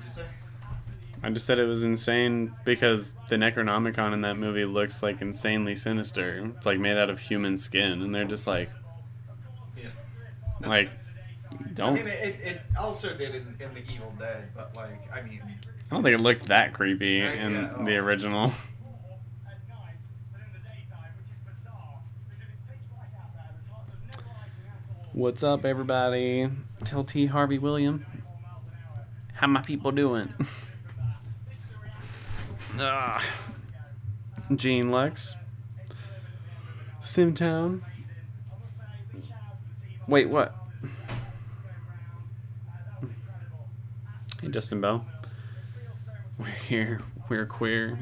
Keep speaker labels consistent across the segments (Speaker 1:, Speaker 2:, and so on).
Speaker 1: say?
Speaker 2: I just said it was insane because the Necronomicon in that movie looks like insanely sinister. It's like made out of human skin, and they're just
Speaker 1: Yeah.
Speaker 2: like,
Speaker 1: I
Speaker 2: don't.
Speaker 1: mean, it also did in the Evil Dead, but like, I mean,
Speaker 2: I don't think it looked that creepy
Speaker 1: yeah.
Speaker 2: in the original. What's up, everybody? Tell T. Harvey William. How my people doing? Gene Lex. Simtown. Wait, what? Hey, Justin Bell. We're here. We're queer.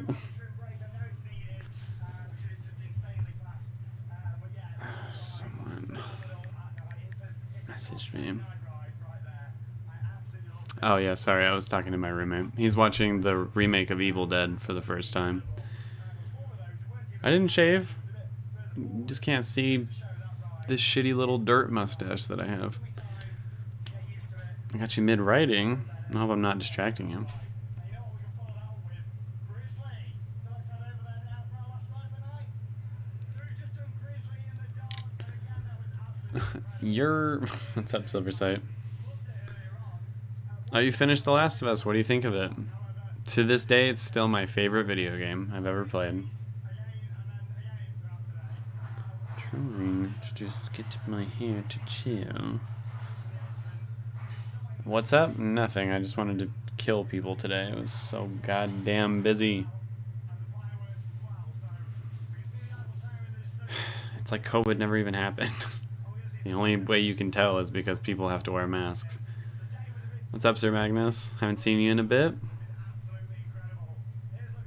Speaker 2: Someone messaged me. Oh, yeah, sorry. I was talking to my roommate. He's watching the remake of Evil Dead for the first time. I didn't shave. You just can't see this shitty little dirt mustache that I have. I got you mid-writing. I hope I'm not distracting you. What's up, Silversight? Oh, you finished The Last of Us. What do you think of it? To this day, it's still my favorite video game I've ever played. Trying to just get my hair to chill. What's up? Nothing. I just wanted to kill people today. It was so goddamn busy. It's like COVID never even happened. The only way you can tell is because people have to wear masks. What's up, Sir Magnus? Haven't seen you in a bit.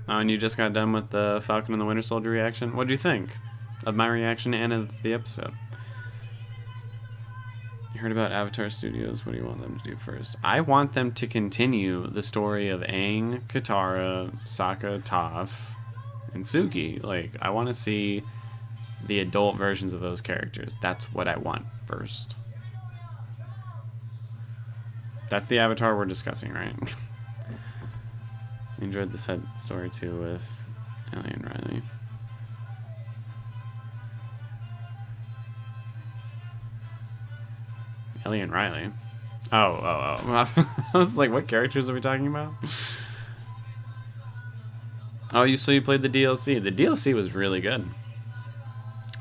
Speaker 2: Oh, and you just got done with the Falcon and the Winter Soldier reaction? What'd you think of my reaction and of the episode? You heard about Avatar Studios. What do you want them to do first? I want them to continue the story of Aang, Katara, Sokka, Toph, and Suki. Like, I want to see the adult versions of those characters. That's what I want first. That's the Avatar we're discussing, right? I enjoyed the side story too with Ellie and Riley. Ellie and Riley? Oh. I was like, what characters are we talking about? Oh, you played the DLC. The DLC was really good.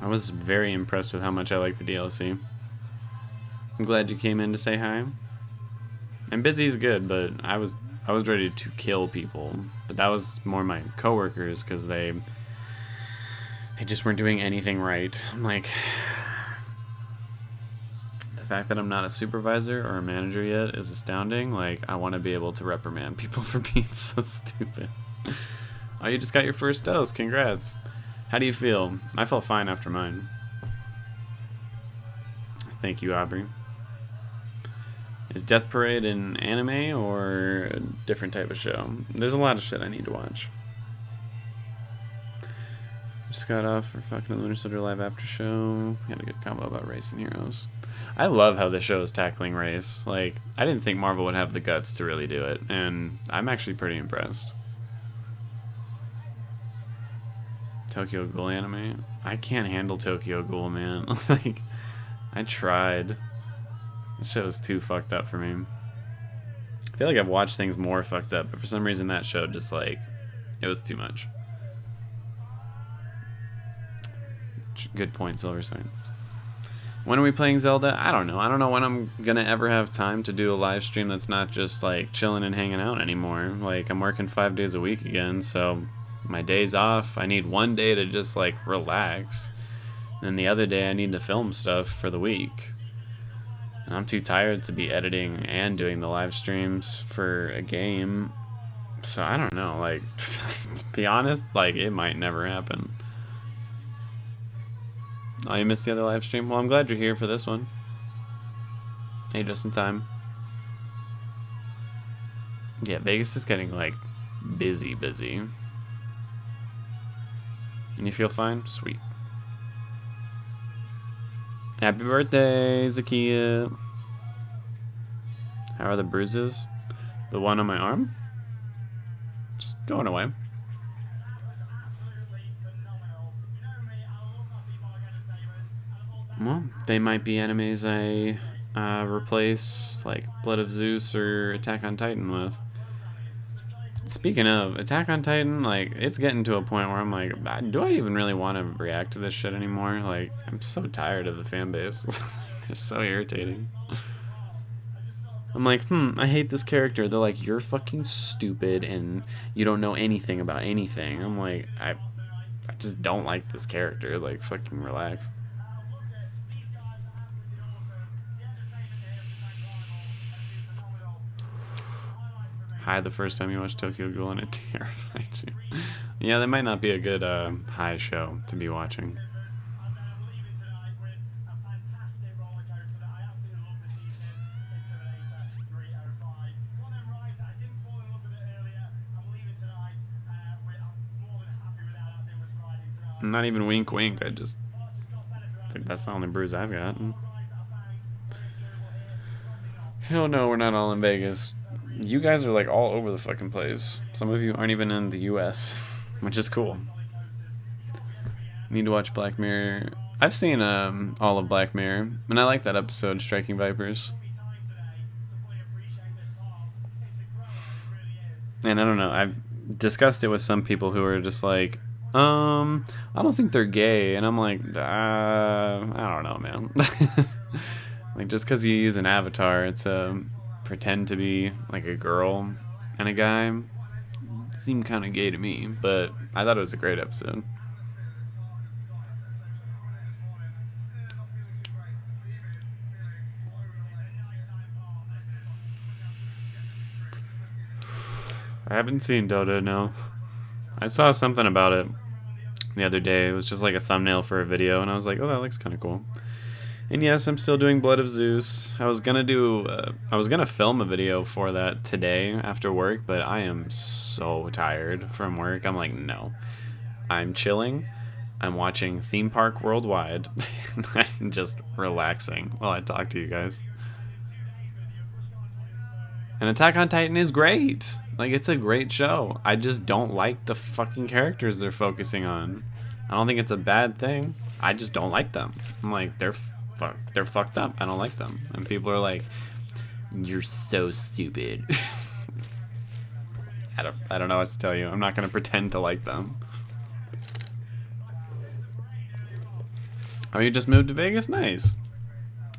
Speaker 2: I was very impressed with how much I liked the DLC. I'm glad you came in to say hi. And busy's good, but I was ready to kill people. But that was more my coworkers because they just weren't doing anything right. I'm like, the fact that I'm not a supervisor or a manager yet is astounding. Like, I want to be able to reprimand people for being so stupid. Oh, you just got your first dose. Congrats. How do you feel? I felt fine after mine. Thank you, Aubrey. Is Death Parade an anime or a different type of show? There's a lot of shit I need to watch. Just got off for fucking the Lunar Soldier live after show. Had a good combo about race and heroes. I love how the show is tackling race. Like, I didn't think Marvel would have the guts to really do it, and I'm actually pretty impressed. Tokyo Ghoul anime? I can't handle Tokyo Ghoul, man. Like, I tried. The show's too fucked up for me. I feel like I've watched things more fucked up, but for some reason that show just, like, it was too much. Good point, Silverstein. When are we playing Zelda? I don't know. I don't know when I'm gonna ever have time to do a live stream that's not just, like, chilling and hanging out anymore. Like, I'm working 5 days a week again, so my days off, I need one day to just, like, relax. And the other day I need to film stuff for the week. And I'm too tired to be editing and doing the live streams for a game. So I don't know, like, to be honest, like, it might never happen. Oh, you missed the other live stream? Well, I'm glad you're here for this one. Hey, just in time. Yeah, Vegas is getting, like, busy. And you feel fine? Sweet. Happy birthday, Zakia. How are the bruises? The one on my arm? Just going away. Well, they might be enemies I replace, like Blood of Zeus or Attack on Titan with. Speaking of Attack on Titan, like, it's getting to a point where I'm like, do I even really want to react to this shit anymore? Like, I'm so tired of the fan base. They're so irritating. I'm like, I hate this character. They're like, you're fucking stupid and you don't know anything about anything. I'm like, I just don't like this character. Like, fucking relax. High the first time you watched Tokyo Ghoul and it terrified you. Yeah, that might not be a good high show to be watching. Not even wink wink, I just think that's the only bruise I've got. Hell no, we're not all in Vegas. You guys are like all over the fucking place. Some of you aren't even in the US, which is cool. Need to watch Black Mirror. I've seen all of Black Mirror, and I like that episode, Striking Vipers. And I don't know, I've discussed it with some people who are just like, I don't think they're gay, and I'm like, I don't know, man. Like, just because you use an avatar, it's pretend to be like a girl and a guy, it seemed kind of gay to me, but I thought it was a great episode. I haven't seen Dota, no. I saw something about it the other day. It was just like a thumbnail for a video, and I was like, oh, that looks kind of cool. And yes, I'm still doing Blood of Zeus. I was gonna film a video for that today after work, but I am so tired from work. I'm like, no. I'm chilling. I'm watching Theme Park Worldwide. I'm just relaxing while I talk to you guys. And Attack on Titan is great. Like, it's a great show. I just don't like the fucking characters they're focusing on. I don't think it's a bad thing. I just don't like them. I'm like, they're fucked up. I don't like them. And people are like, you're so stupid. I don't know what to tell you. I'm not gonna pretend to like them. Oh, you just moved to Vegas? Nice.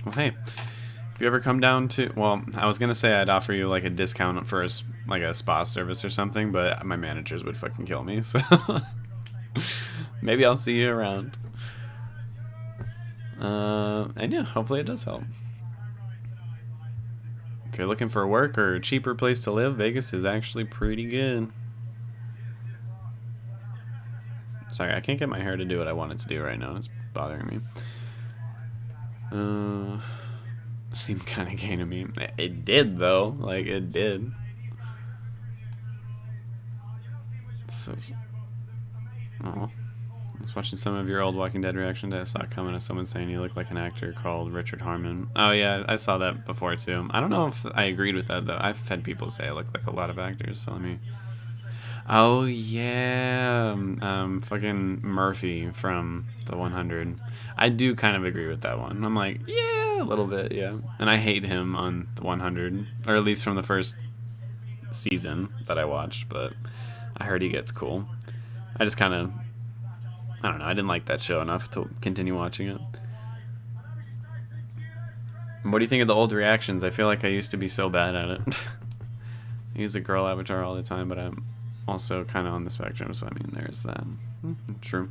Speaker 2: Well, hey, if you ever come down to, well, I was gonna say I'd offer you like a discount for like a spa service or something, but my managers would fucking kill me. So maybe I'll see you around. And yeah, hopefully it does help. If you're looking for work or a cheaper place to live, Vegas is actually pretty good. Sorry, I can't get my hair to do what I want it to do right now. It's bothering me. Seemed kind of gay to me. It did, though. Like, it did. So, oh. I was watching some of your old Walking Dead reactions. I saw a comment of someone saying you look like an actor called Richard Harmon. Oh, yeah, I saw that before, too. I don't know if I agreed with that, though. I've had people say I look like a lot of actors, so let me... Oh, yeah. Fucking Murphy from The 100. I do kind of agree with that one. I'm like, yeah, a little bit, yeah. And I hate him on The 100, or at least from the first season that I watched, but I heard he gets cool. I just kind of... I don't know, I didn't like that show enough to continue watching it. What do you think of the old reactions? I feel like I used to be so bad at it. I use a girl avatar all the time, but I'm also kind of on the spectrum, so I mean, there's that. True.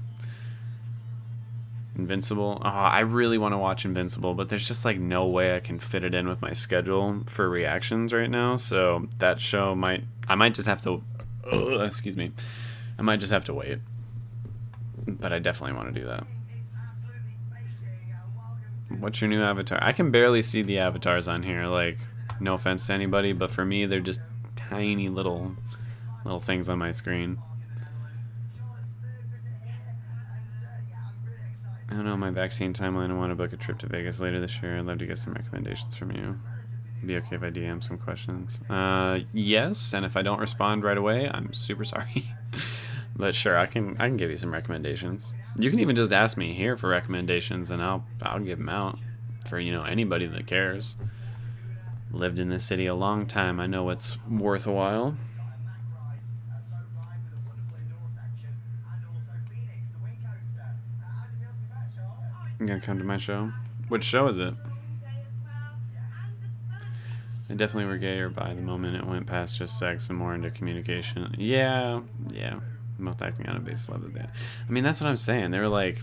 Speaker 2: Invincible. Oh, I really want to watch Invincible, but there's just like no way I can fit it in with my schedule for reactions right now, so that show I might just have to, excuse me, I might just have to wait. But I definitely want to do that. What's your new avatar? I can barely see the avatars on here. Like, no offense to anybody, but for me, they're just tiny little things on my screen. I don't know my vaccine timeline. I want to book a trip to Vegas later this year. I'd love to get some recommendations from you. Be okay if I DM some questions. Yes, and if I don't respond right away, I'm super sorry. But sure, I can give you some recommendations. You can even just ask me here for recommendations, and I'll give them out for anybody that cares. Lived in this city a long time. I know what's worth a while. You gonna come to my show? Which show is it? They definitely were gay or bi the moment it went past just sex and more into communication. Yeah. Most acting on a base level of that. I mean, that's what I'm saying. They were like,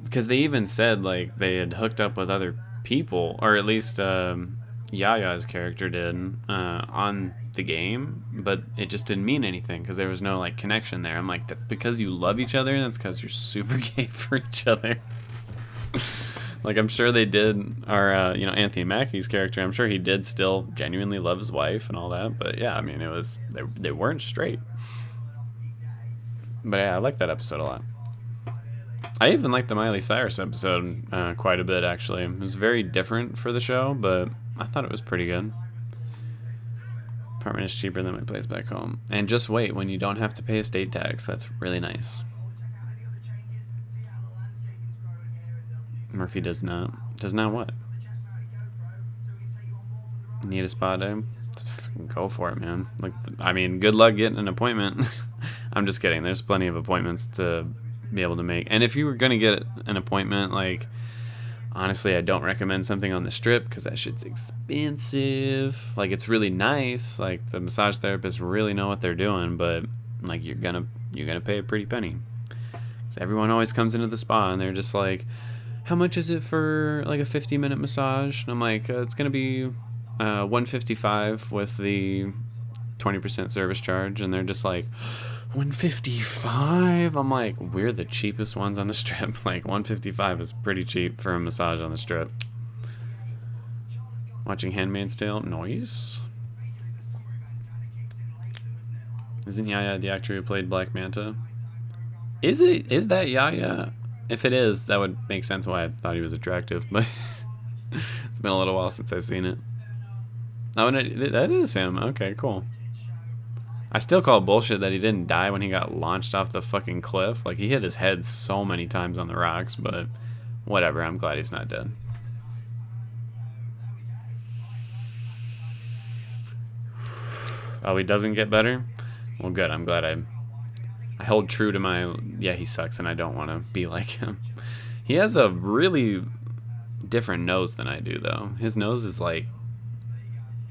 Speaker 2: because they even said like they had hooked up with other people, or at least Yaya's character did on the game, but it just didn't mean anything because there was no like connection there. I'm like, that because you love each other, that's because you're super gay for each other. Like, I'm sure they did, or Anthony Mackie's character, I'm sure he did still genuinely love his wife and all that, but yeah, I mean, it was, they weren't straight. But yeah, I like that episode a lot. I even liked the Miley Cyrus episode quite a bit, actually. It was very different for the show, but I thought it was pretty good. Apartment is cheaper than my place back home. And just wait, when you don't have to pay estate tax, that's really nice. Murphy does not. Does not what? Need a spa day? Just fucking go for it, man. Like, I mean, good luck getting an appointment. I'm just kidding. There's plenty of appointments to be able to make. And if you were going to get an appointment, like, honestly, I don't recommend something on the Strip because that shit's expensive. Like, it's really nice. Like, the massage therapists really know what they're doing, but like, you're gonna pay a pretty penny. So everyone always comes into the spa and they're just like, how much is it for like a 50-minute massage? And I'm like, it's gonna be $155 with the 20% service charge. And they're just like, $155? I'm like, we're the cheapest ones on the Strip. Like, $155 is pretty cheap for a massage on the Strip. Watching Handmaid's Tale? Noise. Isn't Yaya the actor who played Black Manta? Is that Yaya? If it is, that would make sense why I thought he was attractive, but it's been a little while since I've seen it. Oh, and that is him. Okay, cool. I still call bullshit that he didn't die when he got launched off the fucking cliff. Like, he hit his head so many times on the rocks, but whatever. I'm glad he's not dead. Oh, he doesn't get better? Well, good. I'm glad I hold true to my, yeah, he sucks and I don't want to be like him. He has a really different nose than I do, though. His nose is like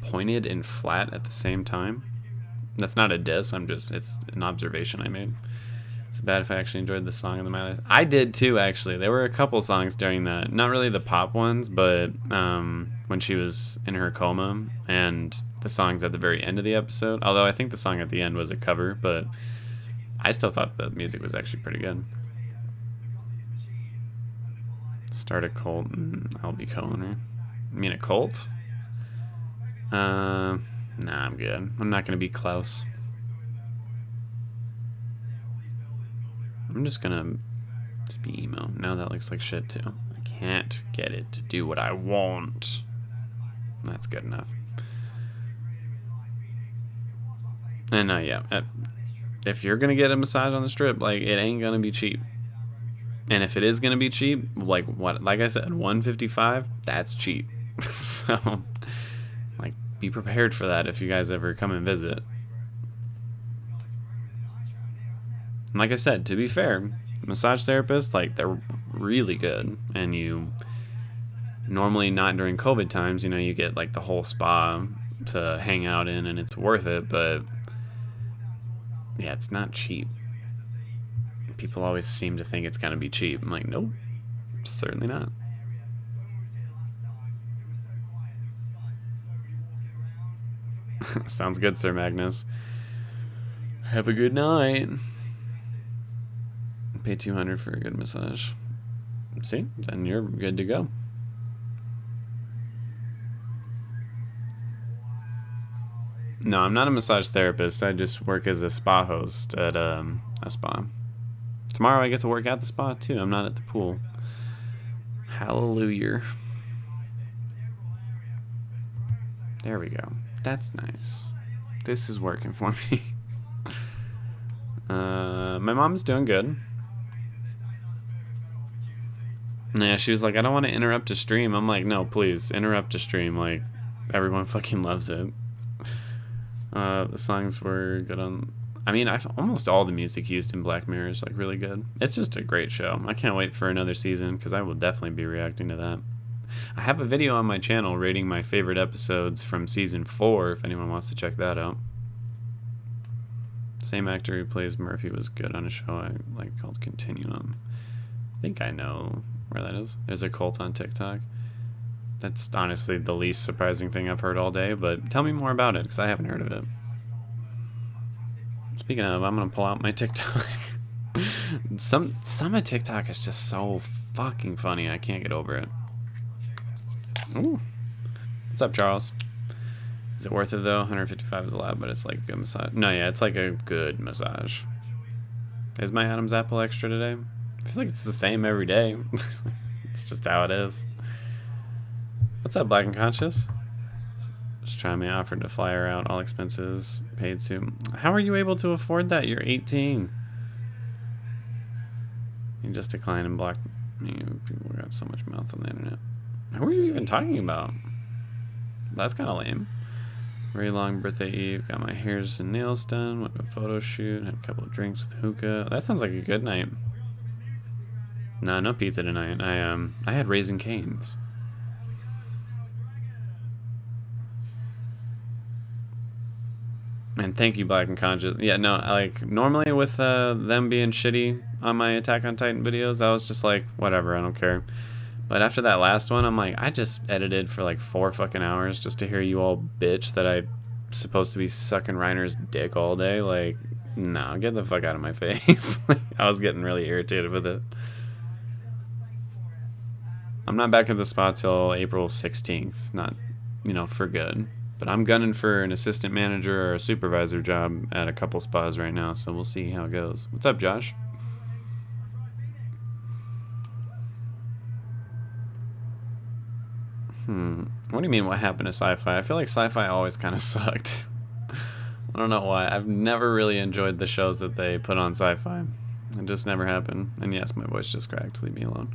Speaker 2: pointed and flat at the same time. That's not a diss, it's an observation I made. It's bad if I actually enjoyed the song in the Miley. I did too, actually. There were a couple songs during that, not really the pop ones, but when she was in her coma, and the songs at the very end of the episode. Although I think the song at the end was a cover, but I still thought the music was actually pretty good. Start a cult, I'll be co-owner. You mean a cult? Nah, I'm good. I'm not gonna be Klaus. I'm just gonna be emo. Now that looks like shit too. I can't get it to do what I want. That's good enough. And yeah, if you're gonna get a massage on the Strip, like, it ain't gonna be cheap. And if it is gonna be cheap, like I said, $155, that's cheap. So, like, be prepared for that if you guys ever come and visit. And like I said, to be fair, massage therapists, like, they're really good. And you normally, not during COVID times, you get like the whole spa to hang out in, and it's worth it. But yeah, it's not cheap. People always seem to think it's gonna be cheap. I'm like, nope, certainly not. Sounds good, Sir Magnus. Have a good night. Pay $200 for a good massage. See? Then you're good to go. No, I'm not a massage therapist. I just work as a spa host at a spa. Tomorrow I get to work at the spa too. I'm not at the pool. Hallelujah. There we go. That's nice. This is working for me. My mom's doing good. Yeah, she was like, I don't want to interrupt a stream. I'm like, no, please, interrupt a stream. Like, everyone fucking loves it. The songs were good on... I mean, almost all the music used in Black Mirror is, like, really good. It's just a great show. I can't wait for another season, because I will definitely be reacting to that. I have a video on my channel rating my favorite episodes from Season 4, if anyone wants to check that out. Same actor who plays Murphy was good on a show I like called Continuum. I think I know where that is. There's a cult on TikTok. That's honestly the least surprising thing I've heard all day, but tell me more about it, because I haven't heard of it. Speaking of, I'm going to pull out my TikTok. Some of TikTok is just so fucking funny. I can't get over it. Ooh. What's up, Charles? Is it worth it, though? 155 is a lot, but it's like a good massage. No, yeah, it's like a good massage. Is my Adam's apple extra today? I feel like it's the same every day. It's just how it is. What's up, Black and Conscious? Just trying me, offered to fly her out, all expenses paid soon. How are you able to afford that? You're 18. You just decline and block me. People got so much mouth on the internet. Who are you even talking about? That's kind of lame. Very long birthday eve. Got my hairs and nails done. Went to a photo shoot. Had a couple of drinks with hookah. That sounds like a good night. No, no pizza tonight. I had Raisin Cane's. And thank you, Black and Conscious. Yeah, no, like, normally with them being shitty on my Attack on Titan videos, I was just like, whatever, I don't care. But after that last one, I'm like, I just edited for like 4 fucking hours just to hear you all bitch that I'm supposed to be sucking Reiner's dick all day. Like, no, get the fuck out of my face. Like, I was getting really irritated with it. I'm not back at the spa till April 16th. Not, you know, for good. But I'm gunning for an assistant manager or a supervisor job at a couple spas right now, so we'll see how it goes. What's up, Josh? What do you mean what happened to sci-fi? I feel like sci-fi always kind of sucked. I don't know why. I've never really enjoyed the shows that they put on sci-fi. It just never happened. And yes, my voice just cracked. Leave me alone.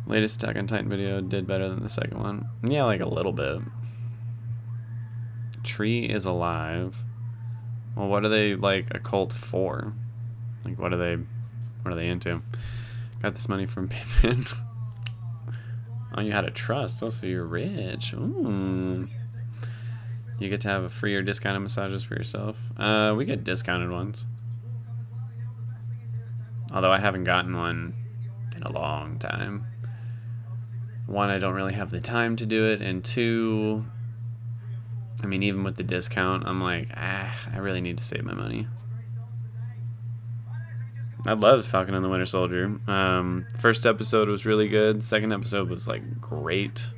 Speaker 2: Latest Attack on Titan video did better than the second one. Yeah, like a little bit. Tree is alive. Well, what are they like a cult for? Like, what are they into? Got this money from Pippin. Oh, you had a trust. Oh, so you're rich. Ooh. You get to have a free or discounted massages for yourself. We get discounted ones. Although I haven't gotten one in a long time. One, I don't really have the time to do it, and two, I mean, even with the discount, I'm like, I really need to save my money. I loved Falcon and the Winter Soldier. First episode was really good. Second episode was like great.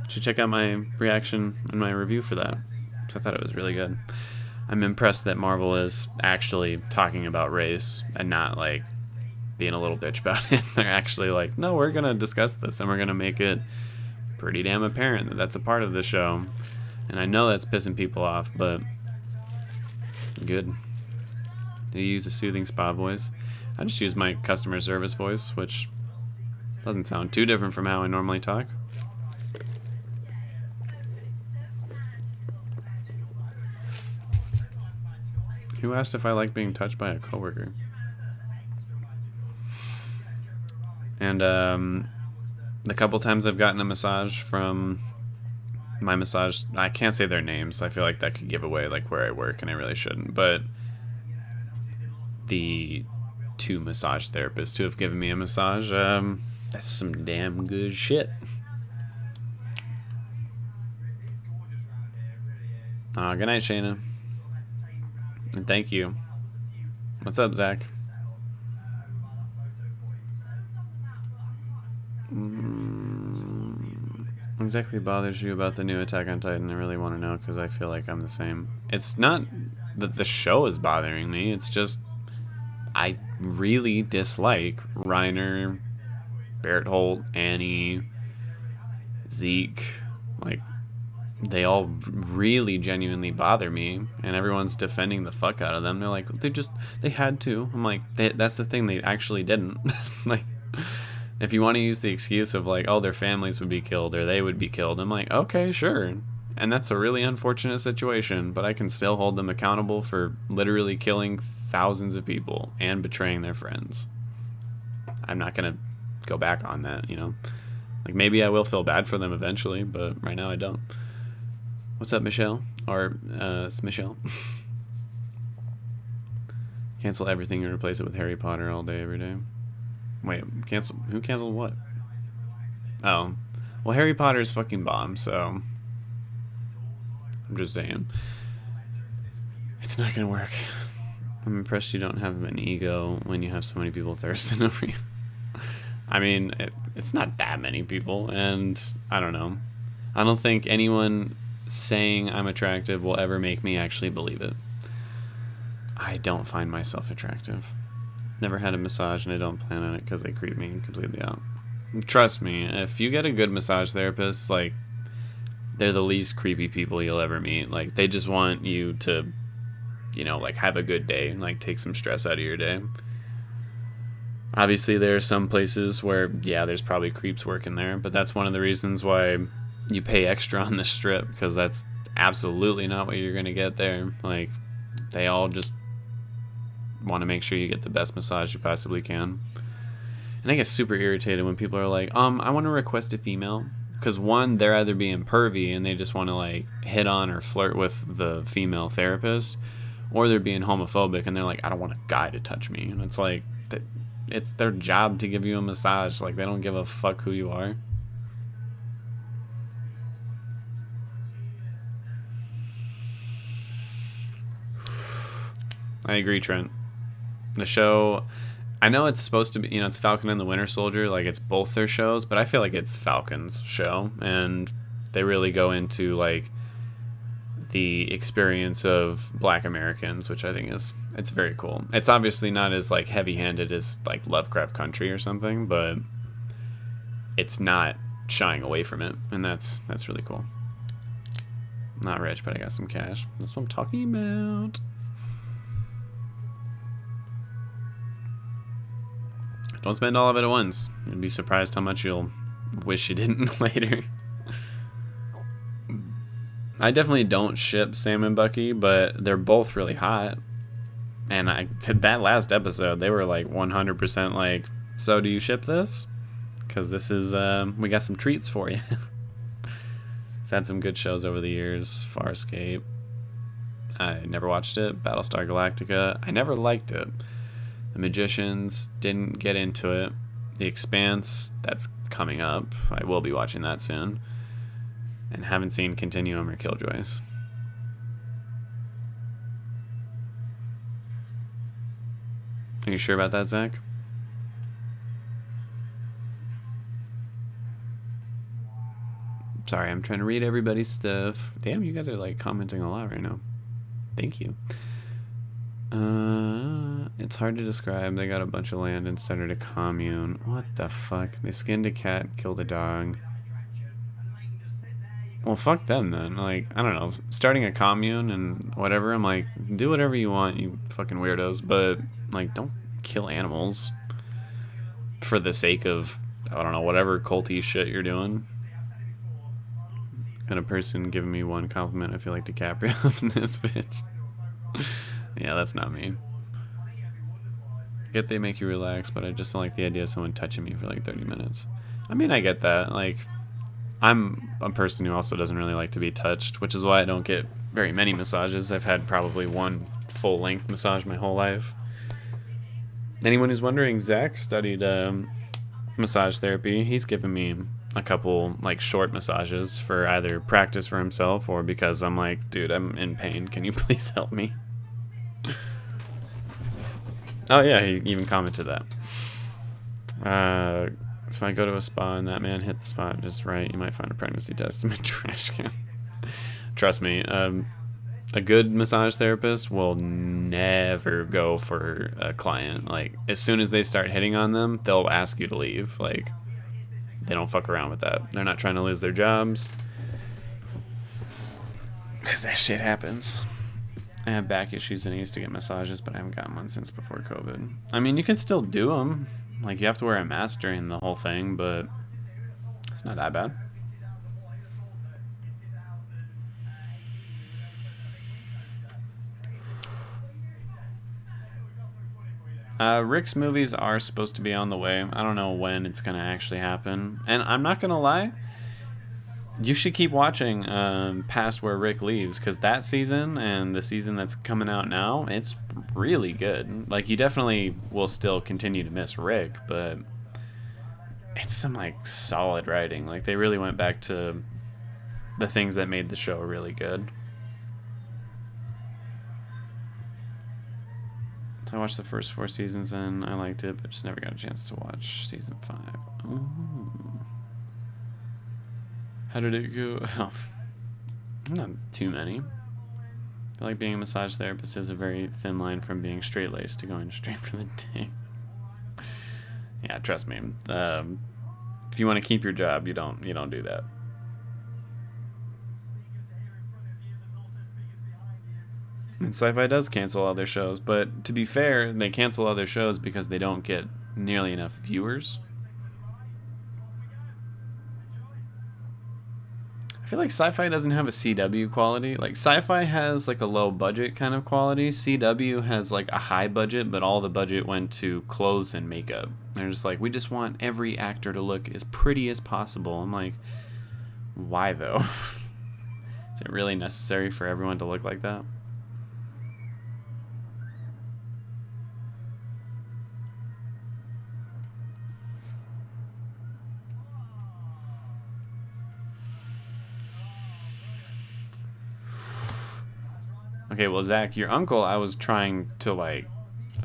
Speaker 2: Should check out my reaction and my review for that. So I thought it was really good. I'm impressed that Marvel is actually talking about race and not like being a little bitch about it. They're actually like, no, we're gonna discuss this and we're gonna make it pretty damn apparent that that's a part of the show. And I know that's pissing people off, but good. Did you use a soothing spa voice? I just use my customer service voice, which doesn't sound too different from how I normally talk. Who asked if I like being touched by a coworker? And the couple times I've gotten a massage from my massage, I can't say their names. I feel like that could give away like where I work, and I really shouldn't. But the 2 massage therapists who have given me a massage, that's some damn good shit. Good night, Shayna. And thank you. What's up, Zach? What exactly bothers you about the new Attack on Titan? I really want to know, because I feel like I'm the same. It's not that the show is bothering me, it's just I really dislike Reiner, Berthold, Annie, Zeke. Like, they all really genuinely bother me, and everyone's defending the fuck out of them. They're like, they had to. I'm like, that's the thing, they actually didn't. Like, if you want to use the excuse of like, oh, their families would be killed or they would be killed, I'm like, okay, sure. And that's a really unfortunate situation, but I can still hold them accountable for literally killing thousands of people and betraying their friends. I'm not going to go back on that, you know? Like, maybe I will feel bad for them eventually, but right now I don't. What's up, Michelle? Or, it's Michelle. Cancel everything and replace it with Harry Potter all day, every day. Wait, cancel? Who canceled what? Oh. Well, Harry Potter's fucking bomb, so... I'm just saying. It's not gonna work. I'm impressed you don't have an ego when you have so many people thirsting over you. I mean, it's not that many people, and I don't know. I don't think anyone saying I'm attractive will ever make me actually believe it. I don't find myself attractive. Never had a massage, and I don't plan on it because they creep me completely out. Trust me, if you get a good massage therapist, like, they're the least creepy people you'll ever meet. Like, they just want you to, you know, like, have a good day, like, take some stress out of your day. Obviously, there are some places where, yeah, there's probably creeps working there, but that's one of the reasons why you pay extra on the strip, because that's absolutely not what you're going to get there. Like, they all just want to make sure you get the best massage you possibly can. And I get super irritated when people are like, I want to request a female. Because one, they're either being pervy and they just want to like hit on or flirt with the female therapist, or they're being homophobic and they're like, I don't want a guy to touch me. And it's like, it's their job to give you a massage. Like, they don't give a fuck who you are. I agree, Trent. The show, I know it's supposed to be, you know, it's Falcon and the Winter Soldier, like it's both their shows, but I feel like it's Falcon's show, and they really go into like the experience of Black Americans, which I think it's very cool. It's obviously not as like heavy-handed as like Lovecraft Country or something, but it's not shying away from it, and that's really cool. I'm not rich, but I got some cash. That's what I'm talking about. Don't spend all of it at once. You'll be surprised how much you'll wish you didn't later. I definitely don't ship Sam and Bucky, but they're both really hot. And that last episode, they were like 100% like, so do you ship this? Because this is, we got some treats for you. It's had some good shows over the years. Farscape. I never watched it. Battlestar Galactica. I never liked it. The Magicians, didn't get into it. The Expanse, that's coming up. I will be watching that soon. And haven't seen Continuum or Killjoys. Are you sure about that, Zach? Sorry, I'm trying to read everybody's stuff. Damn, you guys are like commenting a lot right now. Thank you. It's hard to describe. They got a bunch of land and started a commune. What the fuck? They skinned a cat, killed a dog. Well, fuck them then. Like, I don't know. Starting a commune and whatever, I'm like, do whatever you want, you fucking weirdos. But, like, don't kill animals for the sake of, I don't know, whatever culty shit you're doing. Got a person giving me one compliment. I feel like DiCaprio in this bitch. Yeah, that's not me. I get they make you relax, but I just don't like the idea of someone touching me for like 30 minutes. I mean, I get that. Like, I'm a person who also doesn't really like to be touched, which is why I don't get very many massages. I've had probably one full-length massage my whole life. Anyone who's wondering, Zach studied massage therapy. He's given me a couple like short massages for either practice for himself or because I'm like, dude, I'm in pain. Can you please help me? Oh yeah, he even commented that. So if I go to a spa and that man hit the spot just right, you might find a pregnancy test in my trash can. Trust me, a good massage therapist will never go for a client. Like, as soon as they start hitting on them, they'll ask you to leave. Like, they don't fuck around with that. They're not trying to lose their jobs. Because that shit happens. I have back issues and I used to get massages, but I haven't gotten one since before COVID. I mean, you can still do them. Like, you have to wear a mask during the whole thing, but it's not that bad. Rick's movies are supposed to be on the way. I don't know when it's going to actually happen. And I'm not going to lie, you should keep watching past where Rick leaves, because that season and the season that's coming out now, it's really good. Like, you definitely will still continue to miss Rick, but it's some, like, solid writing. Like, they really went back to the things that made the show really good. I watched the first 4 seasons and I liked it, but just never got a chance to watch season 5. Ooh. How did it go? Oh, not too many. I feel like being a massage therapist is a very thin line from being straight-laced to going straight for the dick. Yeah, trust me. If you want to keep your job, you don't do that. And Sci-Fi does cancel all their shows, but to be fair, they cancel all their shows because they don't get nearly enough viewers. I feel like Sci-Fi doesn't have a CW quality. Like, Sci-Fi has like a low budget kind of quality. CW has like a high budget, but all the budget went to clothes and makeup. They're just like, we just want every actor to look as pretty as possible. I'm like, why though? Is it really necessary for everyone to look like that? Okay, well, Zach, your uncle, I was trying to, like,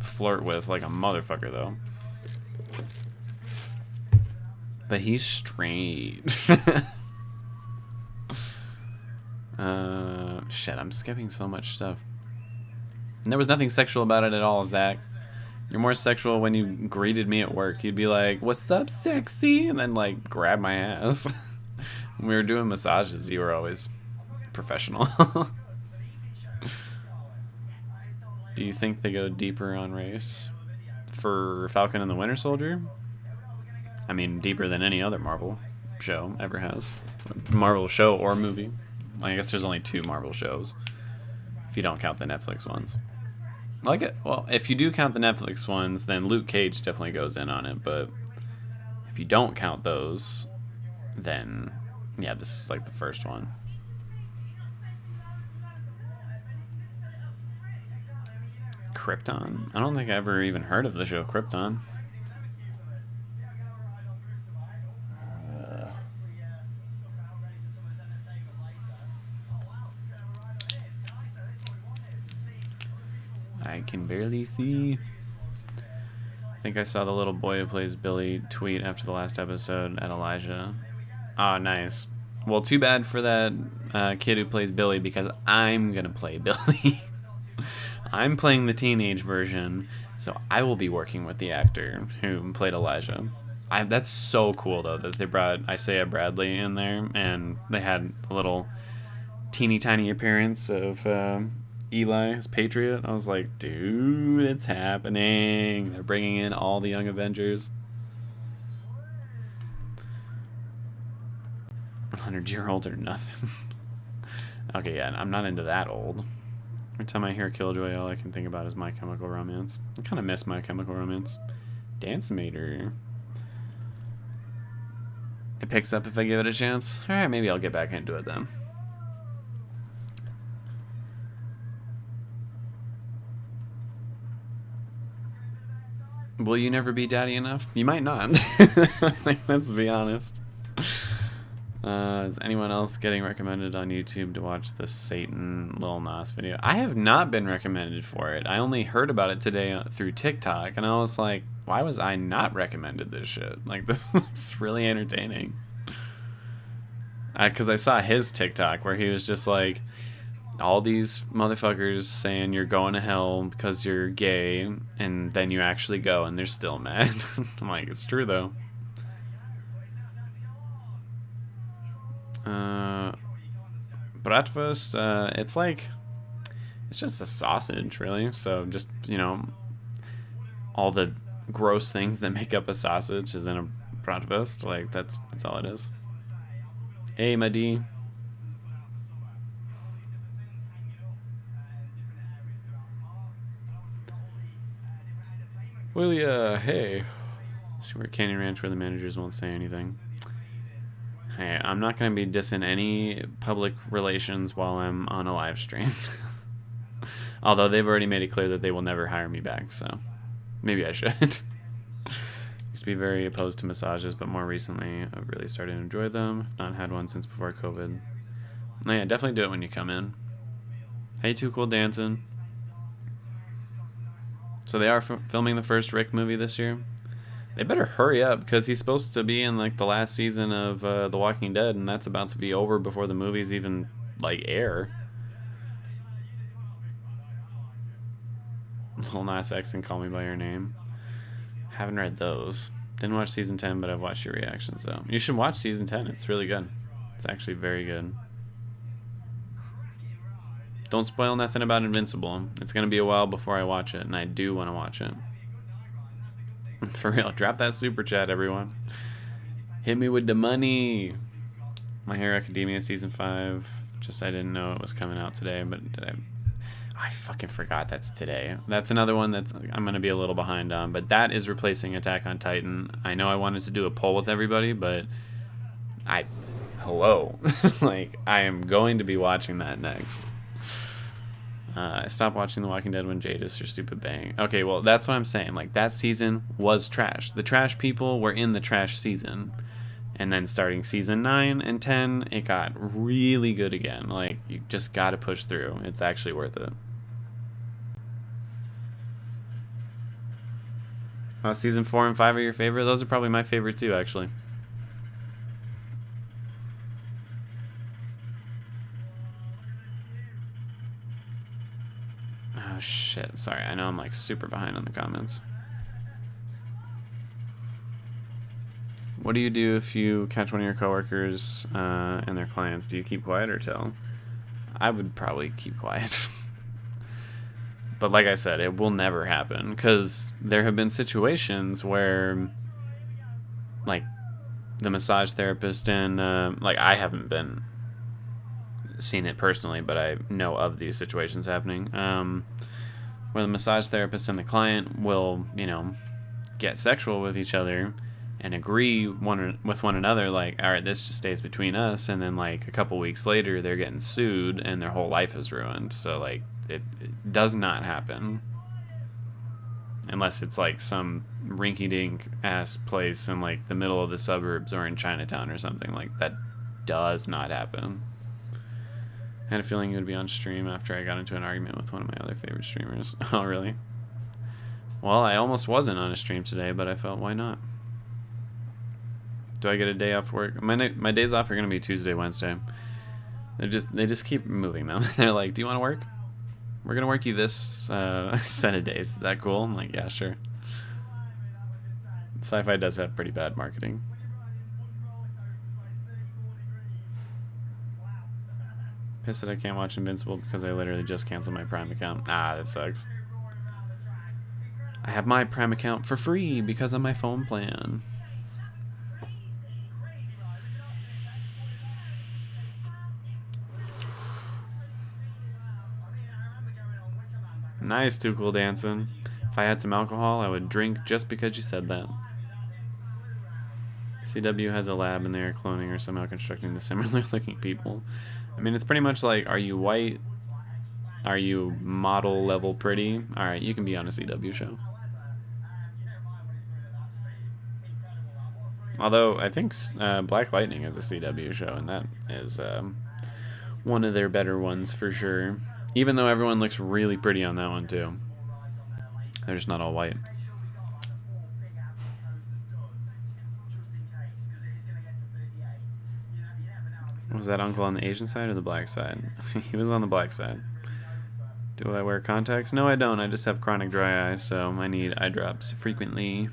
Speaker 2: flirt with like a motherfucker, though. But he's straight. Shit, I'm skipping so much stuff. And there was nothing sexual about it at all, Zach. You're more sexual when you greeted me at work. You'd be like, "What's up, sexy?" And then, like, grab my ass. When we were doing massages, you were always professional. Do you think they go deeper on race for Falcon and the Winter Soldier? I mean, deeper than any other Marvel show ever has. Marvel show or movie. I guess there's only 2 Marvel shows, if you don't count the Netflix ones. Like it. Well, if you do count the Netflix ones, then Luke Cage definitely goes in on it. But if you don't count those, then yeah, this is like the first one. Krypton? I don't think I ever even heard of the show Krypton. I can barely see. I think I saw the little boy who plays Billy tweet after the last episode at Elijah. Oh, nice. Well, too bad for that kid who plays Billy, because I'm gonna play Billy. I'm playing the teenage version, so I will be working with the actor who played Elijah. That's so cool, though, that they brought Isaiah Bradley in there, and they had a little teeny tiny appearance of Eli as Patriot. I was like, dude, it's happening. They're bringing in all the Young Avengers. 100-year-old or nothing. Okay, yeah, I'm not into that old. Every time I hear Killjoy, all I can think about is My Chemical Romance. I kind of miss My Chemical Romance. Dance Mater. It picks up if I give it a chance. Alright, maybe I'll get back into it then. Will you never be daddy enough? You might not. Let's be honest. Is anyone else getting recommended on YouTube to watch the Satan Lil Nas video? I have not been recommended for it. I only heard about it today through TikTok, and I was like, why was I not recommended this shit? Like, this looks really entertaining. Because I saw his TikTok where he was just like, all these motherfuckers saying you're going to hell because you're gay, and then you actually go and they're still mad. I'm like, it's true though. Bratwurst, it's just a sausage, really. So just, all the gross things that make up a sausage is in a bratwurst. Like, that's all it is. Hey, my D. Willia, hey. We're at Canyon Ranch where the managers won't say anything. Hey, I'm not going to be dissing any public relations while I'm on a live stream. Although they've already made it clear that they will never hire me back, so maybe I should. Used to be very opposed to massages, but more recently I've really started to enjoy them. I've not had one since before COVID. Oh, yeah, definitely do it when you come in. Hey, Too Cool Dancing. So they are filming the first Rick movie this year. They better hurry up, because he's supposed to be in like the last season of The Walking Dead, and that's about to be over before the movies even like air. Lil Nas X and Call Me By Your Name. Haven't read those. Didn't watch season 10, but I've watched your reactions though. You should watch season 10. It's really good. It's actually very good. Don't spoil nothing about Invincible. It's going to be a while before I watch it, and I do want to watch it. For real, drop that super chat, everyone. Hit me with the money. My Hero Academia season 5. Just I didn't know it was coming out today, but I fucking forgot that's today. That's another one that's I'm gonna be a little behind on, but that is replacing Attack on Titan. I know I wanted to do a poll with everybody, but hello, like I am going to be watching that next. I stopped watching The Walking Dead when Jadis or Stupid Bang. Okay, well, that's what I'm saying. Like, that season was trash. The trash people were in the trash season. And then starting season 9 and 10, it got really good again. Like, you just got to push through. It's actually worth it. Season 4 and 5 are your favorite? Those are probably my favorite too, actually. Oh shit, sorry, I know I'm like super behind on the comments. What do you do if you catch one of your coworkers and their clients? Do you keep quiet or tell? I would probably keep quiet. But like I said, it will never happen, because there have been situations where like the massage therapist and like I haven't been seen it personally, but I know of these situations happening, where the massage therapist and the client will, get sexual with each other and agree with one another, like, all right, this just stays between us, and then like a couple weeks later they're getting sued and their whole life is ruined. So like it does not happen unless it's like some rinky-dink ass place in like the middle of the suburbs or in Chinatown or something. Like, that does not happen. I had a feeling you would be on stream after I got into an argument with one of my other favorite streamers. Oh, really? Well, I almost wasn't on a stream today, but I felt, why not? Do I get a day off work? My days off are going to be Tuesday, Wednesday. They just keep moving them. They're like, do you want to work? We're going to work you this set of days. Is that cool? I'm like, yeah, sure. Sci-fi does have pretty bad marketing. Pissed that I can't watch Invincible because I literally just canceled my Prime account. Ah, that sucks. I have my Prime account for free because of my phone plan. Nice, Too Cool Dancing. If I had some alcohol, I would drink just because you said that. CW has a lab and they are cloning or somehow constructing the similar looking people. I mean, it's pretty much like, are you white? Are you model level pretty? Alright, you can be on a CW show. Although, I think Black Lightning is a CW show, and that is one of their better ones for sure. Even though everyone looks really pretty on that one too. They're just not all white. Was that uncle on the Asian side or the black side? He was on the black side. Do I wear contacts? No, I don't. I just have chronic dry eye, so I need eye drops frequently.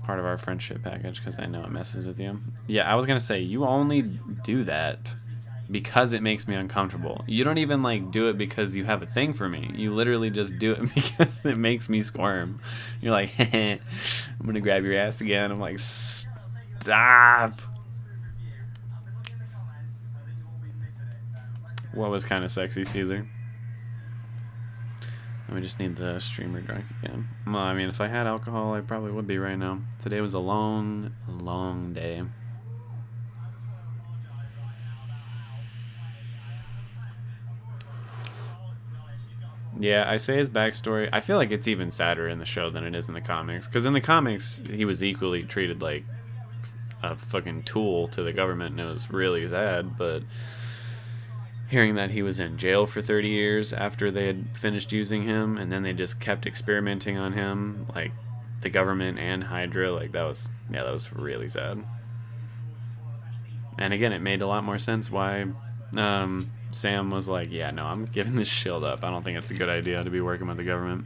Speaker 2: part of our friendship package because I know it messes with you. Yeah, I was gonna say you only do that because it makes me uncomfortable. You don't even like do it because you have a thing for me. You literally just do it because it makes me squirm. You're like, I'm gonna grab your ass again. I'm like, stop. What was kind of sexy, Caesar? We just need the streamer drunk again. Well, I mean, if I had alcohol, I probably would be right now. Today was a long, long day. Yeah, I say his backstory. I feel like it's even sadder in the show than it is in the comics. Because in the comics, he was equally treated like a fucking tool to the government, and it was really sad, but hearing that he was in jail for 30 years after they had finished using him, and then they just kept experimenting on him, like the government and Hydra, like that was really sad. And again, it made a lot more sense why Sam was like, yeah, no, I'm giving this shield up. I don't think it's a good idea to be working with the government.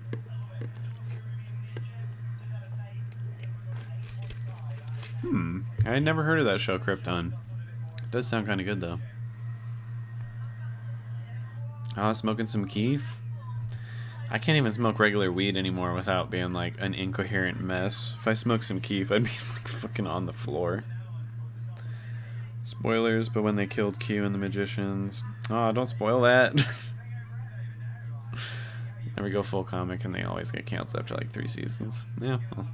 Speaker 2: I had never heard of that show, Krypton. It does sound kind of good, though. Smoking some keef. I can't even smoke regular weed anymore without being like an incoherent mess. If I smoke some keef, I'd be like fucking on the floor. Spoilers, but when they killed Q and the magicians. Oh, don't spoil that. Never go full comic and they always get canceled after like 3 seasons. Yeah, well.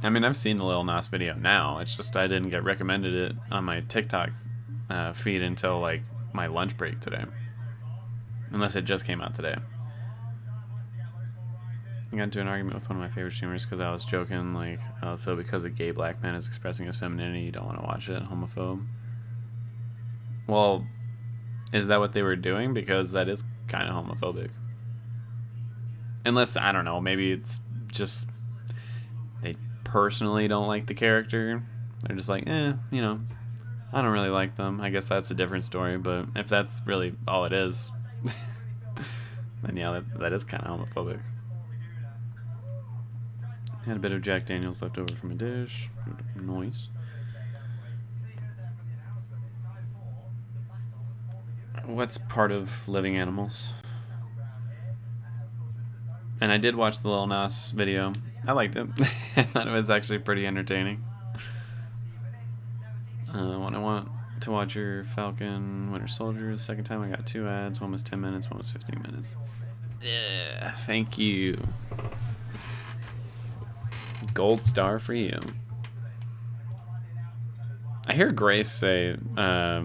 Speaker 2: I mean, I've seen the Lil Nas video now. It's just I didn't get recommended it on my TikTok feed until like my lunch break today, unless it just came out today. I got into an argument with one of my favorite streamers because I was joking like, so because a gay black man is expressing his femininity, you don't want to watch it, homophobe. Well, is that what they were doing? Because that is kind of homophobic. Unless, I don't know, maybe it's just they personally don't like the character. They're just like, you know, I don't really like them. I guess that's a different story, but if that's really all it is, then yeah, that is kind of homophobic. Had a bit of Jack Daniels left over from a dish. Nice. What's part of living animals? And I did watch the Lil Nas video. I liked it. I thought it was actually pretty entertaining. When I want to watch your Falcon Winter Soldier, the second time I got 2 ads. One was 10 minutes, one was 15 minutes. Yeah, thank you. Gold star for you. I hear Grace say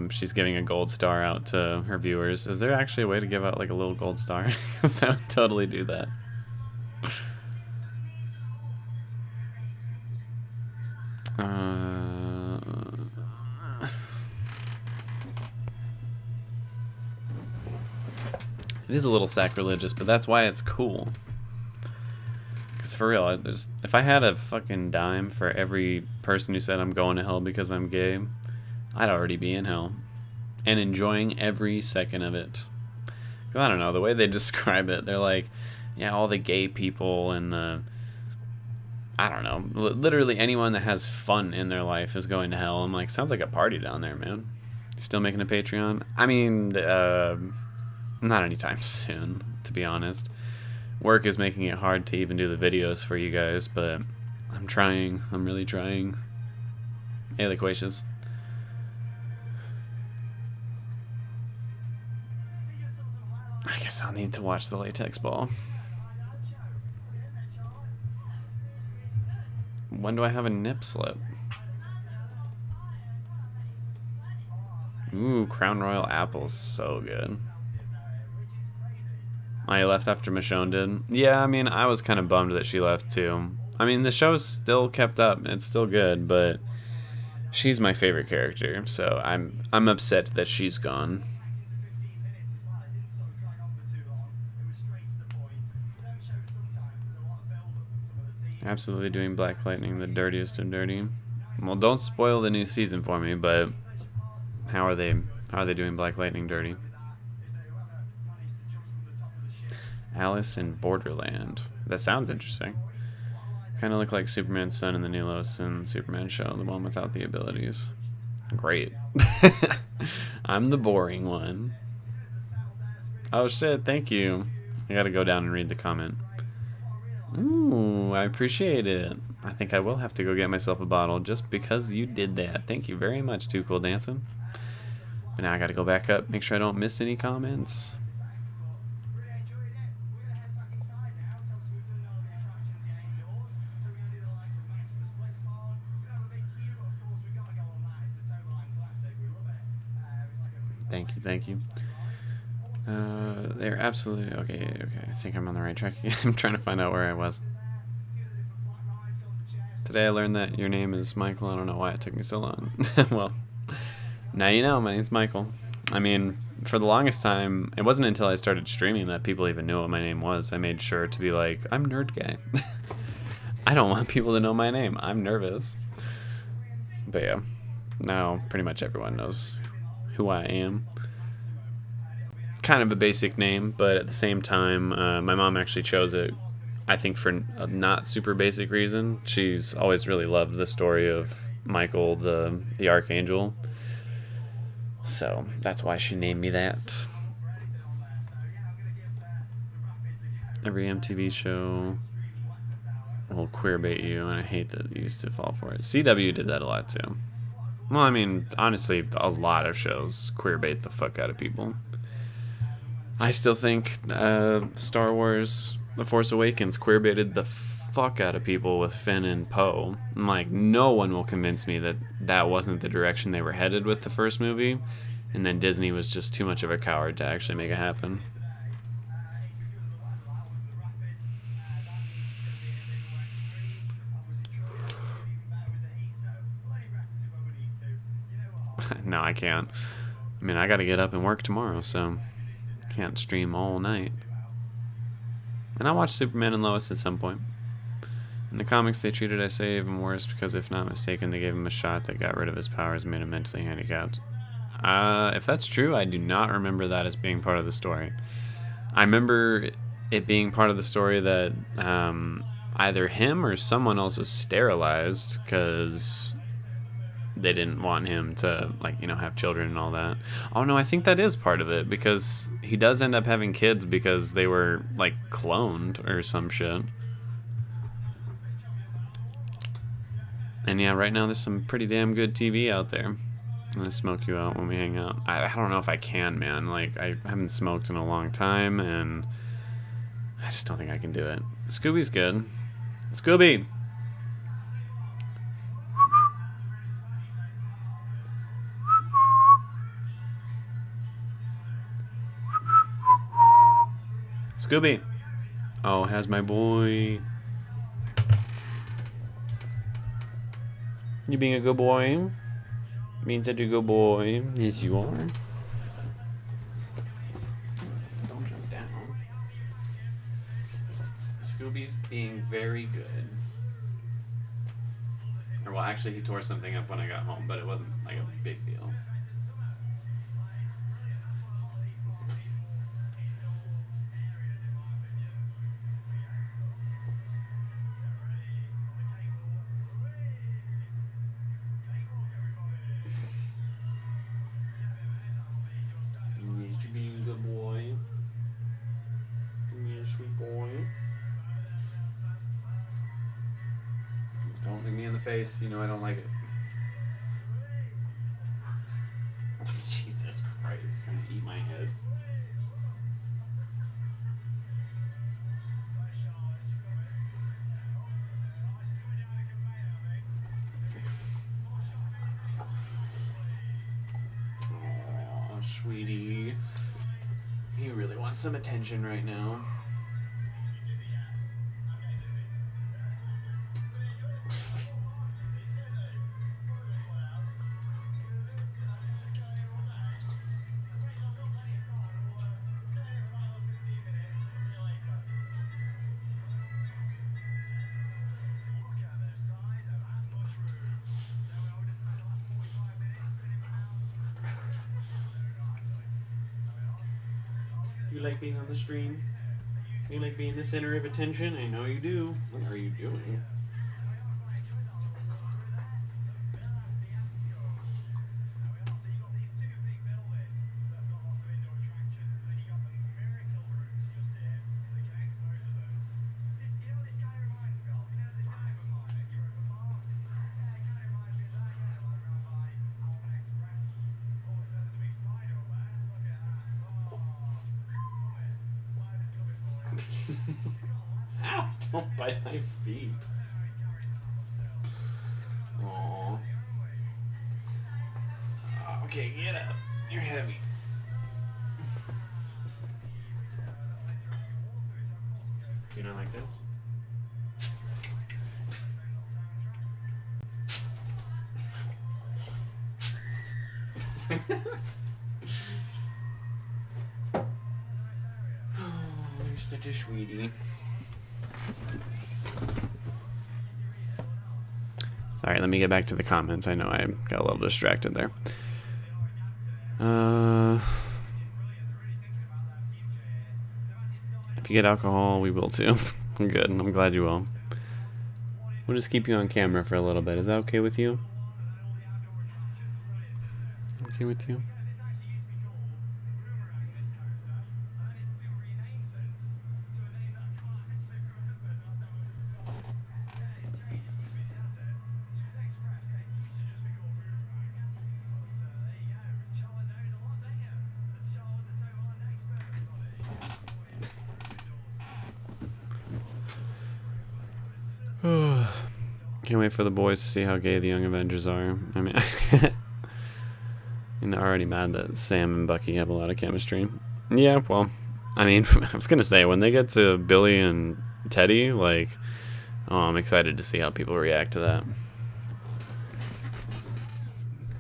Speaker 2: she's giving a gold star out to her viewers. Is there actually a way to give out like a little gold star? Because I would totally do that. It is a little sacrilegious, but that's why it's cool. Because for real, if I had a fucking dime for every person who said I'm going to hell because I'm gay, I'd already be in hell. And enjoying every second of it. Because I don't know, the way they describe it, they're like, yeah, all the gay people and the... I don't know, literally anyone that has fun in their life is going to hell. I'm like, sounds like a party down there, man. Still making a Patreon? I mean, not anytime soon, to be honest. Work is making it hard to even do the videos for you guys, but I'm trying. I'm really trying. Hey, Loquacious. I guess I'll need to watch the latex ball. When do I have a nip slip? Ooh, Crown Royal apples, so good. I left after Michonne did. Yeah, I mean, I was kind of bummed that she left too. I mean, the show's still kept up. It's still good, but she's my favorite character, so I'm upset that she's gone. Absolutely doing Black Lightning the dirtiest of dirty. Well, don't spoil the new season for me, but how are they doing Black Lightning dirty? Alice in Borderland. That sounds interesting. Kind of look like Superman's son in the new Lois and Superman show, the one without the abilities. Great. I'm the boring one. Oh shit, thank you. I gotta go down and read the comment. Ooh, I appreciate it. I think I will have to go get myself a bottle just because you did that. Thank you very much, Too Cool Dancing. But now I gotta go back up, make sure I don't miss any comments. Thank you, thank you. They're absolutely okay. I think I'm on the right track again. I'm trying to find out where I was. Today I learned that your name is Michael. I don't know why it took me so long. Well, now you know. My name's Michael. I mean, for the longest time, it wasn't until I started streaming that people even knew what my name was. I made sure to be like, I'm Nerd Guy. I don't want people to know my name. I'm nervous. But yeah, now pretty much everyone knows who I am. Kind of a basic name, but at the same time, my mom actually chose it, I think, for a not super basic reason. She's always really loved the story of Michael, the Archangel. So that's why she named me that. Every MTV show will queerbait you, and I hate that you used to fall for it. CW did that a lot too. Well, I mean, honestly, a lot of shows queerbait the fuck out of people. I still think Star Wars The Force Awakens queerbaited the fuck out of people with Finn and Poe. I'm like, no one will convince me that that wasn't the direction they were headed with the first movie, and then Disney was just too much of a coward to actually make it happen. No, I can't. I mean, I gotta get up and work tomorrow, so can't stream all night. And I'll watch Superman and Lois at some point. In the comics, they treated Isaiah even worse because, if not mistaken, they gave him a shot that got rid of his powers and made him mentally handicapped. If that's true, I do not remember that as being part of the story. I remember it being part of the story that either him or someone else was sterilized because they didn't want him to, like, you know, have children and all that. Oh no, I think that is part of it, because he does end up having kids because they were, like, cloned or some shit. And yeah, right now there's some pretty damn good TV out there. I'm gonna smoke you out when we hang out. I don't know if I can, man. Like, I haven't smoked in a long time, and I just don't think I can do it. Scooby's good. Scooby! Scooby! Oh, how's my boy? You being a good boy? Being such a good boy. Yes, you are. Don't jump down. Scooby's being very good. Or, well, actually, he tore something up when I got home, but it wasn't, like, a big deal. Yes, you're being a good boy. You're a sweet boy. Don't look me in the face. You know I don't like it. Jesus Christ. He's trying to eat my head. Aw, sweetie. He really wants some attention right now. You like being on the stream? You like being the center of attention? I know you do. What are you doing? Ow! Don't bite my feet. Aww. Okay, get up. You're heavy. You don't like this? Oh, you're such a sweetie. Sorry, let me get back to the comments. I know I got a little distracted there. If you get alcohol, we will too. Good, I'm glad you will. We'll just keep you on camera for a little bit. Is that okay with you? Okay with you? Can't wait for the boys to see how gay the Young Avengers are. I mean, I'm already mad that Sam and Bucky have a lot of chemistry. Yeah, well, I mean, I was gonna say when they get to Billy and Teddy, like, oh, I'm excited to see how people react to that.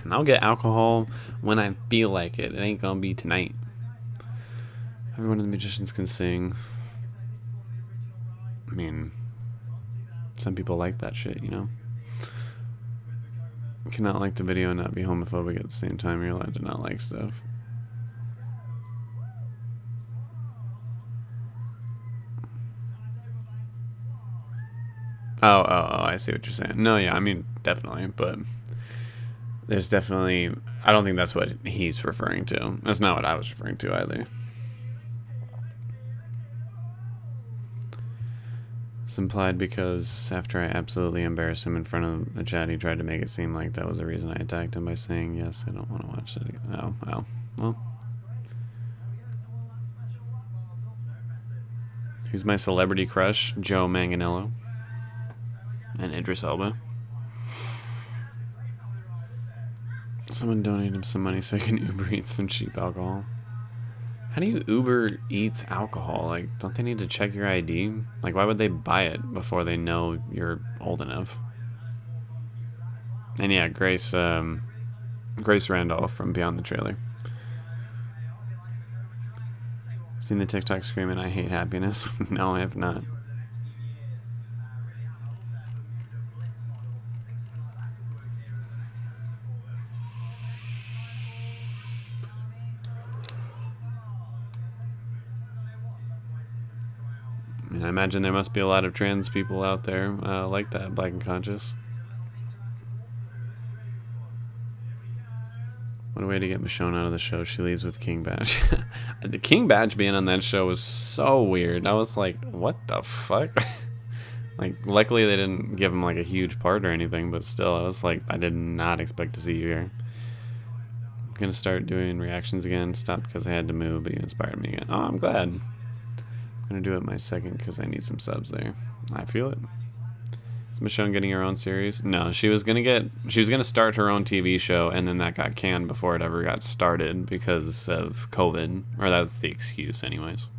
Speaker 2: And I'll get alcohol when I feel like it. It ain't gonna be tonight. Every one of the magicians can sing. I mean, some people like that shit, you know? You cannot like the video and not be homophobic at the same time. You're allowed to not like stuff. Oh, I see what you're saying. No, yeah, I mean, definitely, but there's definitely, I don't think that's what he's referring to. That's not what I was referring to either. It's implied because after I absolutely embarrassed him in front of the chat, he tried to make it seem like that was the reason I attacked him by saying, yes, I don't want to watch it again. Oh, wow. Well. Who's my celebrity crush? Joe Manganiello. And Idris Elba. Someone donated him some money so he can Uber Eats some cheap alcohol. How do you Uber Eats alcohol? Like, don't they need to check your ID? Like, why would they buy it before they know you're old enough? And yeah, Grace Randolph from Beyond the Trailer. Seen the TikTok screaming, "I hate happiness"? No, I have not. And I imagine there must be a lot of trans people out there like that, Black and Conscious. What a way to get Michonne out of the show. She leaves with King Badge. The King Badge being on that show was so weird. I was like, what the fuck? Like, luckily they didn't give him like a huge part or anything, but still, I was like, I did not expect to see you here. I'm gonna start doing reactions again. Stopped because I had to move, but you inspired me again. Oh, I'm glad. I'm gonna do it my second because I need some subs there. I feel it. Is Michonne getting her own series? No, she was gonna start her own TV show, and then that got canned before it ever got started because of COVID, or that's the excuse, anyways.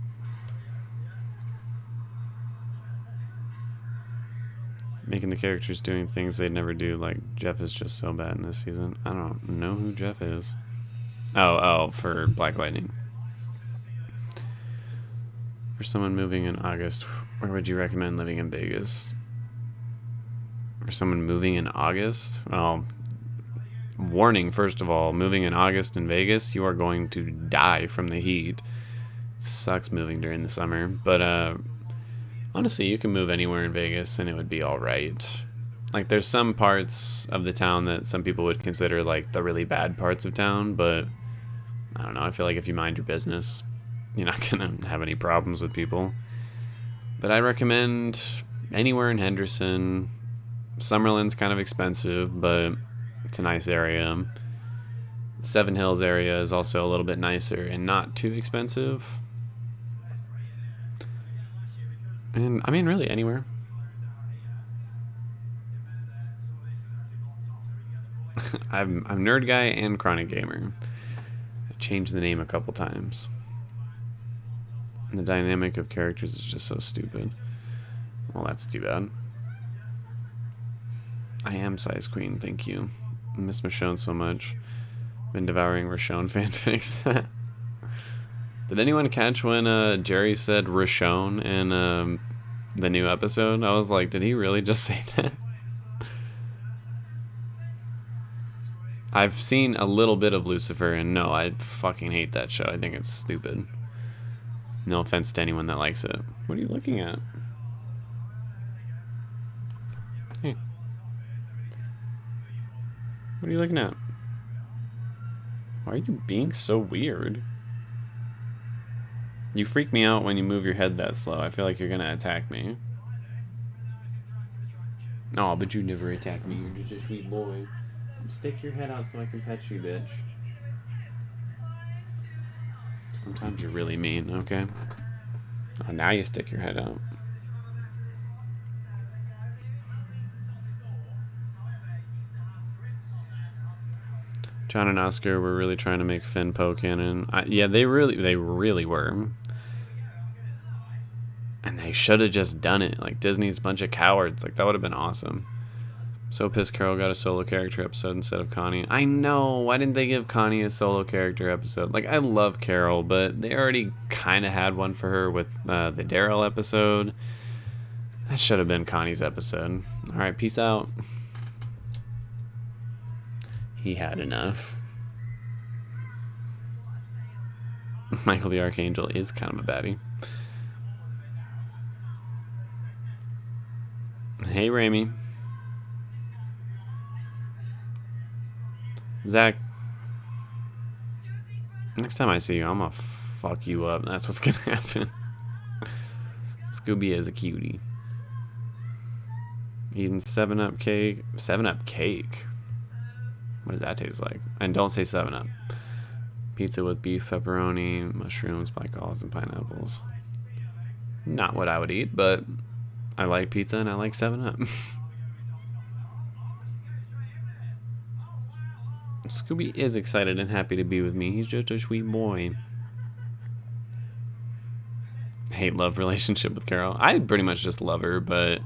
Speaker 2: Making the characters doing things they'd never do, like Jeff is just so bad in this season. I don't know who Jeff is. Oh, for Black Lightning. For someone moving in August, where would you recommend living in Vegas? For someone moving in August? Well, warning, first of all, moving in August in Vegas, you are going to die from the heat. Sucks moving during the summer, but honestly, you can move anywhere in Vegas and it would be all right. Like, there's some parts of the town that some people would consider like the really bad parts of town, but I don't know. I feel like if you mind your business, you're not gonna have any problems with people. But I recommend anywhere in Henderson. Summerlin's kind of expensive, but it's a nice area. Seven Hills area is also a little bit nicer and not too expensive. And I mean, really anywhere. I'm Nerd Guy and Chronic Gamer. I changed the name a couple times. And the dynamic of characters is just so stupid. Well, that's too bad. I am Size Queen, thank you. I miss Michonne so much. Been devouring Rochon fanfics. Did anyone catch when Jerry said Rochon in the new episode? I was like, did he really just say that? I've seen a little bit of Lucifer, and no, I fucking hate that show. I think it's stupid. No offense to anyone that likes it. What are you looking at? Hey. What are you looking at? Why are you being so weird? You freak me out when you move your head that slow. I feel like you're gonna attack me. No, but you never attack me. You're just a sweet boy. Stick your head out so I can pet you, bitch. Sometimes you're really mean, okay? Oh, now you stick your head out. John and Oscar were really trying to make Finn Poe canon. Yeah, they really were. And they should have just done it. Like, Disney's a bunch of cowards. Like, that would have been awesome. So pissed Carol got a solo character episode instead of Connie. I know. Why didn't they give Connie a solo character episode? Like, I love Carol, but they already kind of had one for her with the Daryl episode. That should have been Connie's episode. All right, peace out. He had enough. Michael the Archangel is kind of a baddie. Hey, Rami. Zach, next time I see you, I'm gonna fuck you up. That's what's gonna happen. Scooby is a cutie. Eating 7-Up cake. 7-Up cake? What does that taste like? And don't say 7-Up. Pizza with beef, pepperoni, mushrooms, black olives, and pineapples. Not what I would eat, but I like pizza and I like 7-Up. Scooby is excited and happy to be with me. He's just a sweet boy. Hate-love relationship with Carol. I pretty much just love her, but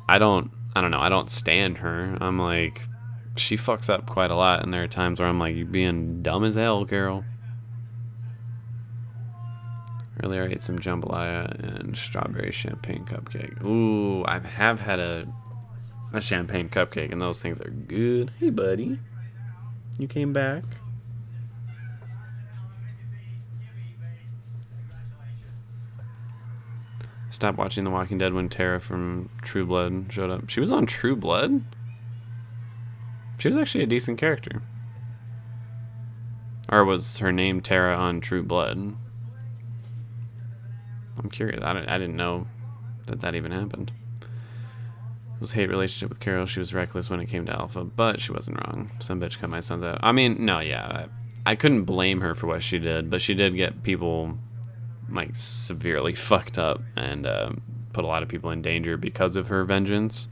Speaker 2: I don't know. I don't stand her. I'm like, she fucks up quite a lot, and there are times where I'm like, you're being dumb as hell, Carol. Earlier I ate some jambalaya and strawberry champagne cupcake. Ooh, I have had a champagne cupcake, and those things are good. Hey, buddy. You came back. Stopped watching The Walking Dead when Tara from True Blood showed up. She was on True Blood? She was actually a decent character. Or was her name Tara on True Blood? I'm curious. I didn't know that even happened. It was hate relationship with Carol. She was reckless when it came to Alpha, but she wasn't wrong. Some bitch cut my sons out. I mean, no, yeah. I couldn't blame her for what she did, but she did get people like severely fucked up and put a lot of people in danger because of her vengeance.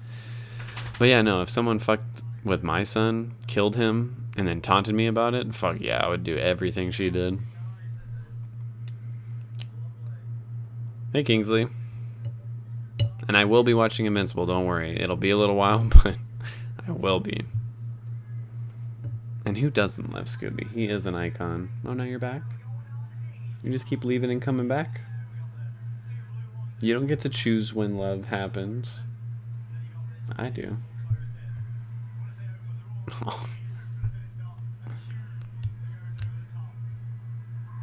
Speaker 2: But yeah, no, if someone fucked with my son, killed him, and then taunted me about it, fuck yeah, I would do everything she did. Hey, Kingsley. And I will be watching Invincible, don't worry. It'll be a little while, but I will be. And who doesn't love Scooby? He is an icon. Oh, now you're back? You just keep leaving and coming back? You don't get to choose when love happens. I do.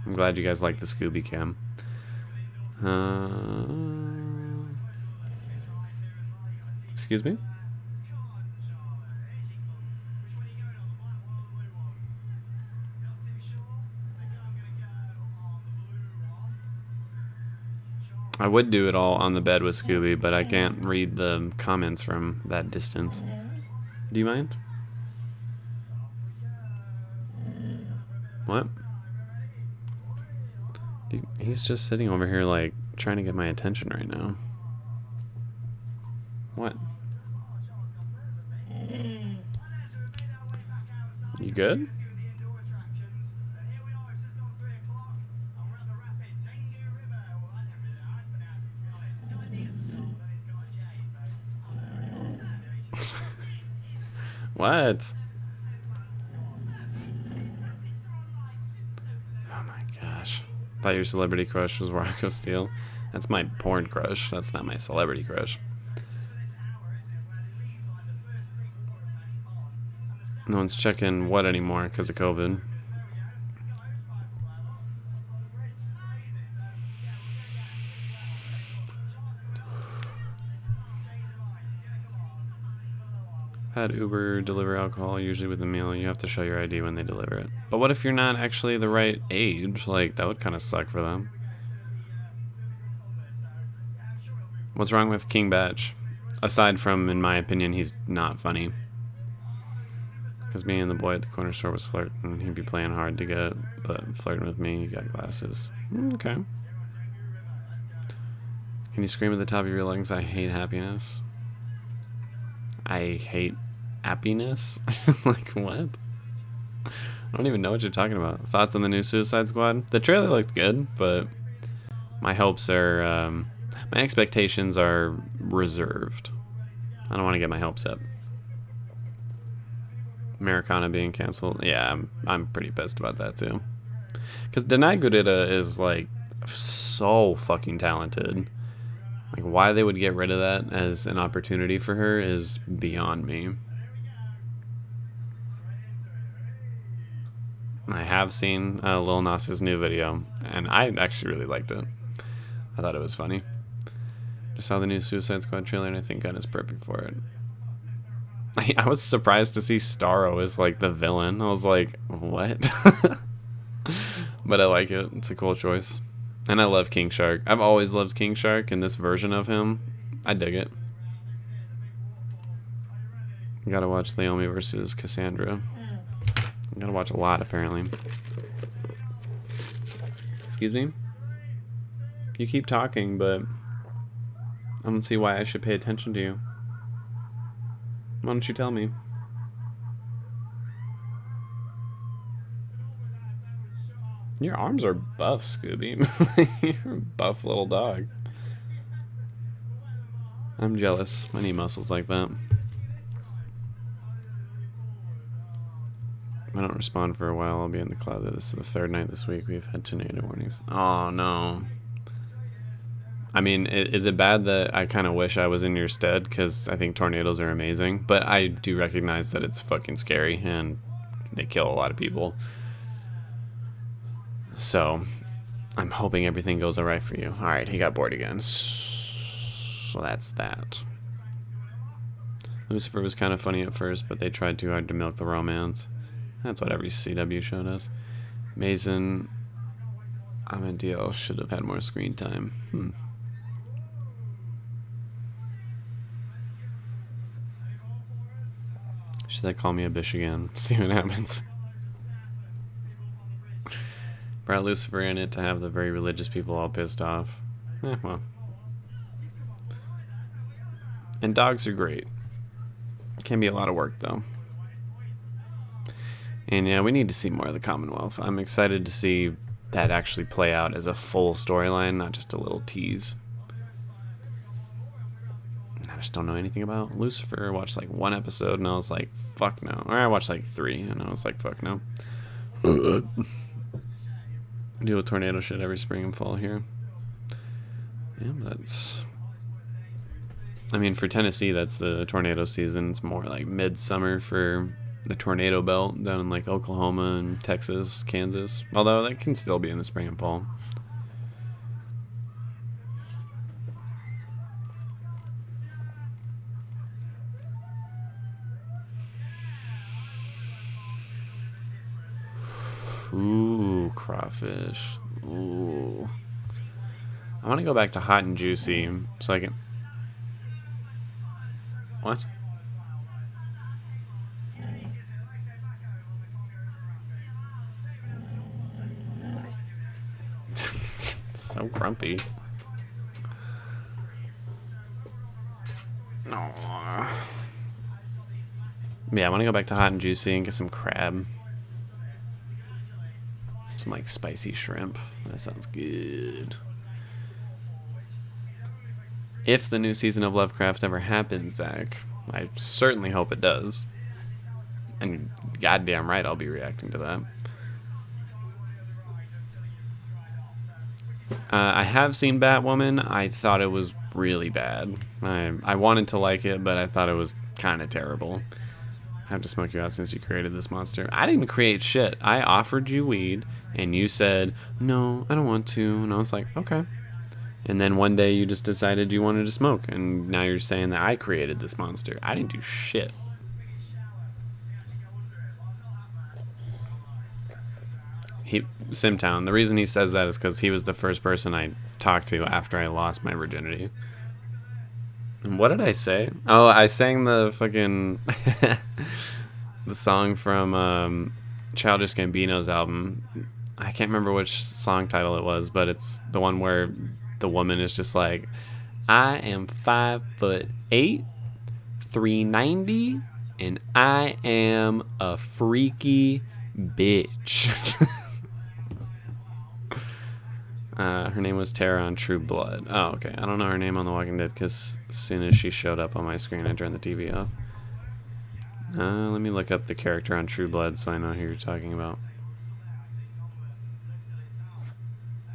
Speaker 2: I'm glad you guys like the Scooby cam. Excuse me? I would do it all on the bed with Scooby, but I can't read the comments from that distance. Do you mind? What? Dude, he's just sitting over here, like, trying to get my attention right now. What? You good? What? Oh my gosh. Thought your celebrity crush was Rocco Steele. That's my porn crush. That's not my celebrity crush. No one's checking what anymore because of COVID. Had Uber deliver alcohol, usually with a meal. You have to show your ID when they deliver it. But what if you're not actually the right age? Like, that would kind of suck for them. What's wrong with King Batch? Aside from, in my opinion, he's not funny. Because me and the boy at the corner store was flirting. He'd be playing hard to get, but flirting with me, he got glasses. Okay. Can you scream at the top of your lungs, I hate happiness? I hate happiness? Like, what? I don't even know what you're talking about. Thoughts on the new Suicide Squad? The trailer looked good, but my hopes are, my expectations are reserved. I don't want to get my hopes up. Americana being canceled. Yeah, I'm pretty pissed about that too. Because Denai Gurira is, like, so fucking talented. Like, why they would get rid of that as an opportunity for her is beyond me. I have seen Lil Nas's new video, and I actually really liked it. I thought it was funny. Just saw the new Suicide Squad trailer, and I think Gunn is perfect for it. I was surprised to see Starro as, like, the villain. I was like, what? But I like it. It's a cool choice. And I love King Shark. I've always loved King Shark, and this version of him, I dig it. Gotta watch Naomi versus Cassandra. Gotta watch a lot, apparently. Excuse me? You keep talking, but I don't see why I should pay attention to you. Why don't you tell me? Your arms are buff, Scooby. You're a buff little dog. I'm jealous. I need muscles like that. If I don't respond for a while, I'll be in the cloud. This is the third night this week we've had tornado warnings. Oh, no. I mean, is it bad that I kind of wish I was in your stead? Because I think tornadoes are amazing. But I do recognize that it's fucking scary and they kill a lot of people. So, I'm hoping everything goes alright for you. Alright, he got bored again. So that's that. Lucifer was kind of funny at first, but they tried too hard to milk the romance. That's what every CW show does. Mason Amadiel should have had more screen time. Should they call me a bitch again? See what happens. Brought Lucifer in it to have the very religious people all pissed off. Well. And dogs are great. Can be a lot of work, though. And yeah, we need to see more of the Commonwealth. I'm excited to see that actually play out as a full storyline, not just a little tease. I just don't know anything about Lucifer. I watched like one episode and I was like, fuck no. Or I watched like 3 and I was like, fuck no. Deal with tornado shit every spring and fall here. Yeah, that's... I mean, for Tennessee, that's the tornado season. It's more like midsummer for the tornado belt down in like Oklahoma and Texas, Kansas. Although that can still be in the spring and fall. Ooh, crawfish. Ooh. I want to go back to hot and juicy so I can... What? So grumpy. Aww. Yeah, I want to go back to hot and juicy and get some crab. Some like spicy shrimp. That sounds good. If the new season of Lovecraft ever happens, Zach, I certainly hope it does. And goddamn right I'll be reacting to that. I have seen Batwoman. I thought it was really bad. I wanted to like it, but I thought it was kind of terrible. I have to smoke you out since you created this monster. I didn't create shit. I offered you weed, and you said, no, I don't want to. And I was like, okay. And then one day you just decided you wanted to smoke, and now you're saying that I created this monster. I didn't do shit. Simtown, the reason he says that is because he was the first person I talked to after I lost my virginity. And what did I say? Oh, I sang the fucking the song from Childish Gambino's album. I can't remember which song title it was, but it's the one where the woman is just like, I am 5'8", 390, and I am a freaky bitch. Her name was Tara on True Blood. Oh, okay. I don't know her name on The Walking Dead because as soon as she showed up on my screen, I turned the TV off. Let me look up the character on True Blood so I know who you're talking about.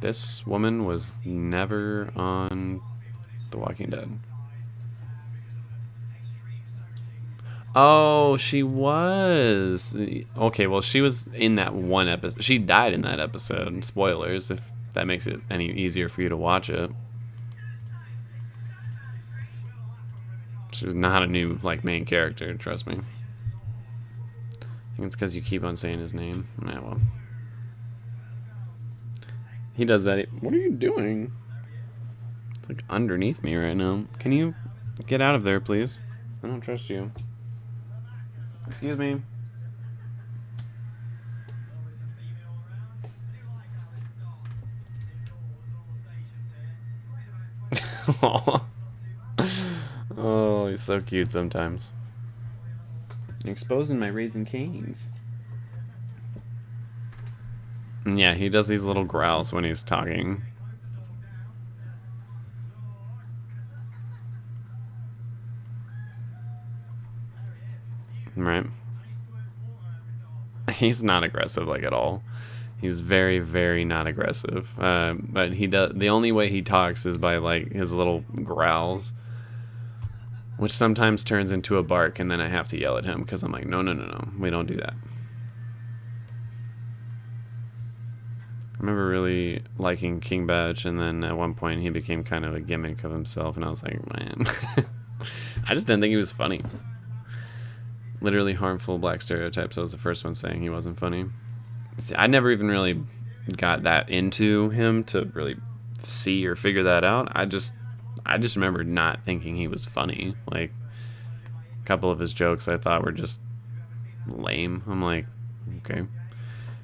Speaker 2: This woman was never on The Walking Dead. Oh, she was. Okay, well, she was in that one episode. She died in that episode. Spoilers, if that makes it any easier for you to watch it. She was not a new, like, main character, trust me. I think it's because you keep on saying his name. Nah, well. He does that. What are you doing? It's like underneath me right now. Can you get out of there, please? I don't trust you. Excuse me. Oh, he's so cute sometimes. You're exposing my Raising Cane's. And yeah, he does these little growls when he's talking. Right. He's not aggressive, like, at all. He's very, very not aggressive. But he does. The only way he talks is by, like, his little growls, which sometimes turns into a bark, and then I have to yell at him because I'm like, no, no, no, no, we don't do that. I remember really liking King Batch, and then at one point he became kind of a gimmick of himself, and I was like, man, I just didn't think he was funny. Literally harmful black stereotypes. I was the first one saying he wasn't funny. See, I never even really got that into him to really see or figure that out. I just remember not thinking he was funny. Like, a couple of his jokes I thought were just lame. I'm like, okay.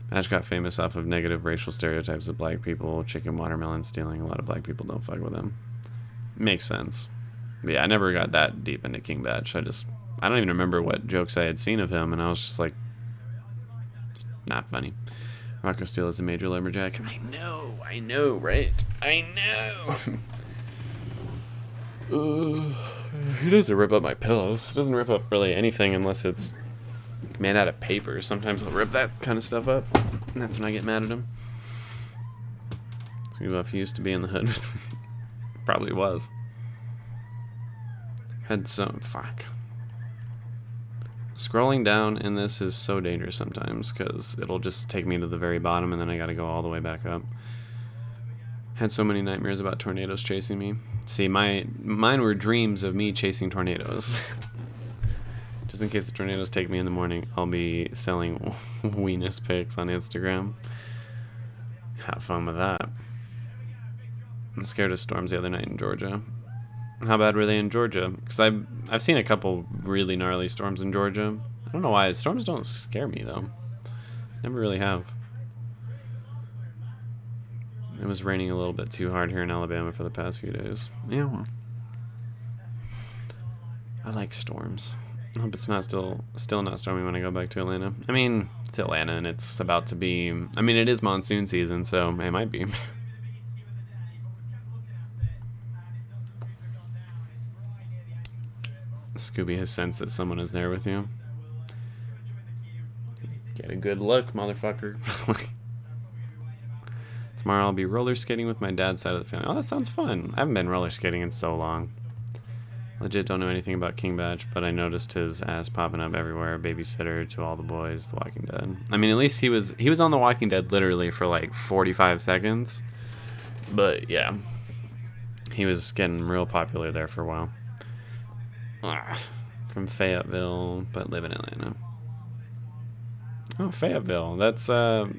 Speaker 2: Batch got famous off of negative racial stereotypes of black people, chicken watermelon stealing. A lot of black people don't fuck with him. Makes sense. But yeah, I never got that deep into King Batch. I don't even remember what jokes I had seen of him, and I was just like, it's not funny. Rocco Steele is a major lumberjack. I know, right? I know. He doesn't rip up my pillows. He doesn't rip up really anything unless it's made out of paper. Sometimes he'll rip that kind of stuff up, and that's when I get mad at him. So he used to be in the hood. Probably was. Had some... Fuck. Scrolling down in this is so dangerous sometimes because it'll just take me to the very bottom and then I gotta go all the way back up. Had so many nightmares about tornadoes chasing me. See, mine were dreams of me chasing tornadoes. Just in case the tornadoes take me in the morning, I'll be selling weenus pics on Instagram. Have fun with that. I'm scared of storms the other night in Georgia. How bad were they in Georgia? Because I've seen a couple really gnarly storms in Georgia. I don't know why. Storms don't scare me, though. Never really have. It was raining a little bit too hard here in Alabama for the past few days. Yeah, well. I like storms. I hope it's not still not stormy when I go back to Atlanta. I mean, it's Atlanta and it's about to be... I mean, it is monsoon season, so it might be. Scooby has sensed that someone is there with you. Get a good look, motherfucker. Tomorrow I'll be roller skating with my dad's side of the family. Oh, that sounds fun. I haven't been roller skating in so long. Legit don't know anything about King Badge, but I noticed his ass popping up everywhere. Babysitter to all the boys, The Walking Dead. I mean, at least he was on The Walking Dead literally for like 45 seconds. But yeah, he was getting real popular there for a while. From Fayetteville, but live in Atlanta. Oh, Fayetteville. That's I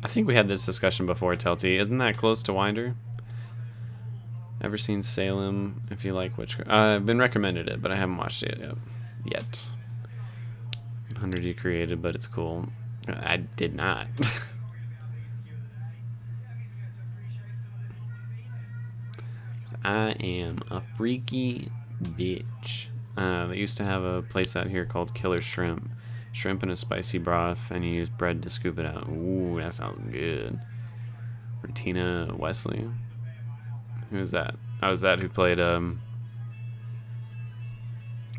Speaker 2: think we had this discussion before, Telty. Isn't that close to Winder? Ever seen Salem? If you like witchcraft, I've been recommended it, but I haven't watched it yet. 100 you created, but it's cool. I did not. I am a freaky bitch. They used to have a place out here called Killer Shrimp. Shrimp in a spicy broth, and you use bread to scoop it out. Ooh, that sounds good. Martina Wesley. Who's that? Oh, was that who played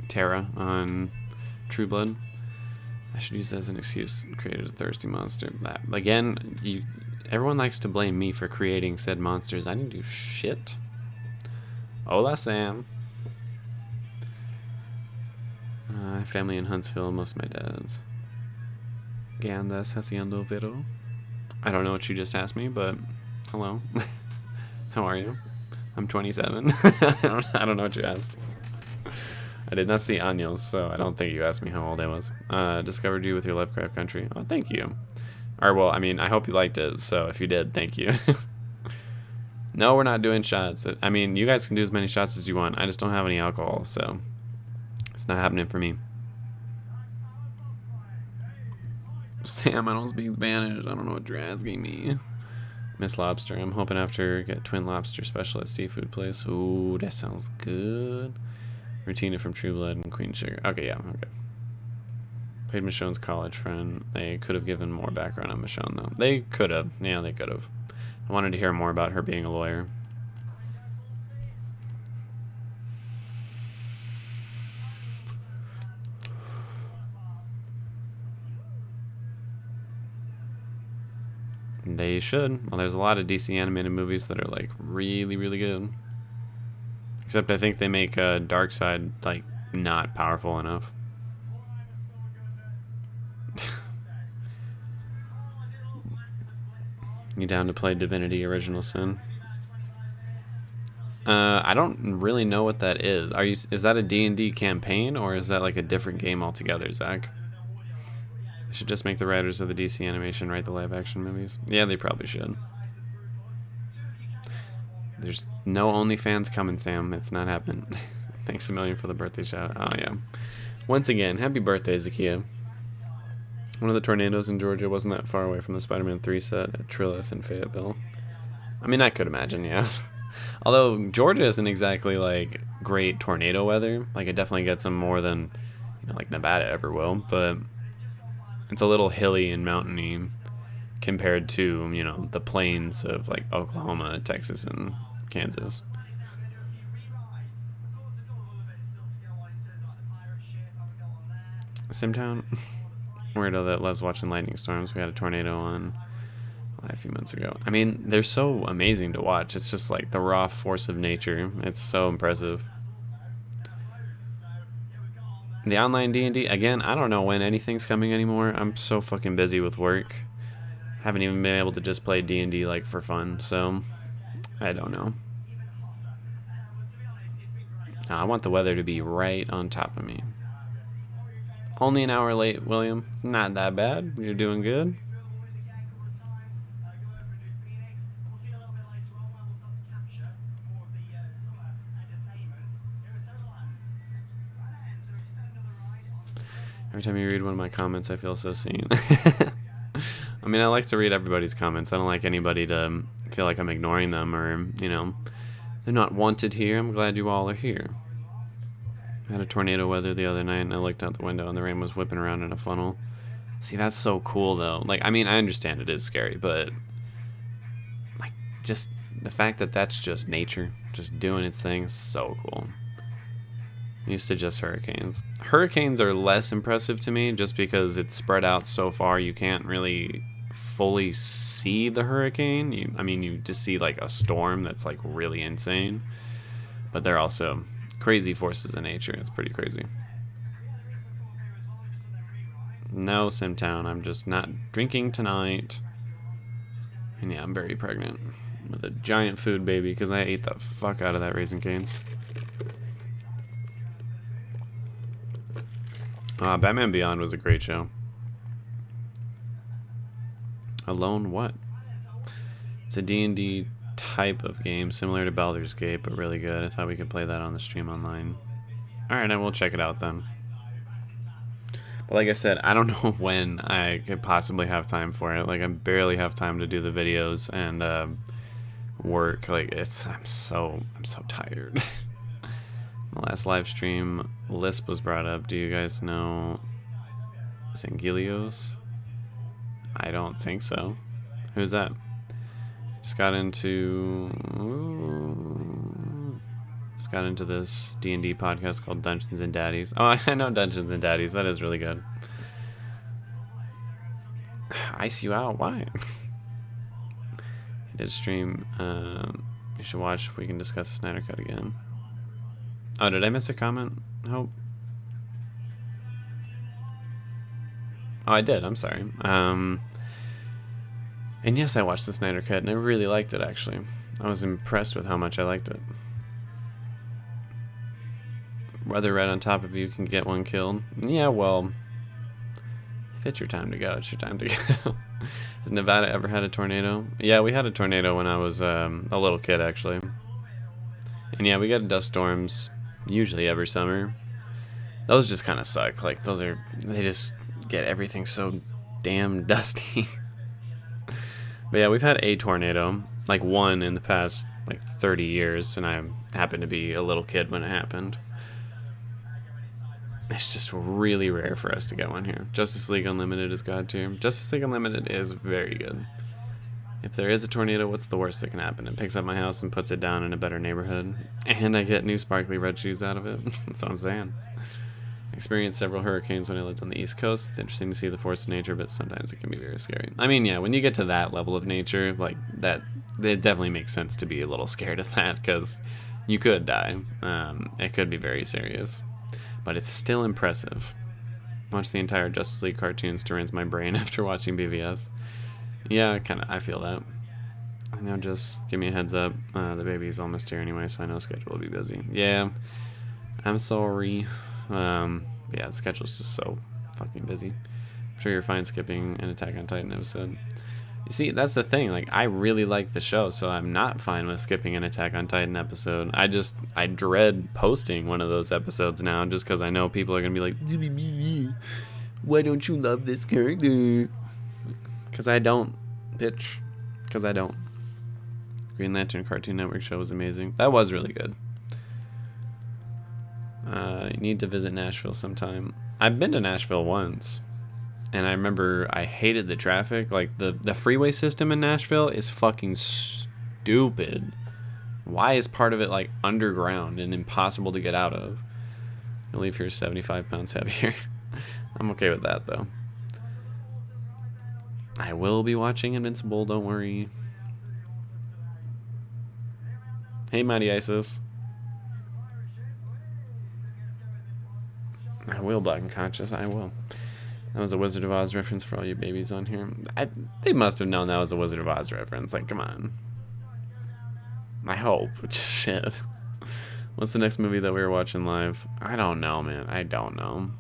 Speaker 2: Tara on True Blood? I should use that as an excuse to create a thirsty monster. That, again, everyone likes to blame me for creating said monsters. I didn't do shit. Hola, Sam. Family in Huntsville, most of my dad's. ¿Qué andas haciendo, Vero? I don't know what you just asked me, but hello. How are you? I'm 27. I don't know what you asked. I did not see Años, so I don't think you asked me how old I was. Discovered you with your Lovecraft Country. Oh, thank you. Or, well, I mean, I hope you liked it, so if you did, thank you. No, we're not doing shots. I mean, you guys can do as many shots as you want. I just don't have any alcohol, so it's not happening for me. Sam, I don't speak Spanish. I don't know what you're asking me. Miss Lobster. I'm hoping after get Twin Lobster special at seafood place. Ooh, that sounds good. Rutina from True Blood and Queen Sugar. Okay, yeah, okay. Played Michonne's college friend. They could have given more background on Michonne, though. They could have. Yeah, they could have. I wanted to hear more about her being a lawyer. They should. Well, there's a lot of DC animated movies that are like really, really good. Except I think they make Darkseid like not powerful enough. You down to play Divinity Original Sin? I don't really know what that is. Is that a D&D campaign or is that like a different game altogether, Zach? They should just make the writers of the DC animation write the live action movies. Yeah, they probably should. There's no OnlyFans coming, Sam. It's not happening. Thanks a million for the birthday shout. Oh, yeah. Once again, happy birthday, Zakia. One of the tornadoes in Georgia wasn't that far away from the Spider-Man 3 set at Trilith in Fayetteville. I mean, I could imagine, yeah. Although Georgia isn't exactly like great tornado weather. Like, it definitely gets them more than, you know, like Nevada ever will. But it's a little hilly and mountainy compared to, you know, the plains of like Oklahoma, Texas, and Kansas. Simtown, weirdo that loves watching lightning storms. We had a tornado on a few months ago. I mean, they're so amazing to watch. It's just like the raw force of nature. It's so impressive. The online D&D, again, I don't know when anything's coming anymore. I'm so fucking busy with work. Haven't even been able to just play D&D like for fun, so I don't know. I want the weather to be right on top of me. Only an hour late, William. Not that bad. You're doing good. Every time you read one of my comments, I feel so seen. I mean, I like to read everybody's comments. I don't like anybody to feel like I'm ignoring them or, you know, they're not wanted here. I'm glad you all are here. I had a tornado weather the other night, and I looked out the window, and the rain was whipping around in a funnel. See, that's so cool, though. Like, I mean, I understand it is scary, but, like, just the fact that that's just nature, just doing its thing, is so cool. I'm used to just hurricanes. Hurricanes are less impressive to me, just because it's spread out so far, you can't really fully see the hurricane. I mean, you just see, like, a storm that's, like, really insane. But they're also crazy forces in nature. It's pretty crazy. No, Simtown, I'm just not drinking tonight. And yeah, I'm very pregnant with a giant food baby because I ate the fuck out of that Raisin Cane's. Batman Beyond was a great show. Alone what? It's a D&D type of game similar to Baldur's Gate, but really good. I thought we could play that on the stream online. Alright, I will check it out then. But like I said, I don't know when I could possibly have time for it. Like, I barely have time to do the videos and work. Like, I'm so tired. The last live stream, Lisp was brought up. Do you guys know Sangelios? I don't think so. Who's that? Just got into this D&D podcast called Dungeons and Daddies. Oh, I know Dungeons and Daddies. That is really good. Ice you out? Why? I did a stream. You should watch if we can discuss the Snyder Cut again. Oh, did I miss a comment? Hope. Oh, I did. I'm sorry. And yes, I watched the Snyder Cut, and I really liked it, actually. I was impressed with how much I liked it. Weather right on top of you can get one killed. Yeah, well, if it's your time to go, it's your time to go. Has Nevada ever had a tornado? Yeah, we had a tornado when I was a little kid, actually. And yeah, we get dust storms usually every summer. Those just kind of suck. Like, they just get everything so damn dusty. But yeah, we've had a tornado, like one in the past, like 30 years, and I happened to be a little kid when it happened. It's just really rare for us to get one here. Justice League Unlimited is god tier. Justice League Unlimited is very good. If there is a tornado, what's the worst that can happen? It picks up my house and puts it down in a better neighborhood. And I get new sparkly red shoes out of it. That's what I'm saying. I experienced several hurricanes when I lived on the East Coast. It's interesting to see the force of nature, but sometimes it can be very scary. I mean, yeah, when you get to that level of nature, like that, it definitely makes sense to be a little scared of that, because you could die. It could be very serious. But it's still impressive. Watch the entire Justice League cartoons to rinse my brain after watching BVS. Yeah, I feel that. I know, just give me a heads up. The baby's almost here anyway, so I know schedule will be busy. Yeah, I'm sorry. Yeah, the schedule's just so fucking busy. I'm sure you're fine skipping an Attack on Titan episode. You see, that's the thing. Like, I really like the show, so I'm not fine with skipping an Attack on Titan episode. I dread posting one of those episodes now, just because I know people are gonna be like, why don't you love this character? Because I don't, bitch. Because I don't. Green Lantern Cartoon Network show was amazing. That was really good. You need to visit Nashville sometime. I've been to Nashville once, and I remember I hated the traffic. Like, the freeway system in Nashville is fucking stupid. Why is part of it, like, underground and impossible to get out of? You'll leave here 75 pounds heavier. I'm okay with that, though. I will be watching Invincible, don't worry. Hey, Mighty Isis. I will, Black and Conscious, I will. That was a Wizard of Oz reference for all you babies on here. They must have known that was a Wizard of Oz reference. Like, come on. I hope. Shit. What's the next movie that we were watching live? I don't know, man. I don't know.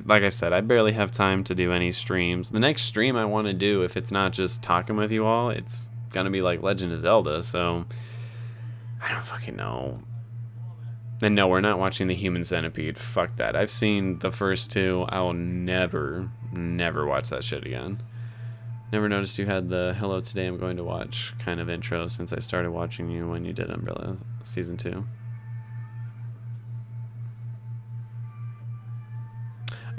Speaker 2: like I said, I barely have time to do any streams. The next stream I want to do, if it's not just talking with you all, it's gonna be like Legend of Zelda. So I don't fucking know. And no, we're not watching the Human Centipede. Fuck that. I've seen the first two. I will never watch that shit again. Never noticed you had the "Hello, today I'm going to watch" kind of intro since I started watching you when you did Umbrella Season 2.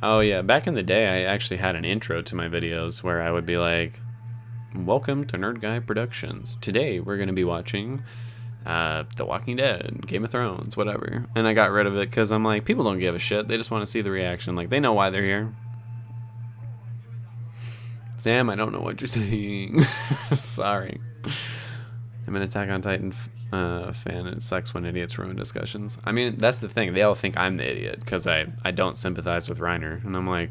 Speaker 2: Oh yeah, back in the day I actually had an intro to my videos where I would be like, "Welcome to NerdGuyProductions. Today we're going to be watching The Walking Dead, Game of Thrones, whatever." And I got rid of it because I'm like, people don't give a shit. They just want to see the reaction. Like, they know why they're here. Sam, I don't know what you're saying. Sorry. I'm an Attack on Titan fan, and it sucks when idiots ruin discussions. I mean, that's the thing. They all think I'm the idiot because I don't sympathize with Reiner. And I'm like,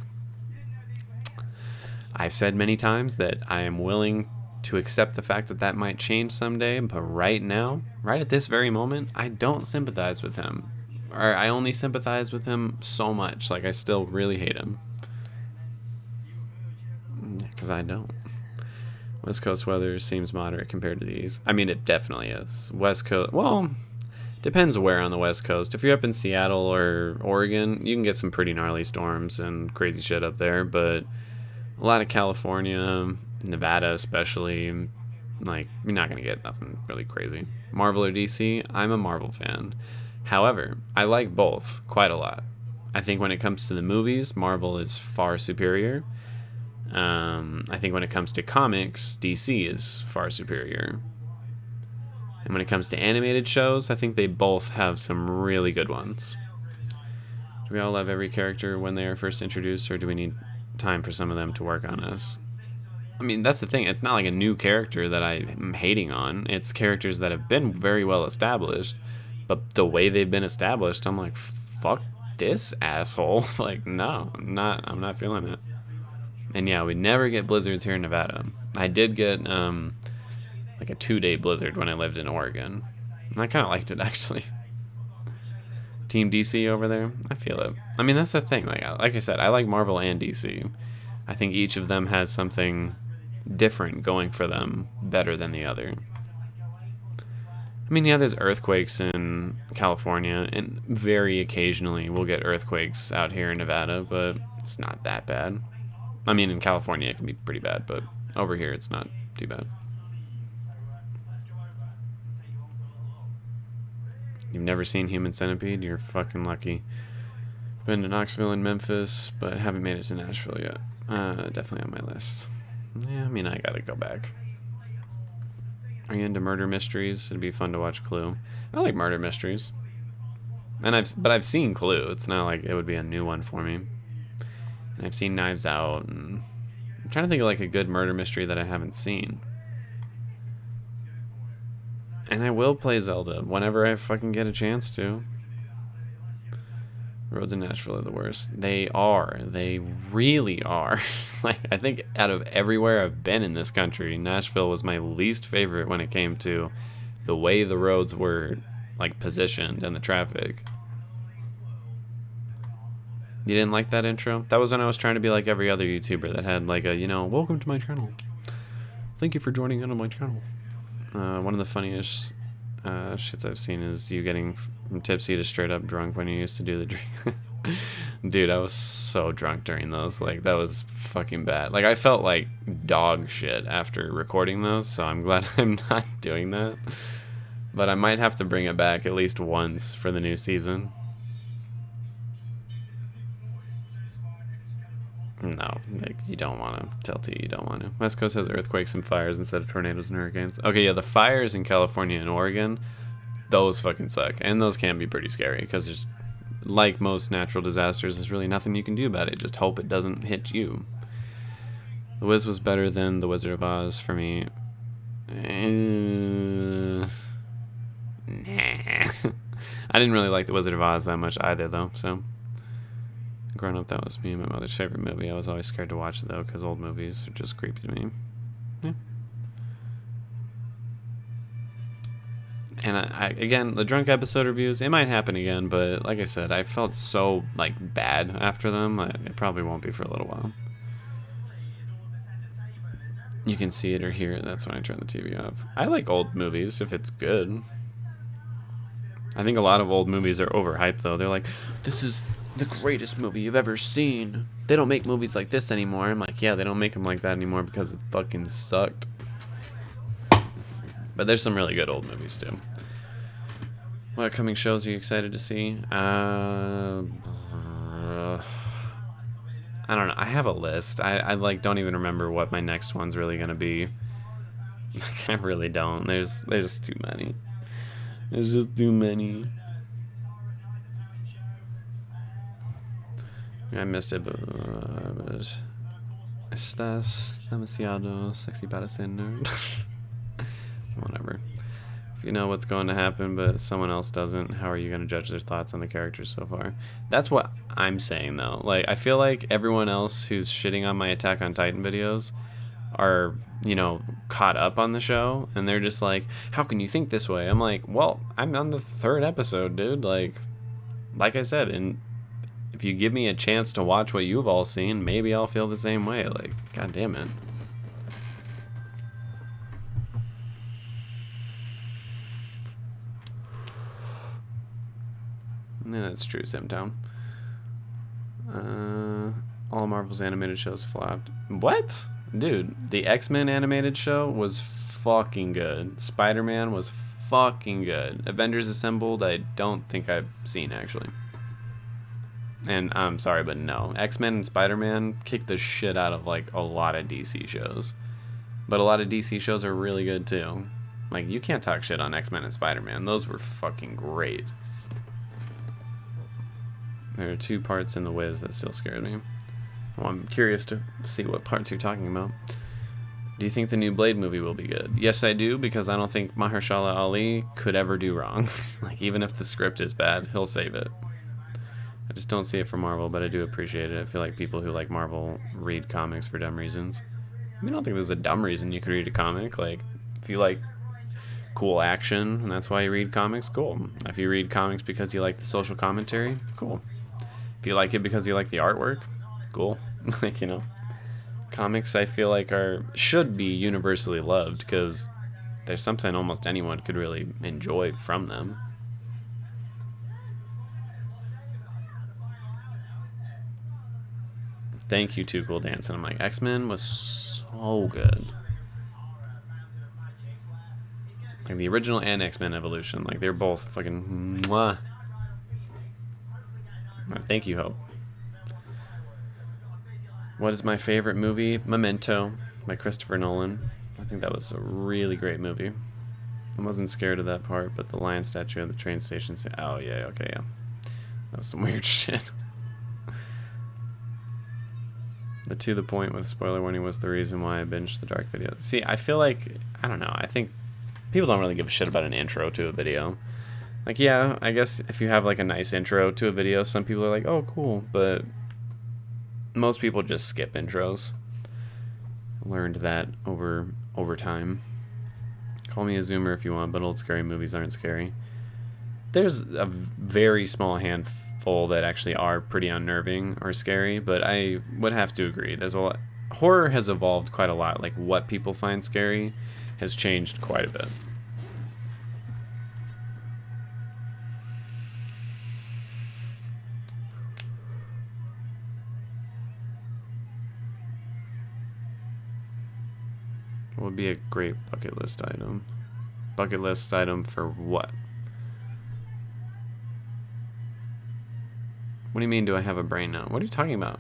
Speaker 2: I've said many times that I am willing to accept the fact that that might change someday, but right now, right at this very moment, I don't sympathize with him. Or I only sympathize with him so much. Like, I still really hate him. Because I don't. West Coast weather seems moderate compared to these. I mean, it definitely is. West Coast, well, depends where on the West Coast. If you're up in Seattle or Oregon, you can get some pretty gnarly storms and crazy shit up there, but a lot of California, Nevada especially, like, you're not going to get nothing really crazy. Marvel or DC? I'm a Marvel fan. However, I like both quite a lot. I think when it comes to the movies, Marvel is far superior. I think when it comes to comics, DC is far superior. And when it comes to animated shows, I think they both have some really good ones. Do we all love every character when they are first introduced, or do we need time for some of them to work on us? I mean, that's the thing. It's not like a new character that I'm hating on. It's characters that have been very well established, but the way they've been established, I'm like, fuck this asshole. Like, no, I'm not feeling it. And yeah, we never get blizzards here in Nevada. I did get like a 2-day blizzard when I lived in Oregon. And I kind of liked it, actually. Team DC over there, I feel it. I mean, that's the thing. Like I said, I like Marvel and DC. I think each of them has something different going for them, better than the other. I mean, yeah, there's earthquakes in California, and very occasionally we'll get earthquakes out here in Nevada, but it's not that bad. I mean, in California it can be pretty bad, but over here it's not too bad. You've never seen Human Centipede? You're fucking lucky. Been to Knoxville and Memphis, but haven't made it to Nashville yet. Definitely on my list. Yeah, I mean, I gotta go back. Are you into murder mysteries? It'd be fun to watch Clue. I like murder mysteries. And I've seen Clue. It's not like it would be a new one for me. And I've seen Knives Out, and I'm trying to think of like a good murder mystery that I haven't seen. And I will play Zelda whenever I fucking get a chance to. Roads in Nashville are the worst. They are. They really are. Like, I think out of everywhere I've been in this country, Nashville was my least favorite when it came to the way the roads were, like, positioned and the traffic. You didn't like that intro? That was when I was trying to be like every other YouTuber that had like a, welcome to my channel. Thank you for joining in on my channel. One of the funniest shits I've seen is you getting from tipsy to straight up drunk when you used to do the drink. Dude, I was so drunk during those. Like, that was fucking bad. Like, I felt like dog shit after recording those, so I'm glad I'm not doing that. But I might have to bring it back at least once for the new season. No, like, you don't want to. Tell T you don't want to. West Coast has earthquakes and fires instead of tornadoes and hurricanes. Okay, yeah, the fires in California and Oregon, those fucking suck. And those can be pretty scary because there's, like most natural disasters, there's really nothing you can do about it. Just hope it doesn't hit you. The Wiz was better than The Wizard of Oz for me. Nah. I didn't really like The Wizard of Oz that much either, though, so... Growing up, that was me and my mother's favorite movie. I was always scared to watch it, though, because old movies are just creepy to me. Yeah. And again, the drunk episode reviews, it might happen again, but like I said, I felt so like bad after them. It probably won't be for a little while. You can see it or hear it. That's when I turn the TV off. I like old movies if it's good. I think a lot of old movies are overhyped, though. They're like, this is the greatest movie you've ever seen. They don't make movies like this anymore. I'm like, yeah, they don't make them like that anymore because it fucking sucked. But there's some really good old movies, too. What upcoming shows are you excited to see? I don't know. I have a list. I like don't even remember what my next one's really gonna be. I really don't. There's just too many. There's just too many. I missed it, but estás demasiado sexy para ser nerd. Whatever. If you know what's going to happen, but someone else doesn't, how are you going to judge their thoughts on the characters so far? That's what I'm saying, though. Like, I feel like everyone else who's shitting on my Attack on Titan videos are, you know, caught up on the show, and they're just like, how can you think this way? I'm like, well, I'm on the 3rd episode, dude. Like I said, and if you give me a chance to watch what you've all seen, maybe I'll feel the same way. Like, god damn it. Yeah, that's true, Simtown. All Marvel's animated shows flopped. What? Dude, the X-Men animated show was fucking good. Spider-Man was fucking good. Avengers Assembled, I don't think I've seen, actually. And I'm sorry, but no. X-Men and Spider-Man kicked the shit out of, like, a lot of DC shows. But a lot of DC shows are really good, too. Like, you can't talk shit on X-Men and Spider-Man. Those were fucking great. There are 2 parts in The Wiz that still scared me. Well, I'm curious to see what parts you're talking about. Do you think the new Blade movie will be good? Yes, I do, because I don't think Mahershala Ali could ever do wrong. Like, even if the script is bad, he'll save it. I just don't see it for Marvel, but I do appreciate it. I feel like people who like Marvel read comics for dumb reasons. I mean, I don't think there's a dumb reason you could read a comic. Like, if you like cool action, and that's why you read comics, cool. If you read comics because you like the social commentary, cool. If you like it because you like the artwork, cool. Like, you know, comics I feel like should be universally loved because there's something almost anyone could really enjoy from them. Thank you, Too Cool Dancing. I'm like, X-Men was so good. Like the original and X-Men Evolution, like they're both fucking mwah. Thank you, Hope. What is my favorite movie? Memento by Christopher Nolan. I think that was a really great movie. I wasn't scared of that part, but the lion statue at the train station. Oh yeah, okay, yeah. That was some weird shit. The To The Point with spoiler warning was the reason why I binged the Dark video. See, I feel like, I don't know, I think people don't really give a shit about an intro to a video. Like, yeah, I guess if you have like a nice intro to a video, some people are like, oh, cool, but most people just skip intros. Learned that over time. Call me a zoomer if you want, but old scary movies aren't scary. There's a very small handful that actually are pretty unnerving or scary, but I would have to agree. There's a lot. Horror has evolved quite a lot. Like, what people find scary has changed quite a bit. What would be a great bucket list item? Bucket list item for what? What do you mean, do I have a brain now? What are you talking about?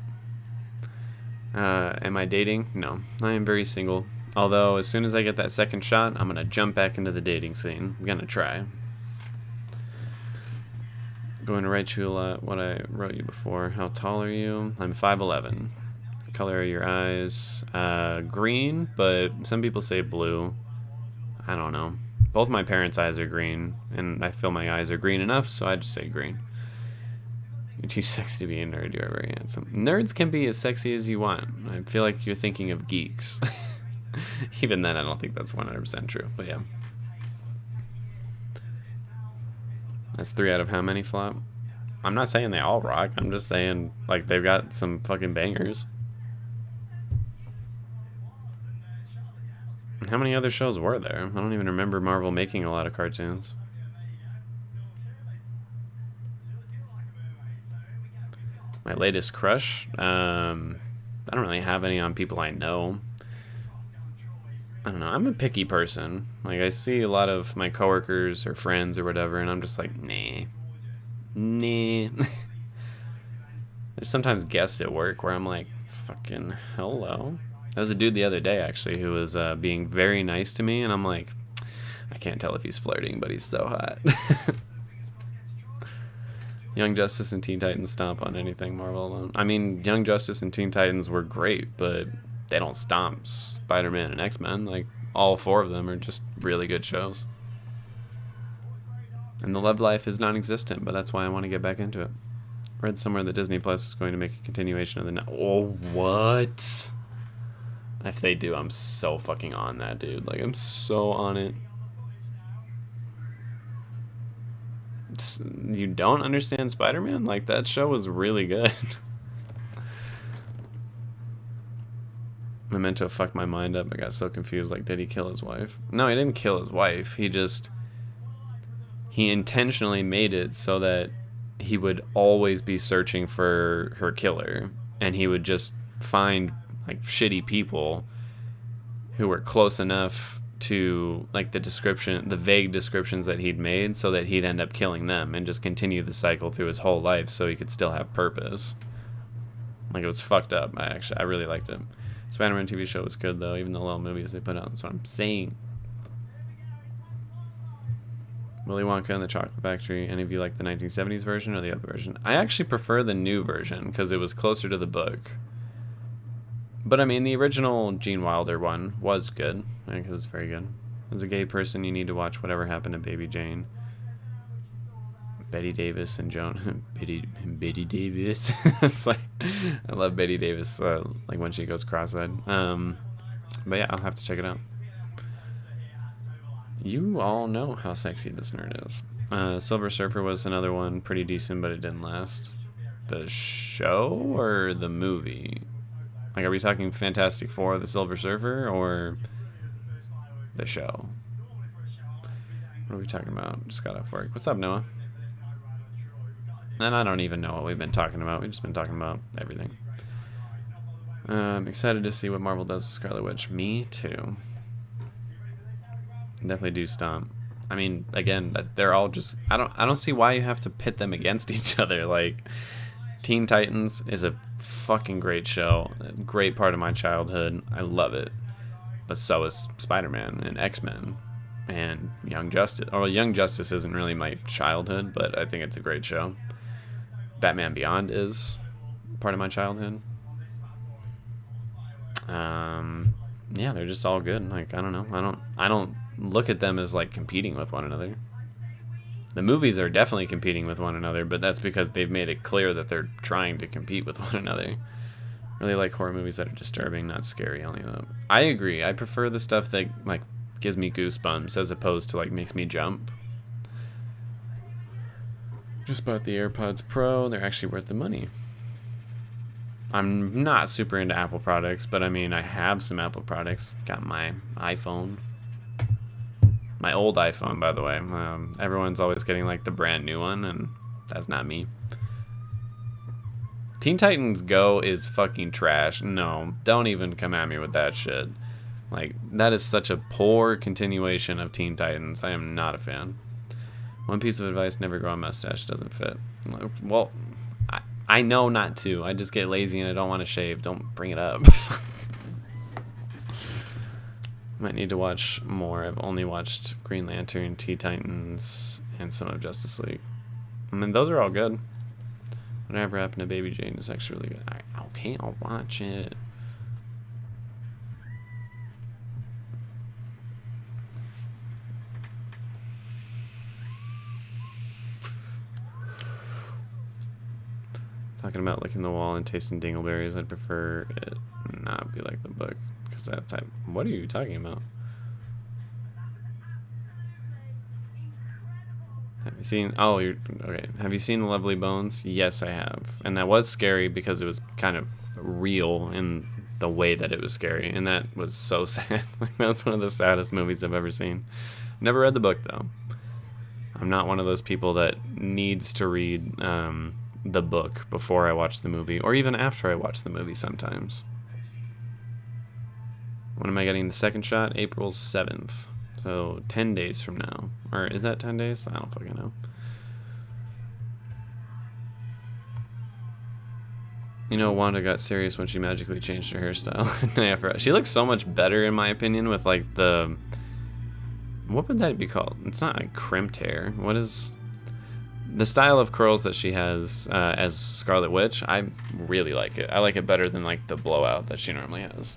Speaker 2: Am I dating? No, I am very single. Although, as soon as I get that second shot, I'm going to jump back into the dating scene. I'm going to try. Going to write you a lot what I wrote you before. How tall are you? I'm 5'11". Color of your eyes? Green, but some people say blue. I don't know. Both my parents' eyes are green, and I feel my eyes are green enough, so I just say green. You're too sexy to be a nerd. You're very handsome. Nerds can be as sexy as you want. I feel like you're thinking of geeks. Even then, I don't think that's 100% true, but yeah. That's 3 out of how many flop? I'm not saying they all rock. I'm just saying, like, they've got some fucking bangers. And how many other shows were there? I don't even remember Marvel making a lot of cartoons. My latest crush? I don't really have any on people I know. I don't know. I'm a picky person. Like, I see a lot of my coworkers or friends or whatever, and I'm just like, nah. Nah. There's sometimes guests at work where I'm like, fucking hello. There was a dude the other day, actually, who was being very nice to me, and I'm like, I can't tell if he's flirting, but he's so hot. Young Justice and Teen Titans stomp on anything Marvel alone. I mean, Young Justice and Teen Titans were great, but they don't stomp Spider-Man and X-Men. Like, all 4 of them are just really good shows. And the love life is non-existent, but that's why I want to get back into it. Read somewhere that Disney Plus is going to make a continuation of the... Oh, what? If they do, I'm so fucking on that, dude. Like, I'm so on it. You don't understand Spider-Man? Like, that show was really good. Memento fucked my mind up. I got so confused. Like, did he kill his wife? No, he didn't kill his wife. He intentionally made it so that he would always be searching for her killer, and he would just find like shitty people who were close enough to like the vague descriptions that he'd made, so that he'd end up killing them and just continue the cycle through his whole life, so he could still have purpose. Like, it was fucked up. I really liked it. Spider-Man TV show was good though, even the little movies they put out. That's what I'm saying. Willy Wonka and the Chocolate Factory. Any of you like the 1970s version or the other version? I actually prefer the new version because it was closer to the book. But I mean, the original Gene Wilder one was good. I think it was very good. As a gay person, you need to watch Whatever Happened to Baby Jane. Betty Davis and Joan. Betty Davis. It's like, I love Betty Davis. Like when she goes cross-eyed. But yeah, I'll have to check it out. You all know how sexy this nerd is. Silver Surfer was another one, pretty decent, but it didn't last. The show or the movie? Like, are we talking Fantastic Four, the Silver Surfer, or the show? What are we talking about? Just got off work. What's up, Noah? And I don't even know what we've been talking about. We've just been talking about everything. I'm excited to see what Marvel does with Scarlet Witch. Me too. Definitely do stomp. I mean, again, they're all just... I don't see why you have to pit them against each other. Like, Teen Titans is a fucking great show. A great part of my childhood. I love it. But so is Spider-Man and X-Men and Young Justice. Or Young Justice isn't really my childhood, but I think it's a great show. Batman Beyond is part of my childhood. Yeah, they're just all good. Like, I don't know. I don't look at them as like competing with one another. The movies are definitely competing with one another, but that's because they've made it clear that they're trying to compete with one another. Really like horror movies that are disturbing, not scary. Only though. I agree. I prefer the stuff that like gives me goosebumps as opposed to like makes me jump. Just bought the AirPods Pro. They're actually worth the money. I'm not super into Apple products, but I mean, I have some Apple products. Got my iPhone. My old iPhone, by the way. Everyone's always getting like the brand new one, and that's not me. Teen Titans Go is fucking trash. No, don't even come at me with that shit. Like, that is such a poor continuation of Teen Titans. I am not a fan. One piece of advice, never grow a mustache. Doesn't fit. Well, I know not to. I just get lazy and I don't want to shave. Don't bring it up. Might need to watch more. I've only watched Green Lantern, Teen Titans, and some of Justice League. I mean, those are all good. Whatever Happened to Baby Jane is actually really good. Okay, I'll watch it. Talking about licking the wall and tasting dingleberries, I'd prefer it not be like the book, because that's type. What are you talking about? Have you seen? Oh, you're okay. Have you seen The Lovely Bones? Yes, I have, and that was scary because it was kind of real in the way that it was scary, and that was so sad. Like, that's one of the saddest movies I've ever seen. Never read the book though. I'm not one of those people that needs to read the book before I watch the movie, or even after I watch the movie. Sometimes. When am I getting the second shot? April 7th. So 10 days from now. Or is that 10 days? I don't fucking know. You know, Wanda got serious when she magically changed her hairstyle. Yeah, I forgot. She looks so much better, in my opinion, with like the... What would that be called? It's not like crimped hair. What is... The style of curls that she has as Scarlet Witch, I really like it. I like it better than like the blowout that she normally has.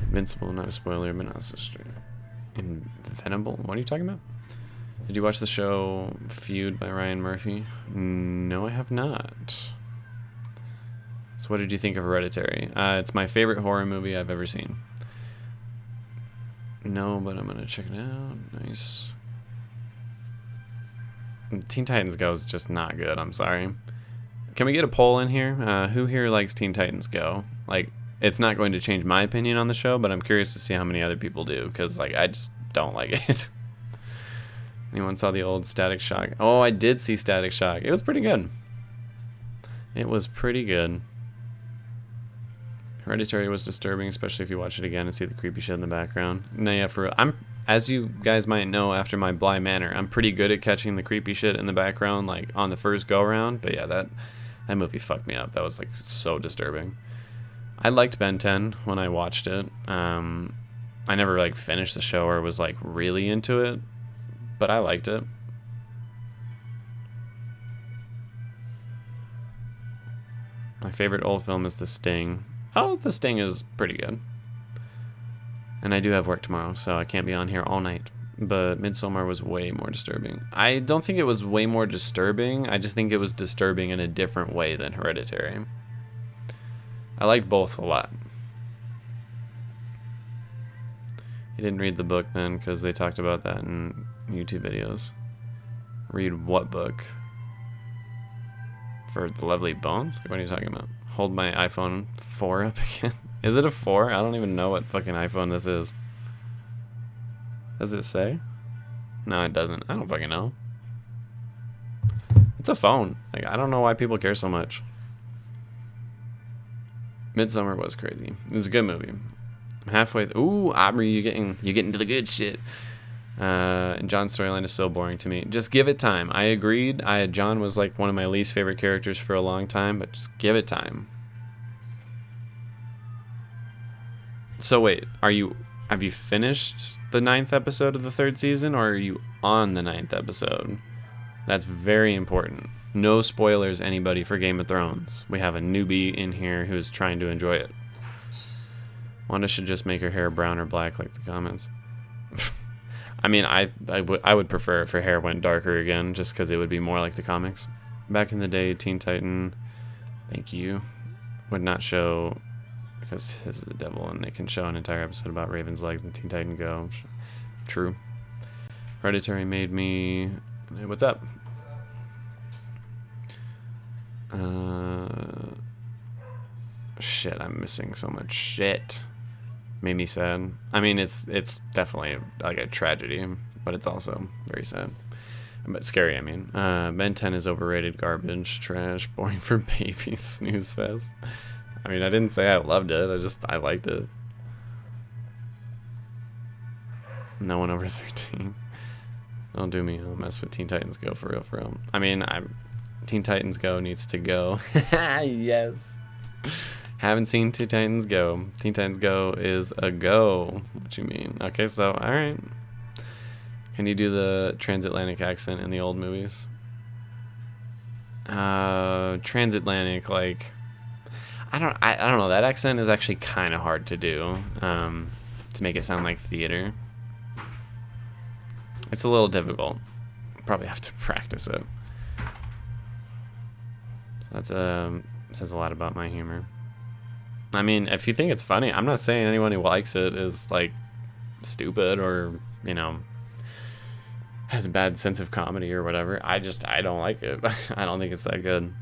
Speaker 2: Invincible, not a spoiler, but not so straight. Invenable? What are you talking about? Did you watch the show Feud by Ryan Murphy? No, I have not. So what did you think of Hereditary? It's my favorite horror movie I've ever seen. No, but I'm gonna check it out. Nice. Teen Titans Go is just not good, I'm sorry. Can we get a poll in here? Who here likes Teen Titans Go? Like, it's not going to change my opinion on the show, but I'm curious to see how many other people do, because like I just don't like it. Anyone saw the old Static Shock? Oh, I did see Static Shock. It was pretty good. It was pretty good. Hereditary was disturbing, especially if you watch it again and see the creepy shit in the background. No, yeah, for real. As you guys might know after my Bly Manor, I'm pretty good at catching the creepy shit in the background, like on the first go around. But yeah, that movie fucked me up. That was like so disturbing. I liked Ben 10 when I watched it. I never like finished the show or was like really into it, but I liked it. My favorite old film is The Sting. Oh, The Sting is pretty good. And I do have work tomorrow, so I can't be on here all night. But Midsommar was way more disturbing. I don't think it was way more disturbing. I just think it was disturbing in a different way than Hereditary. I liked both a lot. You didn't read the book then, because they talked about that in YouTube videos. Read what book? For The Lovely Bones? What are you talking about? Hold my iPhone 4 up again? Is it a 4? I don't even know what fucking iPhone this is. Does it say? No, it doesn't. I don't fucking know. It's a phone. Like, I don't know why people care so much. Midsommar was crazy. It was a good movie. I'm halfway. Ooh, Aubrey, you're getting to the good shit. And John's storyline is so boring to me. Just give it time. I agreed. John was like one of my least favorite characters for a long time, but just give it time. So wait, have you finished the 9th episode of the 3rd season, or are you on the 9th episode? That's very important. No spoilers, anybody, for Game of Thrones. We have a newbie in here who's trying to enjoy it. Wanda should just make her hair brown or black like the comments. I mean, I would prefer if her hair went darker again, just because it would be more like the comics. Back in the day, Teen Titan, thank you, would not show, because his is the devil, and they can show an entire episode about Raven's legs and Teen Titan Go. True. Hereditary made me... Hey, what's up? Shit, I'm missing so much shit. Made me sad. I mean, it's definitely like a tragedy, but it's also very sad. But scary, I mean. Ben 10 is overrated, garbage, trash, boring for babies, snooze fest. I mean, I didn't say I loved it, I liked it. No one over 13. Don't do me, I'll mess with Teen Titans Go for real, for real. I mean, Teen Titans Go needs to go. Yes. Haven't seen Teen Titans Go. Teen Titans Go is a go. What you mean? Okay, so, alright. Can you do the transatlantic accent in the old movies? Transatlantic, like... I don't know. That accent is actually kind of hard to do. To make it sound like theater. It's a little difficult. Probably have to practice it. That's says a lot about my humor. I mean, if you think it's funny, I'm not saying anyone who likes it is like stupid or, you know, has a bad sense of comedy or whatever. I don't like it. I don't think it's that good.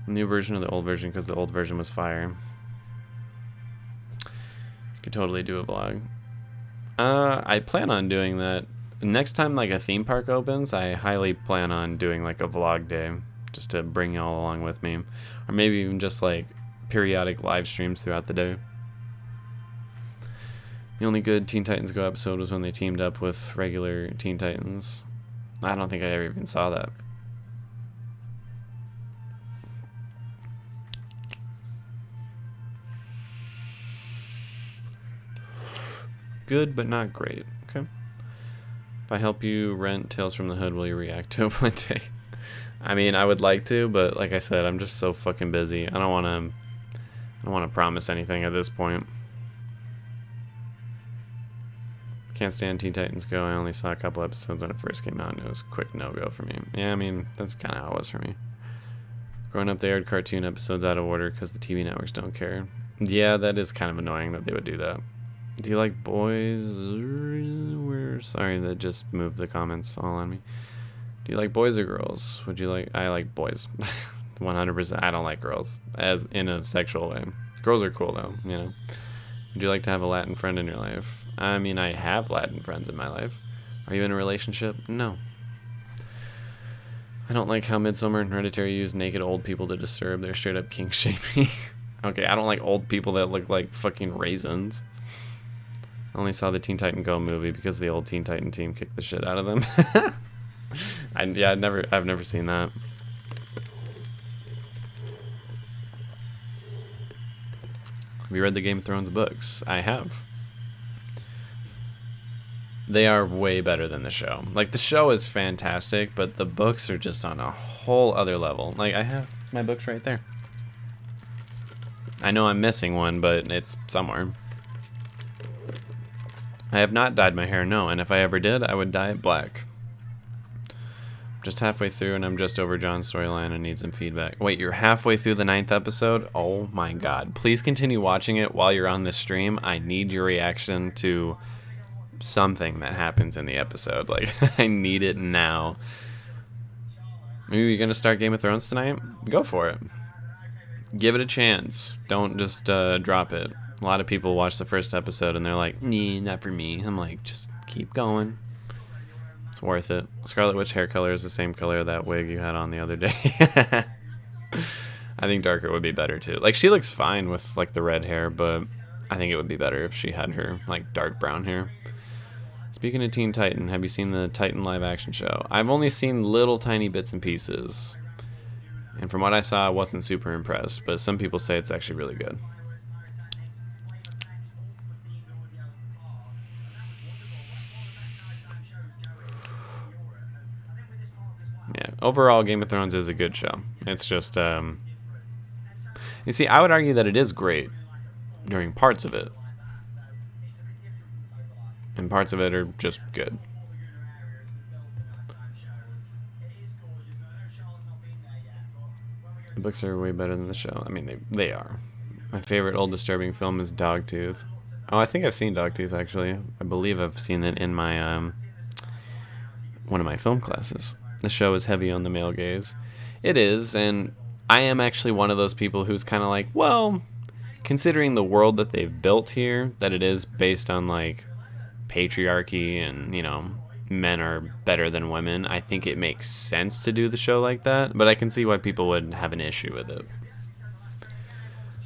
Speaker 2: New version or the old version, because the old version was fire. Could totally do a vlog. I plan on doing that. Next time like a theme park opens, I highly plan on doing like a vlog day, just to bring y'all along with me. Or maybe even just like periodic live streams throughout the day. The only good Teen Titans Go episode was when they teamed up with regular Teen Titans. I don't think I ever even saw that. Good, but not great. Okay. If I help you rent Tales from the Hood, will you react to it one day? I mean, I would like to, but like I said, I'm just so fucking busy. I don't want to promise anything at this point. Can't stand Teen Titans Go. I only saw a couple episodes when it first came out, and it was a quick no-go for me. Yeah, I mean, that's kind of how it was for me. Growing up, they aired cartoon episodes out of order because the TV networks don't care. Yeah, that is kind of annoying that they would do that. Do you like boys? We're sorry, that just moved the comments all on me. Do you like boys or girls? Would you like... I like boys. 100%. I don't like girls, as in a sexual way. Girls are cool, though, you know. Would you like to have a Latin friend in your life? I mean, I have Latin friends in my life. Are you in a relationship? No. I don't like how Midsommar and Hereditary use naked old people to disturb. They're straight up kink shaming. Okay, I don't like old people that look like fucking raisins. I only saw the Teen Titan Go movie because the old Teen Titan team kicked the shit out of them. I've never seen that. Have you read the Game of Thrones books? I have. They are way better than the show. Like, the show is fantastic, but the books are just on a whole other level. Like, I have my books right there. I know I'm missing one, but it's somewhere. I have not dyed my hair, no, and if I ever did, I would dye it black. Just halfway through, and I'm just over John's storyline and need some feedback. Wait, you're halfway through the 9th episode? Oh my god. Please continue watching it while you're on this stream. I need your reaction to something that happens in the episode. Like, I need it now. Maybe you're gonna start Game of Thrones tonight? Go for it. Give it a chance. Don't just drop it. A lot of people watch the first episode and they're like, nah, not for me. I'm like, just keep going. It's worth it. Scarlet Witch hair color is the same color of that wig you had on the other day. I think darker would be better too. Like, she looks fine with like the red hair, but I think it would be better if she had her like dark brown hair. Speaking of Teen Titan, have you seen the Titan live action show? I've only seen little tiny bits and pieces. And from what I saw, I wasn't super impressed, but some people say it's actually really good. Yeah, overall, Game of Thrones is a good show. It's just, you see, I would argue that it is great during parts of it. And parts of it are just good. The books are way better than the show. I mean, they are. My favorite old disturbing film is Dogtooth. Oh, I think I've seen Dogtooth, actually. I believe I've seen it in my, one of my film classes. The show is heavy on the male gaze. It is, and I am actually one of those people who's kind of like, well, considering the world that they've built here, that it is based on, like, patriarchy and, you know, men are better than women, I think it makes sense to do the show like that, but I can see why people would have an issue with it.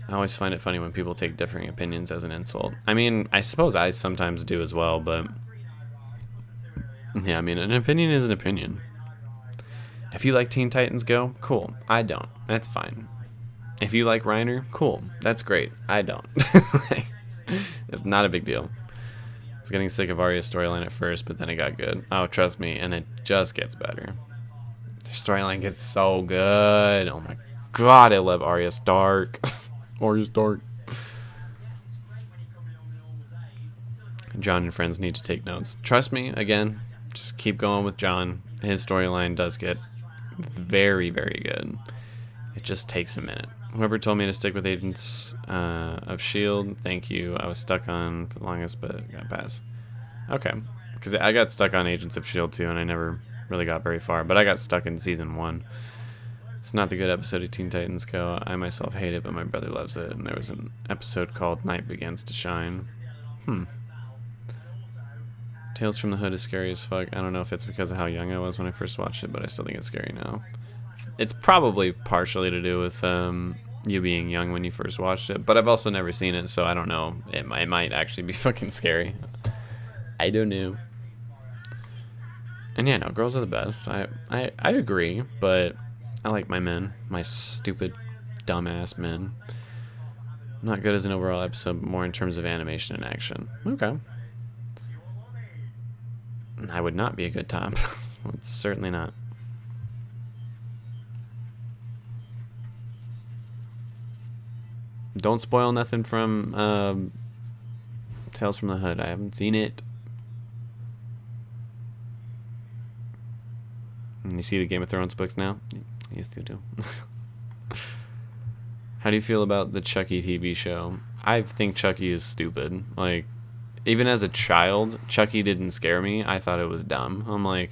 Speaker 2: I always find it funny when people take differing opinions as an insult. I mean, I suppose I sometimes do as well, but yeah, I mean, an opinion is an opinion. If you like Teen Titans Go, cool. I don't. That's fine. If you like Reiner, cool. That's great. I don't. It's not a big deal. I was getting sick of Arya's storyline at first, but then it got good. Oh, trust me, and it just gets better. Their storyline gets so good. Oh my god, I love Arya Stark. Arya Stark. John and friends need to take notes. Trust me, again, just keep going with John. His storyline does get very, very good. It just takes a minute. Whoever told me to stick with Agents of S.H.I.E.L.D., thank you. I was stuck on for the longest, but got past. Okay. Because I got stuck on Agents of S.H.I.E.L.D. too, and I never really got very far. But I got stuck in season 1. It's not the good episode of Teen Titans Go. I myself hate it, but my brother loves it. And there was an episode called Night Begins to Shine. Tales from the Hood is scary as fuck. I don't know if it's because of how young I was when I first watched it, but I still think it's scary now. It's probably partially to do with you being young when you first watched it, but I've also never seen it, so I don't know. It might actually be fucking scary. I don't know. And yeah, no, girls are the best. I agree, but I like my men. My stupid, dumbass men. Not good as an overall episode, but more in terms of animation and action. Okay. I would not be a good top. It's certainly not. Don't spoil nothing from Tales from the Hood. I haven't seen it. And you see the Game of Thrones books now? You still do. How do you feel about the Chucky TV show? I think Chucky is stupid. Like, even as a child, Chucky didn't scare me. I thought it was dumb. I'm like,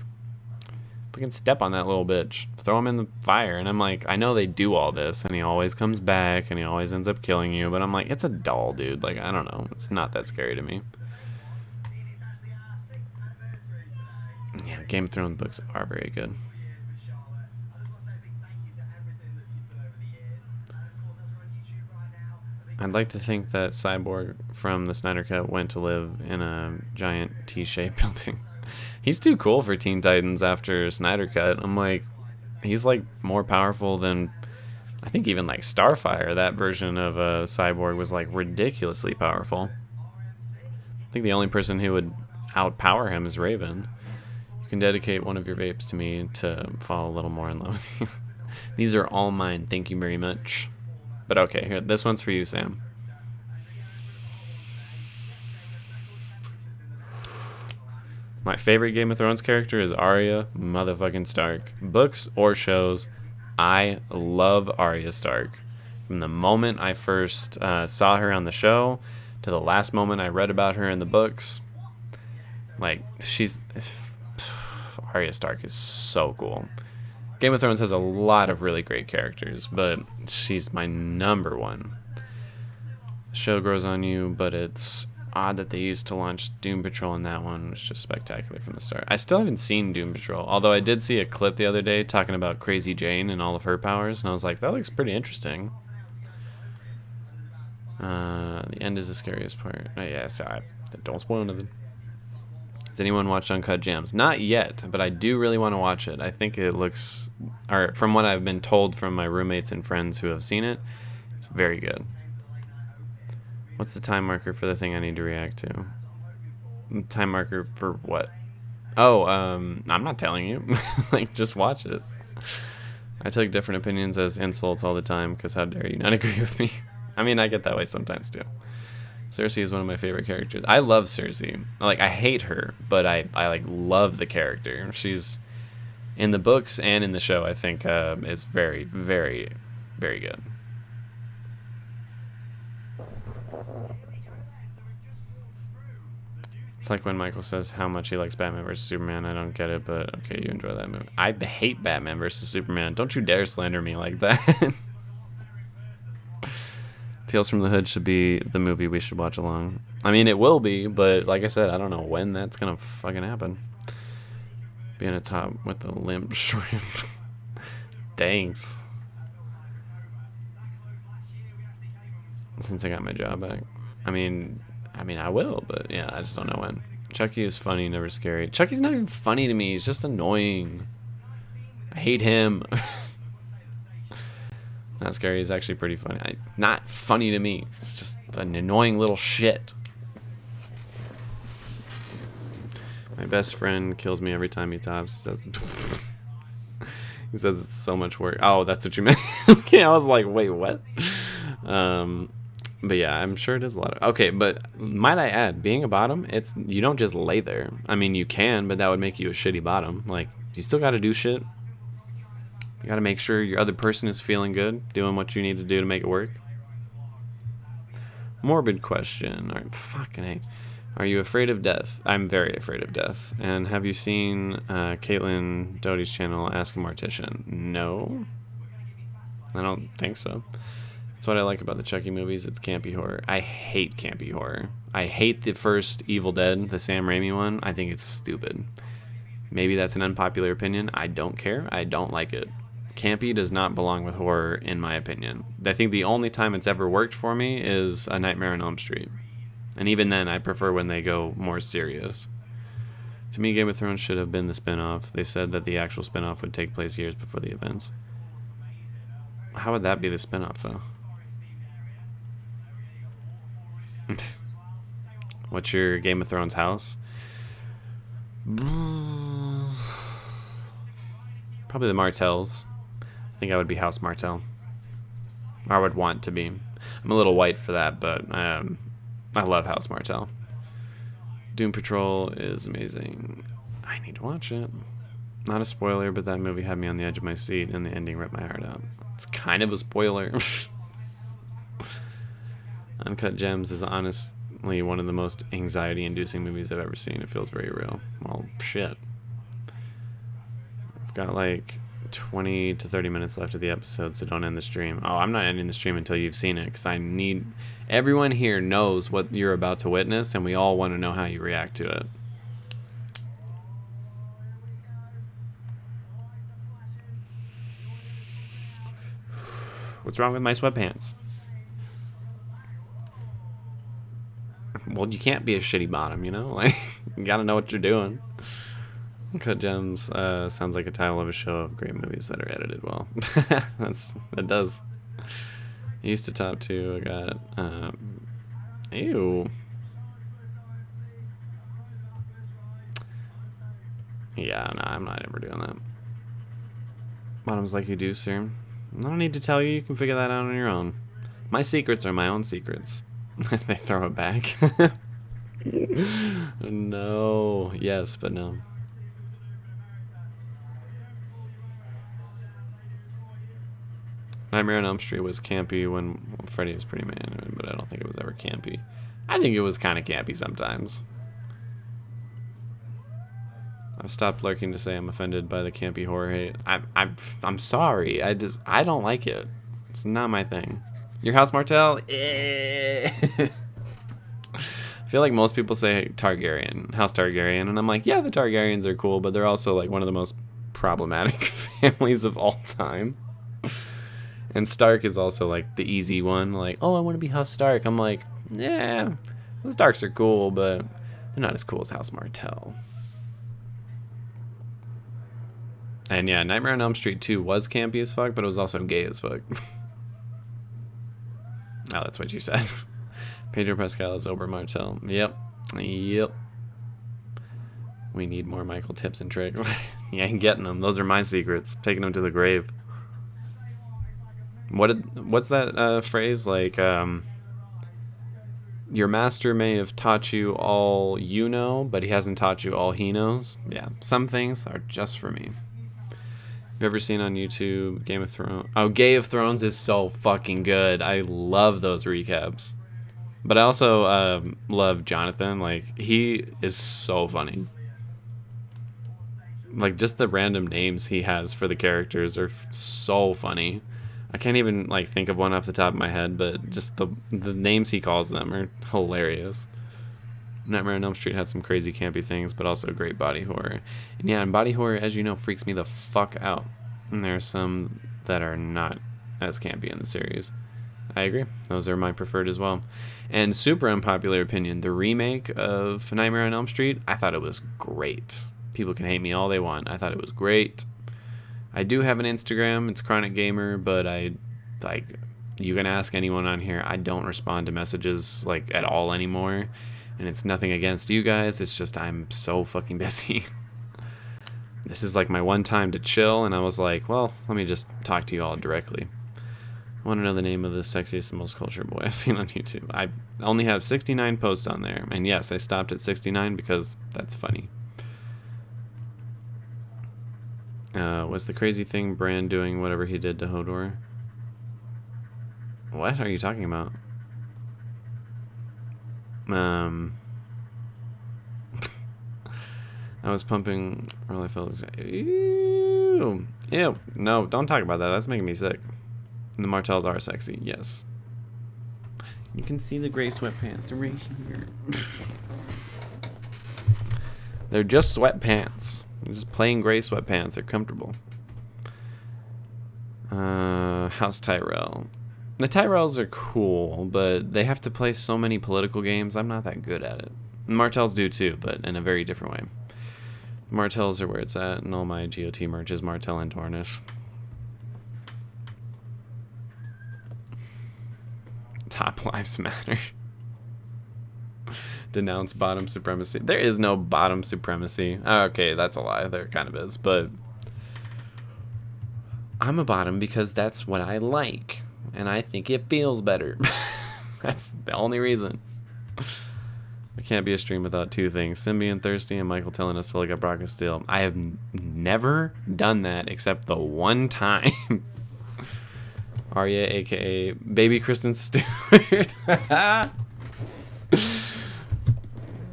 Speaker 2: fucking step on that little bitch. Throw him in the fire. And I'm like, I know they do all this, and he always comes back, and he always ends up killing you. But I'm like, it's a doll, dude. Like, I don't know. It's not that scary to me. Yeah, Game of Thrones books are very good. I'd like to think that Cyborg from the Snyder Cut went to live in a giant T-shaped building. He's too cool for Teen Titans after Snyder Cut. I'm like, he's like more powerful than, I think even like Starfire. That version of Cyborg was like ridiculously powerful. I think the only person who would outpower him is Raven. You can dedicate one of your vapes to me to fall a little more in love with you. These are all mine. Thank you very much. But okay, here, this one's for you, Sam. My favorite Game of Thrones character is Arya motherfucking Stark. Books or shows, I love Arya Stark. From the moment I first saw her on the show to the last moment I read about her in the books, like, Arya Stark is so cool. Game of Thrones has a lot of really great characters, but she's my number one. The show grows on you, but it's odd that they used to launch Doom Patrol in that one. It was just spectacular from the start. I still haven't seen Doom Patrol, although I did see a clip the other day talking about Crazy Jane and all of her powers, and I was like, that looks pretty interesting. The end is the scariest part. Yeah, so don't spoil anything. Has anyone watched Uncut Gems? Not yet, but I do really want to watch it. I think it looks, or from what I've been told from my roommates and friends who have seen it, it's very good. What's the time marker for the thing I need to react to? Time marker for what? Oh, I'm not telling you. Like, just watch it. I take different opinions as insults all the time, because how dare you not agree with me? I mean, I get that way sometimes too. Cersei is one of my favorite characters. I love Cersei. Like, I hate her, but I like love the character. She's in the books and in the show, I think, is very, very, very good. It's like when Michael says how much he likes Batman vs. Superman. I don't get it, but okay, you enjoy that movie. I hate Batman vs. Superman. Don't you dare slander me like that. Tales from the Hood should be the movie we should watch along. I mean, it will be, but like I said, I don't know when that's gonna fucking happen. Being a top with the limp shrimp. Thanks. Since I got my job back. I mean, I will, but yeah, I just don't know when. Chucky is funny, never scary. Chucky's not even funny to me. He's just annoying. I hate him. Not scary. He's actually pretty funny. Not funny to me. It's just an annoying little shit. My best friend kills me every time he tops. He says, he says it's so much work. Oh, that's what you meant. Okay, I was like, wait, what? But yeah, I'm sure it is a lot of... Okay, but might I add, being a bottom, you don't just lay there. I mean, you can, but that would make you a shitty bottom. Like, you still got to do shit. You got to make sure your other person is feeling good, doing what you need to do to make it work. Morbid question. All right, fucking hey. Are you afraid of death? I'm very afraid of death. And have you seen Caitlin Doty's channel, Ask a Mortician? No. I don't think so. That's what I like about the Chucky movies. It's campy horror. I hate campy horror. I hate the first Evil Dead, the Sam Raimi one. I think it's stupid. Maybe that's an unpopular opinion. I don't care. I don't like it. Campy does not belong with horror, in my opinion. I think the only time it's ever worked for me is A Nightmare on Elm Street. And even then, I prefer when they go more serious. To me, Game of Thrones should have been the spin-off. They said that the actual spin-off would take place years before the events. How would that be the spin-off, though? What's your Game of Thrones house? Probably the Martells. I think I would be House Martell. Or I would want to be. I'm a little white for that, but I love House Martell. Doom Patrol is amazing. I need to watch it. Not a spoiler, but that movie had me on the edge of my seat, and the ending ripped my heart out. It's kind of a spoiler. Uncut Gems is honestly one of the most anxiety-inducing movies I've ever seen. It feels very real. Well, shit. I've got like 20 to 30 minutes left of the episode, so don't end the stream. Oh, I'm not ending the stream until you've seen it, because I need... Everyone here knows what you're about to witness, and we all want to know how you react to it. What's wrong with my sweatpants? Well, you can't be a shitty bottom, you know? Like, you gotta know what you're doing. Cut Gems sounds like a title of a show of great movies that are edited well. That does. I used to top 2. I got, ew. Yeah, no, I'm not ever doing that. Bottoms like you do, sir. I don't need to tell you. You can figure that out on your own. My secrets are my own secrets. They throw it back. No. Yes, but no. Nightmare on Elm Street was campy when Freddy was pretty man, but I don't think it was ever campy. I think it was kind of campy sometimes. I've stopped lurking to say I'm offended by the campy horror hate. I'm sorry. I don't like it. It's not my thing. Your House Martell? I feel like most people say Targaryen, House Targaryen, and I'm like, yeah, the Targaryens are cool, but they're also like one of the most problematic families of all time. And Stark is also like the easy one, like, oh, I want to be House Stark. I'm like, yeah, the Starks are cool, but they're not as cool as House Martell. And yeah, Nightmare on Elm Street 2 was campy as fuck, but it was also gay as fuck. Oh, that's what you said. Pedro Pascal is Ober Martell. Yep. We need more Michael tips and tricks. You ain't getting them. Those are my secrets. Taking them to the grave. What's that phrase? Like, your master may have taught you all you know, but he hasn't taught you all he knows. Yeah, some things are just for me. Have you ever seen on YouTube Game of Thrones? Oh, Game of Thrones is so fucking good. I love those recaps. But I also love Jonathan. Like, he is so funny. Like, just the random names he has for the characters are so funny. I can't even like think of one off the top of my head, but just the names he calls them are hilarious. Nightmare on Elm Street had some crazy campy things, but also great body horror. And yeah, and body horror, as you know, freaks me the fuck out. And there are some that are not as campy in the series. I agree. Those are my preferred as well. And super unpopular opinion, the remake of Nightmare on Elm Street, I thought it was great. People can hate me all they want. I thought it was great. I do have an Instagram. It's Chronic Gamer, but you can ask anyone on here. I don't respond to messages like at all anymore. And it's nothing against you guys. It's just I'm so fucking busy. This is like my one time to chill, and I was like, well, let me just talk to you all directly. I want to know the name of the sexiest and most cultured boy I've seen on YouTube. I only have 69 posts on there. And yes, I stopped at 69 because that's funny. Was the crazy thing Bran doing whatever he did to Hodor? What are you talking about? I was pumping. Really felt. Ew. Ew. No, don't talk about that. That's making me sick. The Martells are sexy. Yes. You can see the gray sweatpants. They're right here. They're just sweatpants. They're just plain gray sweatpants. They're comfortable. House Tyrell. The Tyrells are cool, but they have to play so many political games. I'm not that good at it. Martells do too, but in a very different way. Martells are where it's at, and all my GOT merch is Martell and Tornish. Top Lives Matter. Denounce bottom supremacy. There is no bottom supremacy. Okay, that's a lie. There kind of is, but I'm a bottom because that's what I like, and I think it feels better. That's the only reason. It can't be a stream without two things: Symbian Thirsty and Michael telling us to look up Rock of Steel. I have never done that except the one time. Arya, aka Baby Kristen Stewart.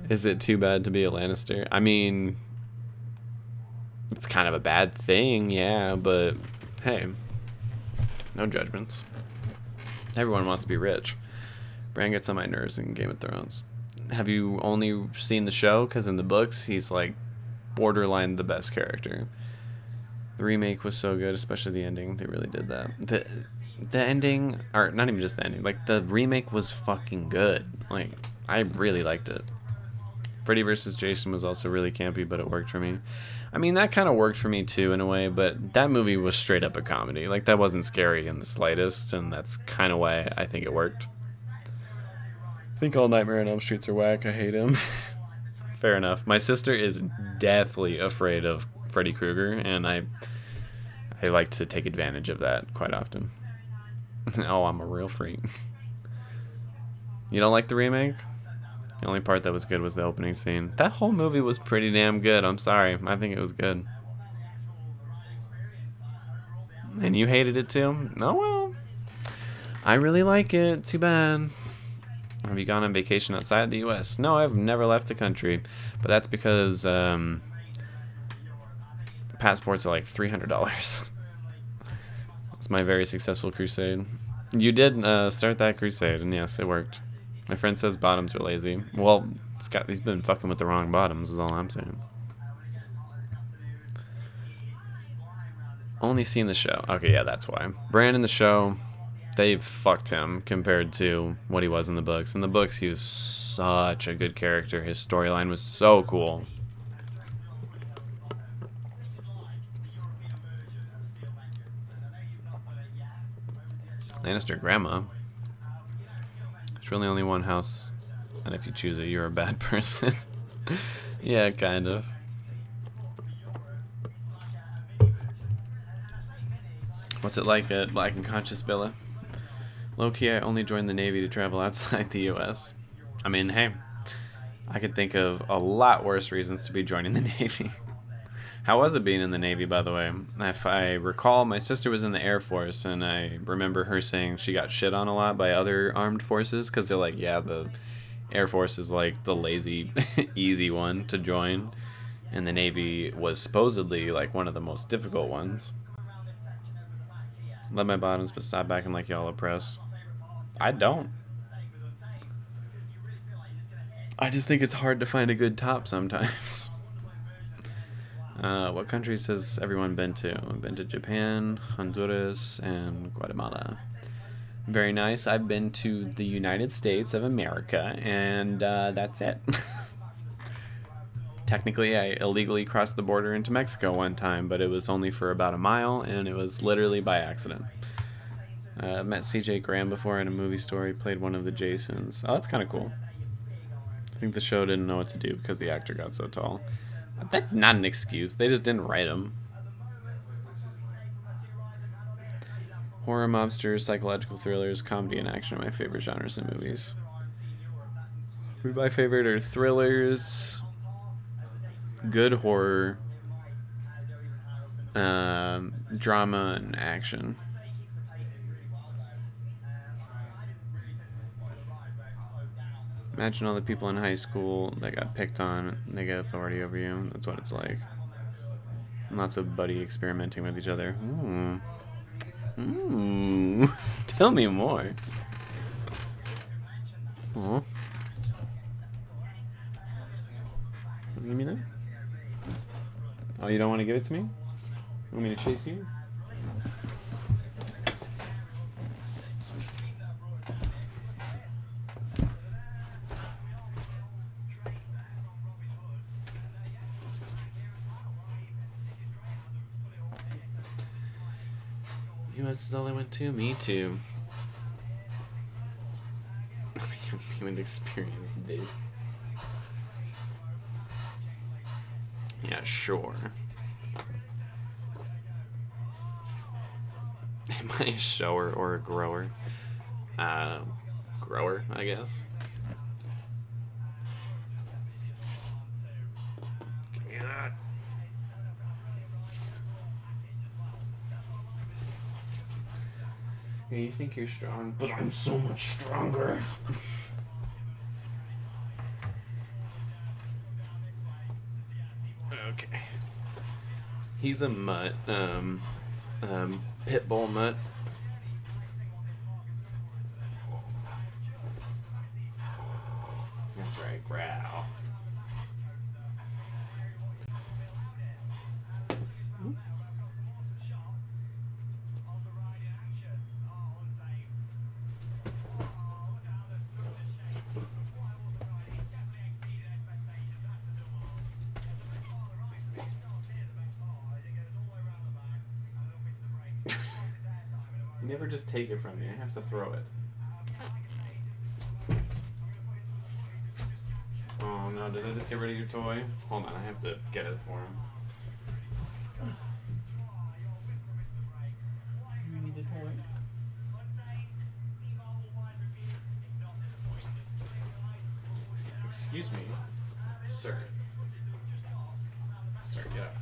Speaker 2: Is it too bad to be a Lannister? I mean, it's kind of a bad thing, yeah, but hey, no judgments. Everyone wants to be rich. Bran gets on my nerves in Game of Thrones. Have you only seen the show? Because in the books, he's like borderline the best character. The remake was so good, especially the ending. They really did that. The ending, or not even just the ending, like the remake was fucking good. Like, I really liked it. Freddy vs. Jason was also really campy, but it worked for me. I mean, that kind of worked for me too in a way, but that movie was straight up a comedy. Like, that wasn't scary in the slightest, and that's kind of why I think it worked. I think all Nightmare on Elm Streets are whack. I hate him. Fair enough. My sister is deathly afraid of Freddy Krueger, and I like to take advantage of that quite often. Oh, I'm a real freak. You don't like the remake? The only part that was good was the opening scene. That whole movie was pretty damn good. I'm sorry. I think it was good. And you hated it too? Oh well. I really like it. Too bad. Have you gone on vacation outside the U.S.? No, I've never left the country. But that's because passports are like $300. It's my very successful crusade. You did start that crusade, and yes, it worked. My friend says bottoms are lazy. Well, he's been fucking with the wrong bottoms, is all I'm saying. Only seen the show. Okay, yeah, that's why. Bran in the show, they fucked him compared to what he was in the books. In the books, he was such a good character. His storyline was so cool. Lannister grandma. There's really only one house, and if you choose it, you're a bad person. Yeah, kind of. What's it like at Black and Conscious Villa? Low-key, I only joined the Navy to travel outside the U.S. I mean, hey, I could think of a lot worse reasons to be joining the Navy. How was it being in the Navy, by the way? If I recall, my sister was in the Air Force, and I remember her saying she got shit on a lot by other armed forces, because they're like, yeah, the Air Force is like the lazy, easy one to join, and the Navy was supposedly like one of the most difficult ones. Love my bottoms, but stop acting like y'all oppressed. I don't. I just think it's hard to find a good top sometimes. What countries has everyone been to? I've been to Japan, Honduras, and Guatemala. Very nice. I've been to the United States of America, and that's it. Technically, I illegally crossed the border into Mexico one time, but it was only for about a mile, and it was literally by accident. Met CJ Graham before in a movie store. He played one of the Jasons. Oh, that's kind of cool. I think the show didn't know what to do because the actor got so tall. That's not an excuse. They just didn't write him. Horror, mobsters, psychological thrillers, comedy, and action are my favorite genres in movies. My favorite are thrillers, good horror, drama, and action. Imagine all the people in high school that got picked on, and they get authority over you. That's what it's like. Lots of buddy experimenting with each other. Ooh. Ooh. Tell me more. Aw. Give me that? Oh, you don't want to give it to me? You want me to chase you? US is all I went to? Me too. Human experience, dude. Yeah, sure. Am I a shower or a grower? Grower, I guess. Give me that. Yeah, you think you're strong, but I'm so much stronger. Okay. He's a mutt. Pit bull mutt. That's right, growl. You never just take it from me. I have to throw it. Oh no, did I just get rid of your toy? Hold on, I have to get it for him. You need the toy? Excuse me, sir. Sir, get up.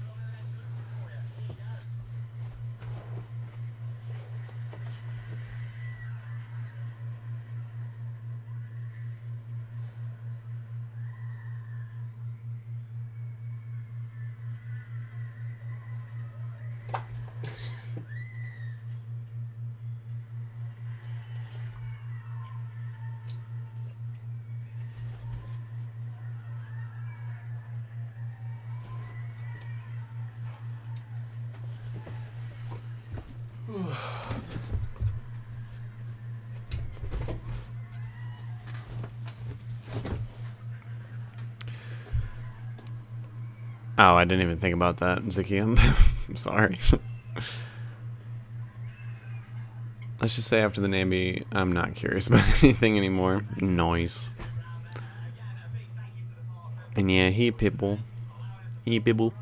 Speaker 2: Oh, I didn't even think about that, Ziki. I'm sorry. Let's just say after the Navy, I'm not curious about anything anymore. Noise. And yeah, he people. He people.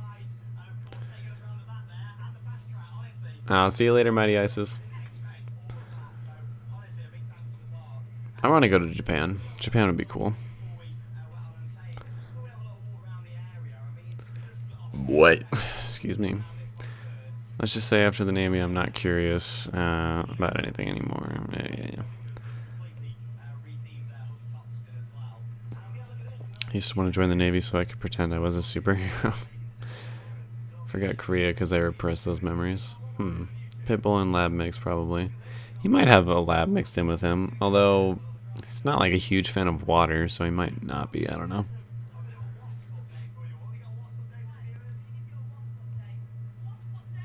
Speaker 2: I'll see you later, Mighty Isis. I want to go to Japan. Japan would be cool. What? Excuse me. Let's just say after the Navy, I'm not curious about anything anymore. Yeah. I used to want to join the Navy so I could pretend I was a superhero. Forgot Korea because I repressed those memories. Pitbull and lab mix probably. He might have a lab mixed in with him, although he's not like a huge fan of water, so he might not be. I don't know.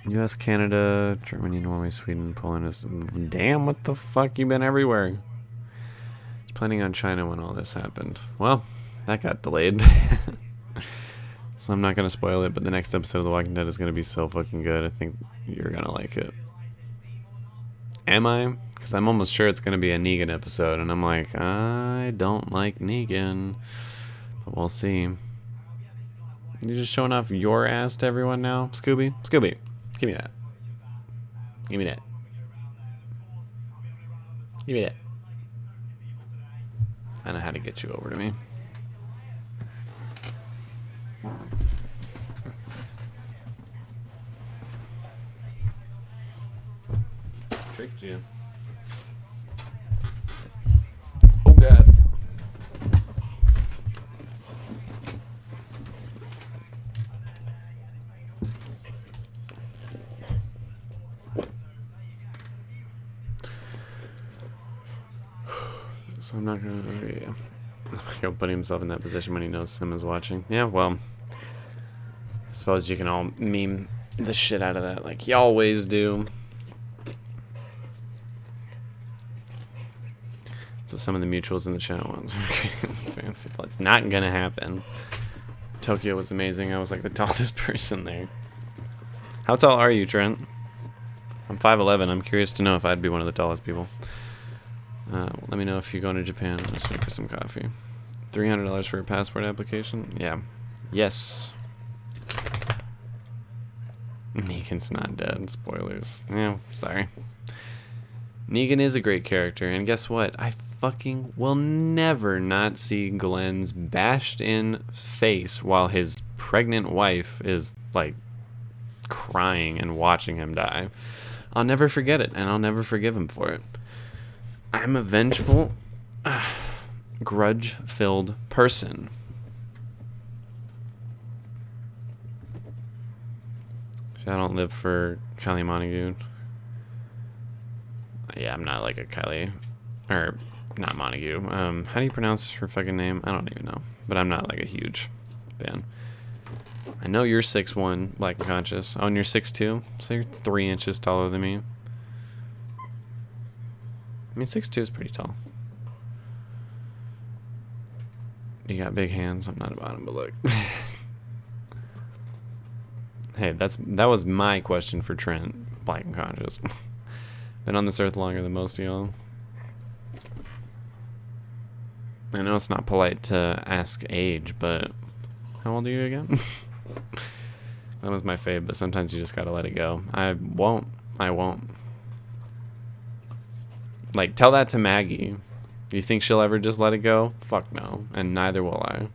Speaker 2: US, Canada, Germany, Norway, Sweden, Poland is... Damn, what the fuck? You've been everywhere. I was planning on China when all this happened. Well, that got delayed. So I'm not going to spoil it, but the next episode of The Walking Dead is going to be so fucking good. I think you're going to like it. Am I? Because I'm almost sure it's going to be a Negan episode, and I'm like, I don't like Negan. But we'll see. You just showing off your ass to everyone now? Scooby? Scooby, give me that. Give me that. Give me that. I know how to get you over to me. Tricked you. Oh god. So I'm not gonna. Yeah. He'll put himself in that position when he knows Sim is watching. Yeah, well. I suppose you can all meme the shit out of that like you always do. So some of the mutuals in the chat ones. Fancy. It's not gonna happen. Tokyo was amazing. I was like the tallest person there. How tall are you, Trent? I'm 5'11". I'm curious to know if I'd be one of the tallest people. Let me know if you're going to Japan. I'm just waiting for some coffee. $300 for a passport application? Yeah. Yes. Negan's not dead. Spoilers. Yeah, sorry. Negan is a great character, and guess what? I fucking will never not see Glenn's bashed in face while his pregnant wife is like crying and watching him die. I'll never forget it, and I'll never forgive him for it. I'm a vengeful, grudge-filled person. See, I don't live for Kylie Montague. Yeah, I'm not like a Kylie, or not Montague. How do you pronounce her fucking name? I don't even know, but I'm not like a huge fan. I know you're 6'1", Black and Conscious. Oh, and you're 6'2", so you're 3 inches taller than me. I mean, 6'2" is pretty tall. You got big hands. I'm not about him, but look. Hey, that was my question for Trent, Black and Conscious. Been on this earth longer than most of y'all. I know it's not polite to ask age, but how old are you again? That was my fave, but sometimes you just gotta let it go. I won't. Like, tell that to Maggie. You think she'll ever just let it go? Fuck no. And neither will I.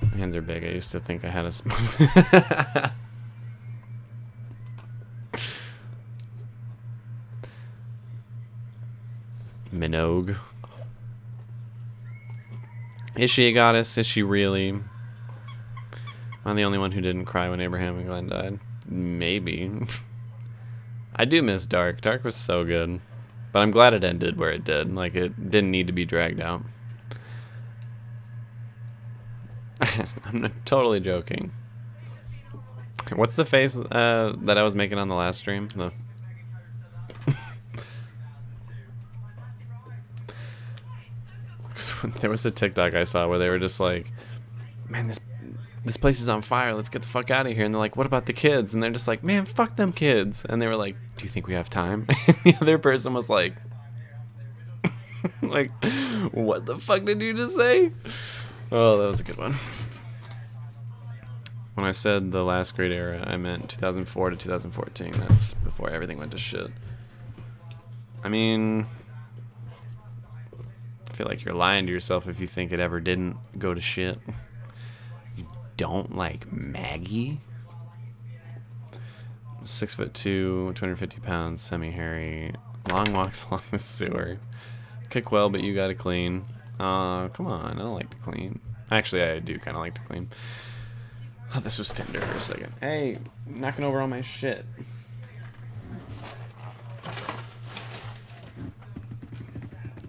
Speaker 2: My hands are big. I used to think I had a small... Minogue. Is she a goddess? Is she really? I'm the only one who didn't cry when Abraham and Glenn died. Maybe. I do miss Dark. Dark was so good. But I'm glad it ended where it did. Like, it didn't need to be dragged out. I'm not totally joking. What's the face that I was making on the last stream? No. There was a TikTok I saw where they were just like, man, this place is on fire. Let's get the fuck out of here. And they're like, what about the kids? And they're just like, man, fuck them kids. And they were like, do you think we have time? And the other person was like, like, what the fuck did you just say? Oh, that was a good one. When I said the last great era, I meant 2004 to 2014. That's before everything went to shit. I mean... I feel like you're lying to yourself if you think it ever didn't go to shit. You don't like Maggie? 6'2", 250 pounds, semi-hairy, long walks along the sewer. Kick well, but you gotta clean. Come on, I don't like to clean. Actually, I do kind of like to clean. Oh, this was Tinder for a second. Hey, knocking over all my shit.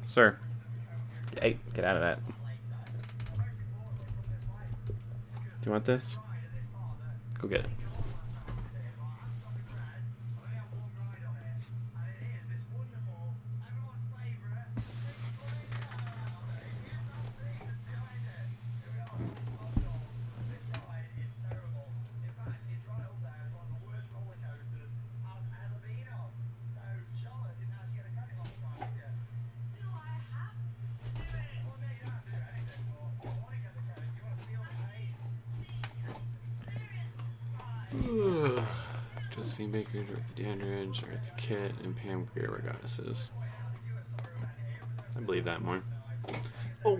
Speaker 2: Sir. Hey, get out of that. Do you want this? Go get it. Josephine Baker, Dorothy Dandridge, Eartha Kitt, and Pam Grier were goddesses. I believe that more. Oh!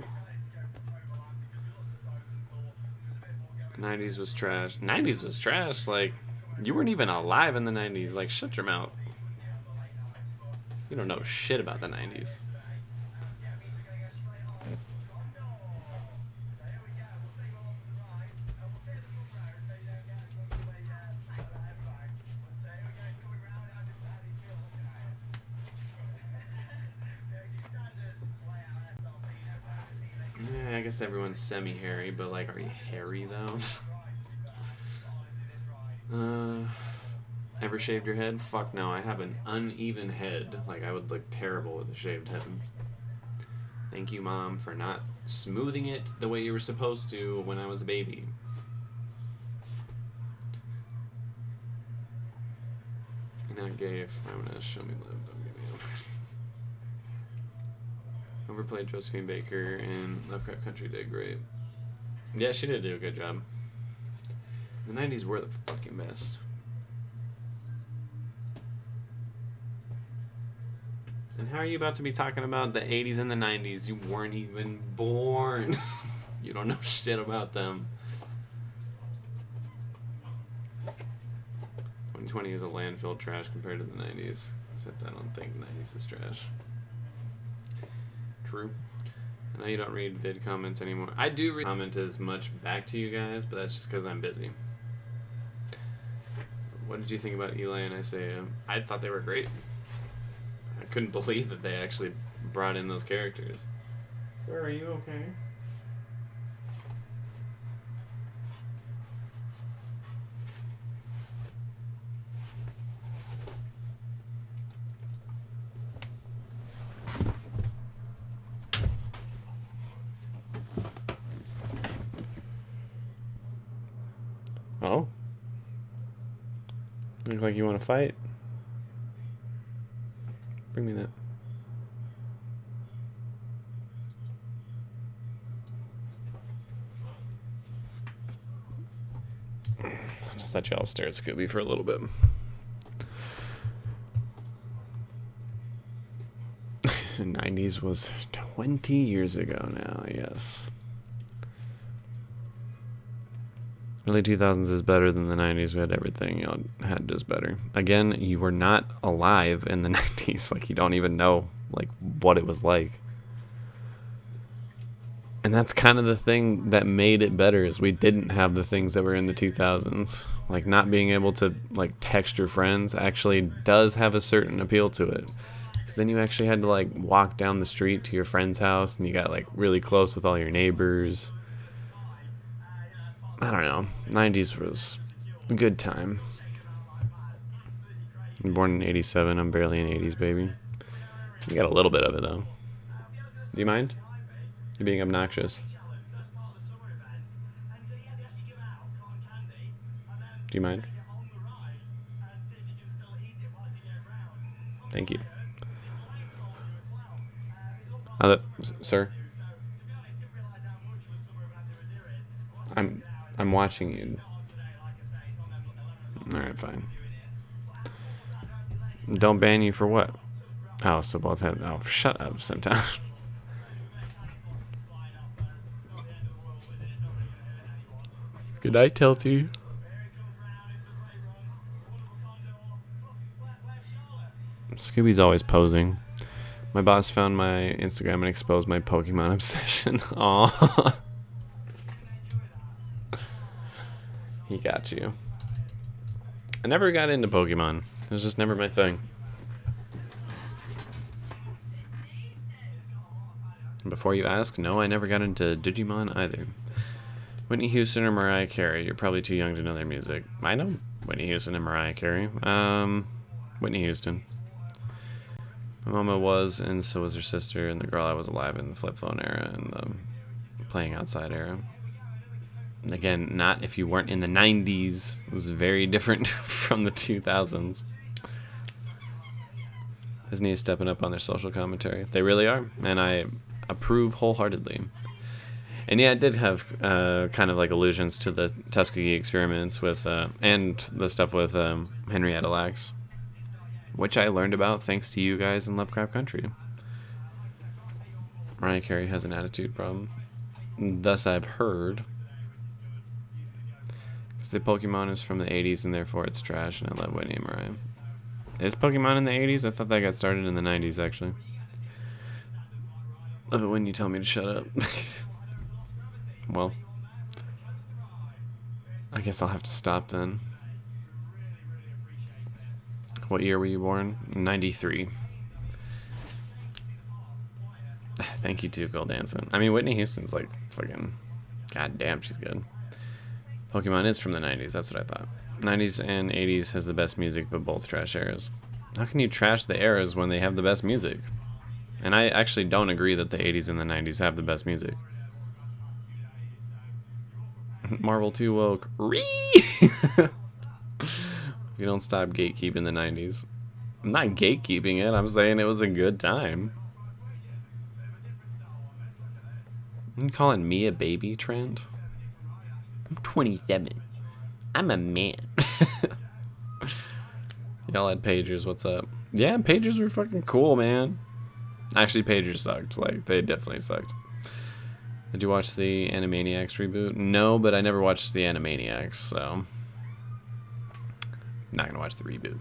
Speaker 2: 90s was trash. 90s was trash? Like, you weren't even alive in the 90s. Like, shut your mouth. You don't know shit about the 90s. guess everyone's semi-hairy, but like, are you hairy though? Ever shaved your head? Fuck no, I have an uneven head. Like, I would look terrible with a shaved head. Thank you, Mom, for not smoothing it the way you were supposed to when I was a baby. You're not gay if I'm gonna show me love. Don't get me over. Overplayed Josephine Baker in Lovecraft Country did great. Yeah, she did do a good job. The 90s were the fucking best. And how are you about to be talking about the 80s and the 90s? You weren't even born. You don't know shit about them. 2020 is a landfill trash compared to the 90s. Except I don't think 90s is trash. True. I know you don't read vid comments anymore. I do read comment as much back to you guys, but that's just because I'm busy. What did you think about Eli and Isaiah? I thought they were great. I couldn't believe that they actually brought in those characters. Sir, are you okay? Oh? Look like you want to fight? Bring me that. I'll just let y'all stare at Scooby for a little bit. The 90s was 20 years ago now, yes. Early 2000s is better than the 90s. We had everything. Y'all had just better. Again, you were not alive in the 90s. Like, you don't even know, like, what it was like. And that's kind of the thing that made it better, is we didn't have the things that were in the 2000s. Like, not being able to, like, text your friends actually does have a certain appeal to it. Because then you actually had to, like, walk down the street to your friend's house, and you got, like, really close with all your neighbors. I don't know. 90s was a good time. I'm born in 87. I'm barely an 80s baby. You got a little bit of it, though. Do you mind? You're being obnoxious. Do you mind? Thank you. Sir? I'm watching you. Alright, fine. Don't ban you for what? Oh, so both have... Oh, shut up sometime. Good night, Telty. Scooby's always posing. My boss found my Instagram and exposed my Pokemon obsession. Aww. He got you. I never got into Pokemon. It was just never my thing. Before you ask, no, I never got into Digimon either. Whitney Houston or Mariah Carey? You're probably too young to know their music. I know Whitney Houston and Mariah Carey. Whitney Houston. My mama was, and so was her sister, and the girl I was alive in the flip phone era and the playing outside era. Again, not if you weren't in the 90s. It was very different from the 2000s. Disney is stepping up on their social commentary. They really are, and I approve wholeheartedly. And yeah, it did have kind of like allusions to the Tuskegee experiments with, and the stuff with Henrietta Lacks, which I learned about thanks to you guys in Lovecraft Country. Mariah Carey has an attitude problem. Thus I've heard. The Pokemon is from the 80s and therefore it's trash, and I love Whitney and Mariah. Is Pokemon in the 80s? I thought that got started in the 90s, actually. Love it when you tell me to shut up. Well, I guess I'll have to stop then. What year were you born? 93. Thank you, too, Gold Dancing. I mean, Whitney Houston's like fucking... God damn, she's good. Pokemon is from the 90s, that's what I thought. 90s and 80s has the best music, but both trash eras. How can you trash the eras when they have the best music? And I actually don't agree that the 80s and the 90s have the best music. Marvel 2 woke. You don't stop gatekeeping the 90s. I'm not gatekeeping it, I'm saying it was a good time. You calling me a baby, Trent? I'm 27. I'm a man. Y'all had pagers, what's up? Yeah, pagers were fucking cool, man. Actually, pagers sucked. Like, they definitely sucked. Did you watch the Animaniacs reboot? No, but I never watched the Animaniacs, so... Not gonna watch the reboot.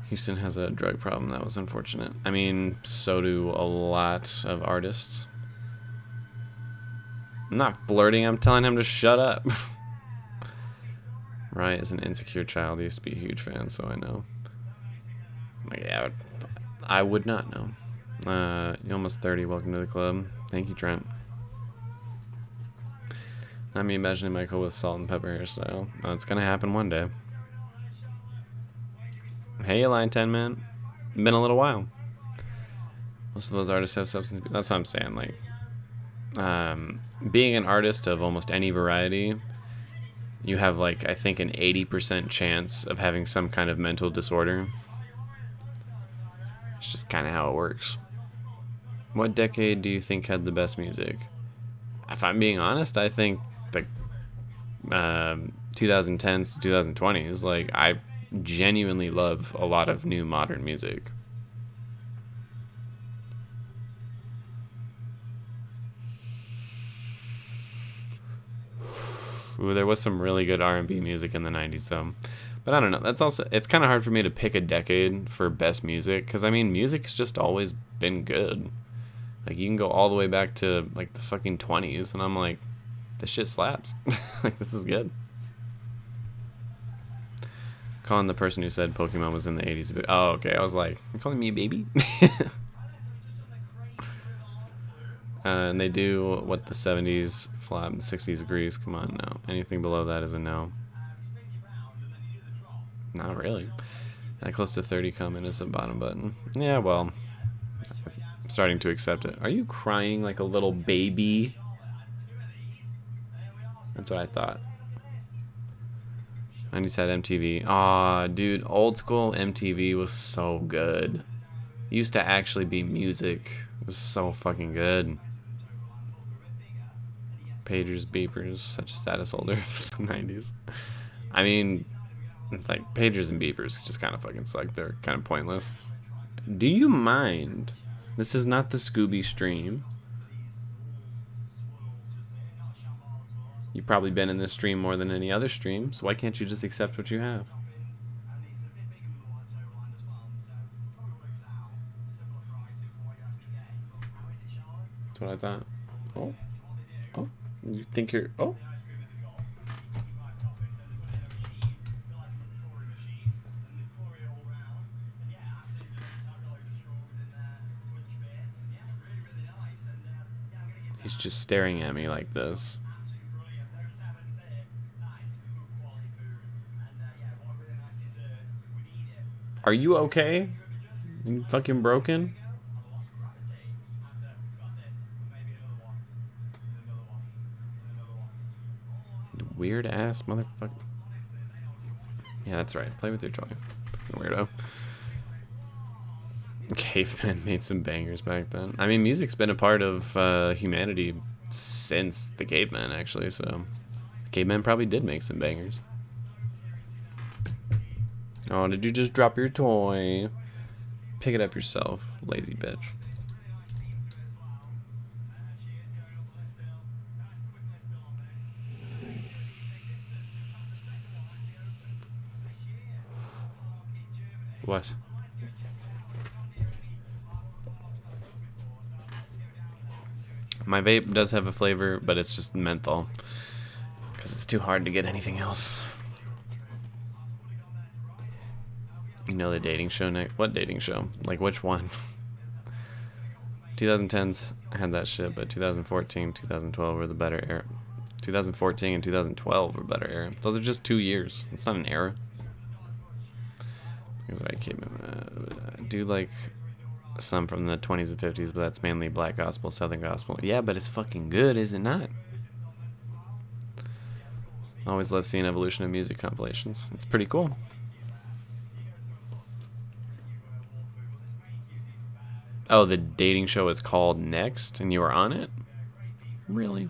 Speaker 2: Houston has a drug problem. That was unfortunate. I mean, so do a lot of artists. I'm not flirting. I'm telling him to shut up. Right, as an insecure child, I used to be a huge fan, so I know. Like, yeah, I would not know. You're almost 30. Welcome to the club. Thank you, Trent. Not me imagining Michael with salt and pepper hairstyle. It's gonna happen one day. Hey, Line 10 man. Been a little while. Most of those artists have substance. That's what I'm saying. Like, being an artist of almost any variety, you have like I think an 80% chance of having some kind of mental disorder. It's just kind of how it works. What decade do you think had the best music? If I'm being honest, I think the 2010s to 2020s. Like, I genuinely love a lot of new modern music. Ooh, there was some really good R&B music in the 90s, so... But I don't know, that's also... It's kind of hard for me to pick a decade for best music, because, I mean, music's just always been good. Like, you can go all the way back to, like, the fucking 20s, and I'm like, this shit slaps. Like, this is good. Calling the person who said Pokemon was in the 80s a bit... Oh, okay, I was like, you're calling me a baby? And they do what the 70s flop and 60s agrees. Come on, no. Anything below that is a no. Not really. That close to 30 comment is the bottom button. Yeah, well, I'm starting to accept it. Are you crying like a little baby? That's what I thought. 90s had MTV. Aw, dude, old school MTV was so good. It used to actually be music. It was so fucking good. Pagers, beepers, such a status holder of the 90s. I mean, like, pagers and beepers just kind of fucking suck. They're kind of pointless. Do you mind? This is not the Scooby stream. You've probably been in this stream more than any other stream, so why can't you just accept what you have? That's what I thought. Oh. Oh. You think you're... Oh. He's just staring at me like this. Are you okay? You fucking broken? Weird ass motherfucker. Yeah, that's right. Play with your toy. Fucking weirdo. Cavemen made some bangers back then. I mean, music's been a part of humanity since the cavemen, actually, so... The cavemen probably did make some bangers. Oh, did you just drop your toy? Pick it up yourself, lazy bitch. What? My vape does have a flavor, but it's just menthol. Because it's too hard to get anything else. You know the dating show, Nick? What dating show? Like, which one? 2010s had that shit, but 2014, 2012 were the better era. 2014 and 2012 were better era. Those are just 2 years. It's not an era. Because I do like some from the 20s and 50s, but that's mainly black gospel, southern gospel. Yeah, but it's fucking good, is it not? Always love seeing evolution of music compilations. It's pretty cool. Oh, the dating show is called Next, and you were on it? Really?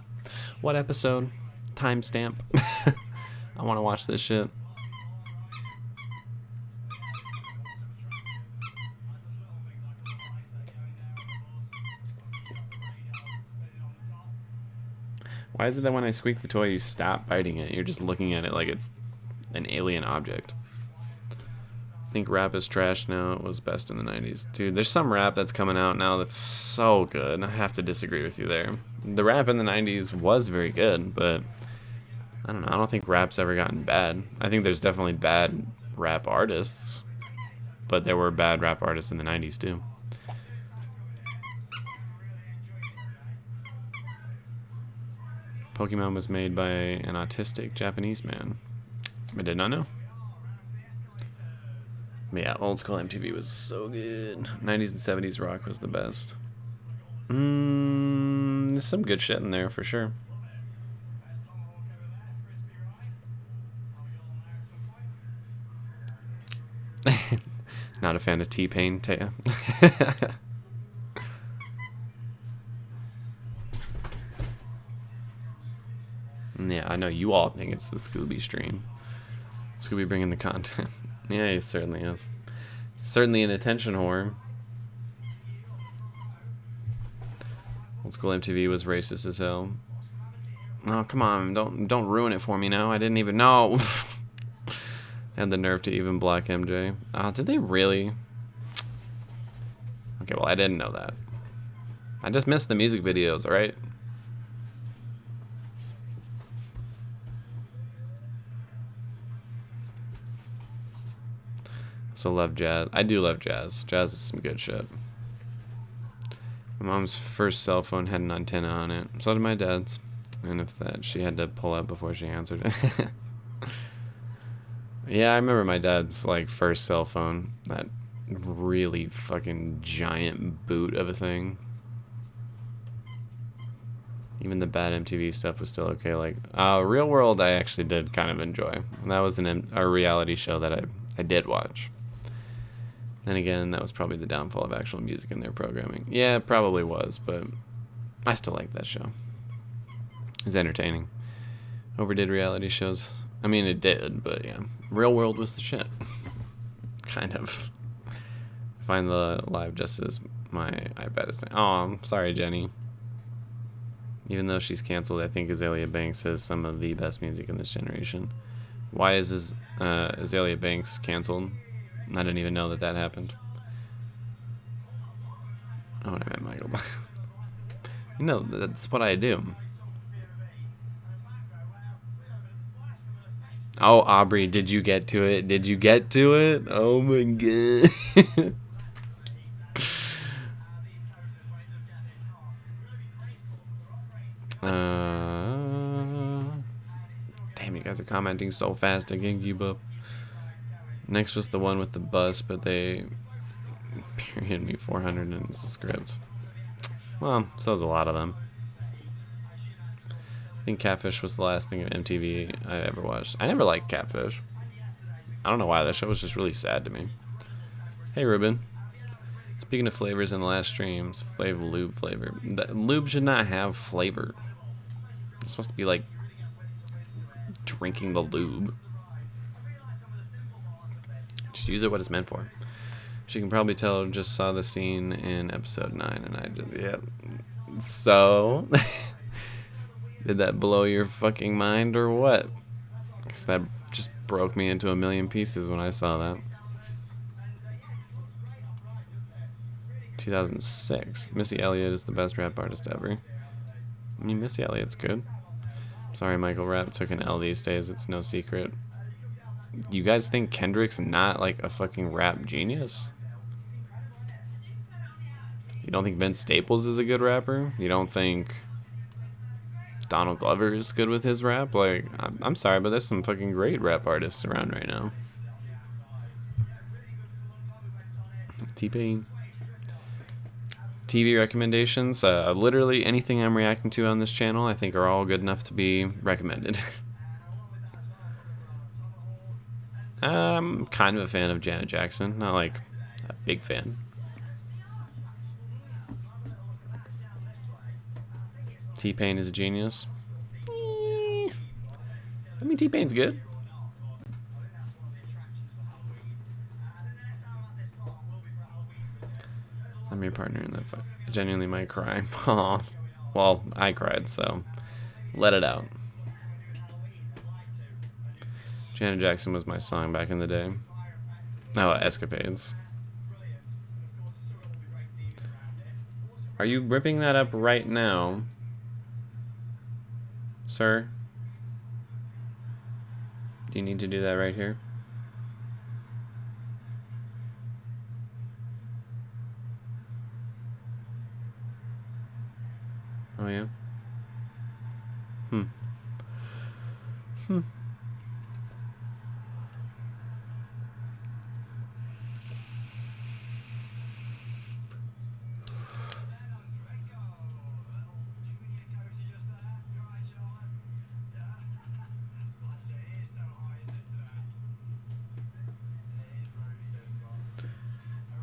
Speaker 2: What episode? Timestamp? I want to watch this shit. Why is it that when I squeak the toy, you stop biting it? You're just looking at it like it's an alien object. I think rap is trash now. It was best in the 90s. Dude, there's some rap that's coming out now that's so good. I have to disagree with you there. The rap in the 90s was very good, but I don't know. I don't think rap's ever gotten bad. I think there's definitely bad rap artists, but there were bad rap artists in the 90s too. Pokemon was made by an autistic Japanese man. I did not know. But yeah, old school MTV was so good. 90s and 70s rock was the best. There's some good shit in there for sure. Not a fan of T-Pain, Taya. Yeah, I know you all think it's the Scooby stream. Scooby bringing the content. Yeah, he certainly is. Certainly an attention whore. Old school MTV was racist as hell. Oh, come on, don't ruin it for me now. I didn't even know. Had the nerve to even block MJ. Oh, did they really? Okay, well, I didn't know that. I just missed the music videos, alright? So love jazz. I do love jazz. Jazz is some good shit. My mom's first cell phone had an antenna on it. So did my dad's. And if that, she had to pull up before she answered it. Yeah, I remember my dad's like first cell phone. That really fucking giant boot of a thing. Even the bad MTV stuff was still okay. Like Real World, I actually did kind of enjoy. That was a reality show that I did watch. Then again, that was probably the downfall of actual music in their programming. Yeah, it probably was, but I still like that show. It was entertaining. Overdid reality shows. I mean, it did, but yeah. Real World was the shit. Kind of. Find the live just as my iPad is saying. Oh, I'm sorry, Jenny. Even though she's canceled, I think Azalea Banks has some of the best music in this generation. Why is Azalea Banks canceled? I didn't even know that happened. Oh, what I meant, Michael. You know, that's what I do. Oh, Aubrey, did you get to it? Did you get to it? Oh my god. Damn, you guys are commenting so fast, I can't keep up. Next was the one with the bus, but they period me 400 in the script. Well, so's a lot of them. I think Catfish was the last thing of MTV I ever watched. I never liked Catfish. I don't know why. That show was just really sad to me. Hey, Ruben. Speaking of flavors in the last streams, lube flavor. That lube should not have flavor. It's supposed to be like drinking the lube. Just use it what it's meant for. She can probably tell, just saw the scene in episode 9, and I just, yeah. So, did that blow your fucking mind or what? Because that just broke me into a million pieces when I saw that. 2006. Missy Elliott is the best rap artist ever. I mean, Missy Elliott's good. Sorry, Michael, rap took an L these days. It's no secret. You guys think Kendrick's not like a fucking rap genius? You don't think Vince Staples is a good rapper? You don't think Donald Glover is good with his rap? Like, I'm sorry, but there's some fucking great rap artists around right now. T-Pain. TV recommendations. Literally anything I'm reacting to on this channel, I think are all good enough to be recommended. I'm kind of a fan of Janet Jackson. Not like a big fan. T-Pain is a genius. I mean, T-Pain's good. I'm your partner in that fight. I genuinely might cry. Aw. Well, I cried, so let it out. Janet Jackson was my song back in the day. Oh, Escapades. Are you ripping that up right now, sir? Do you need to do that right here? Oh, yeah?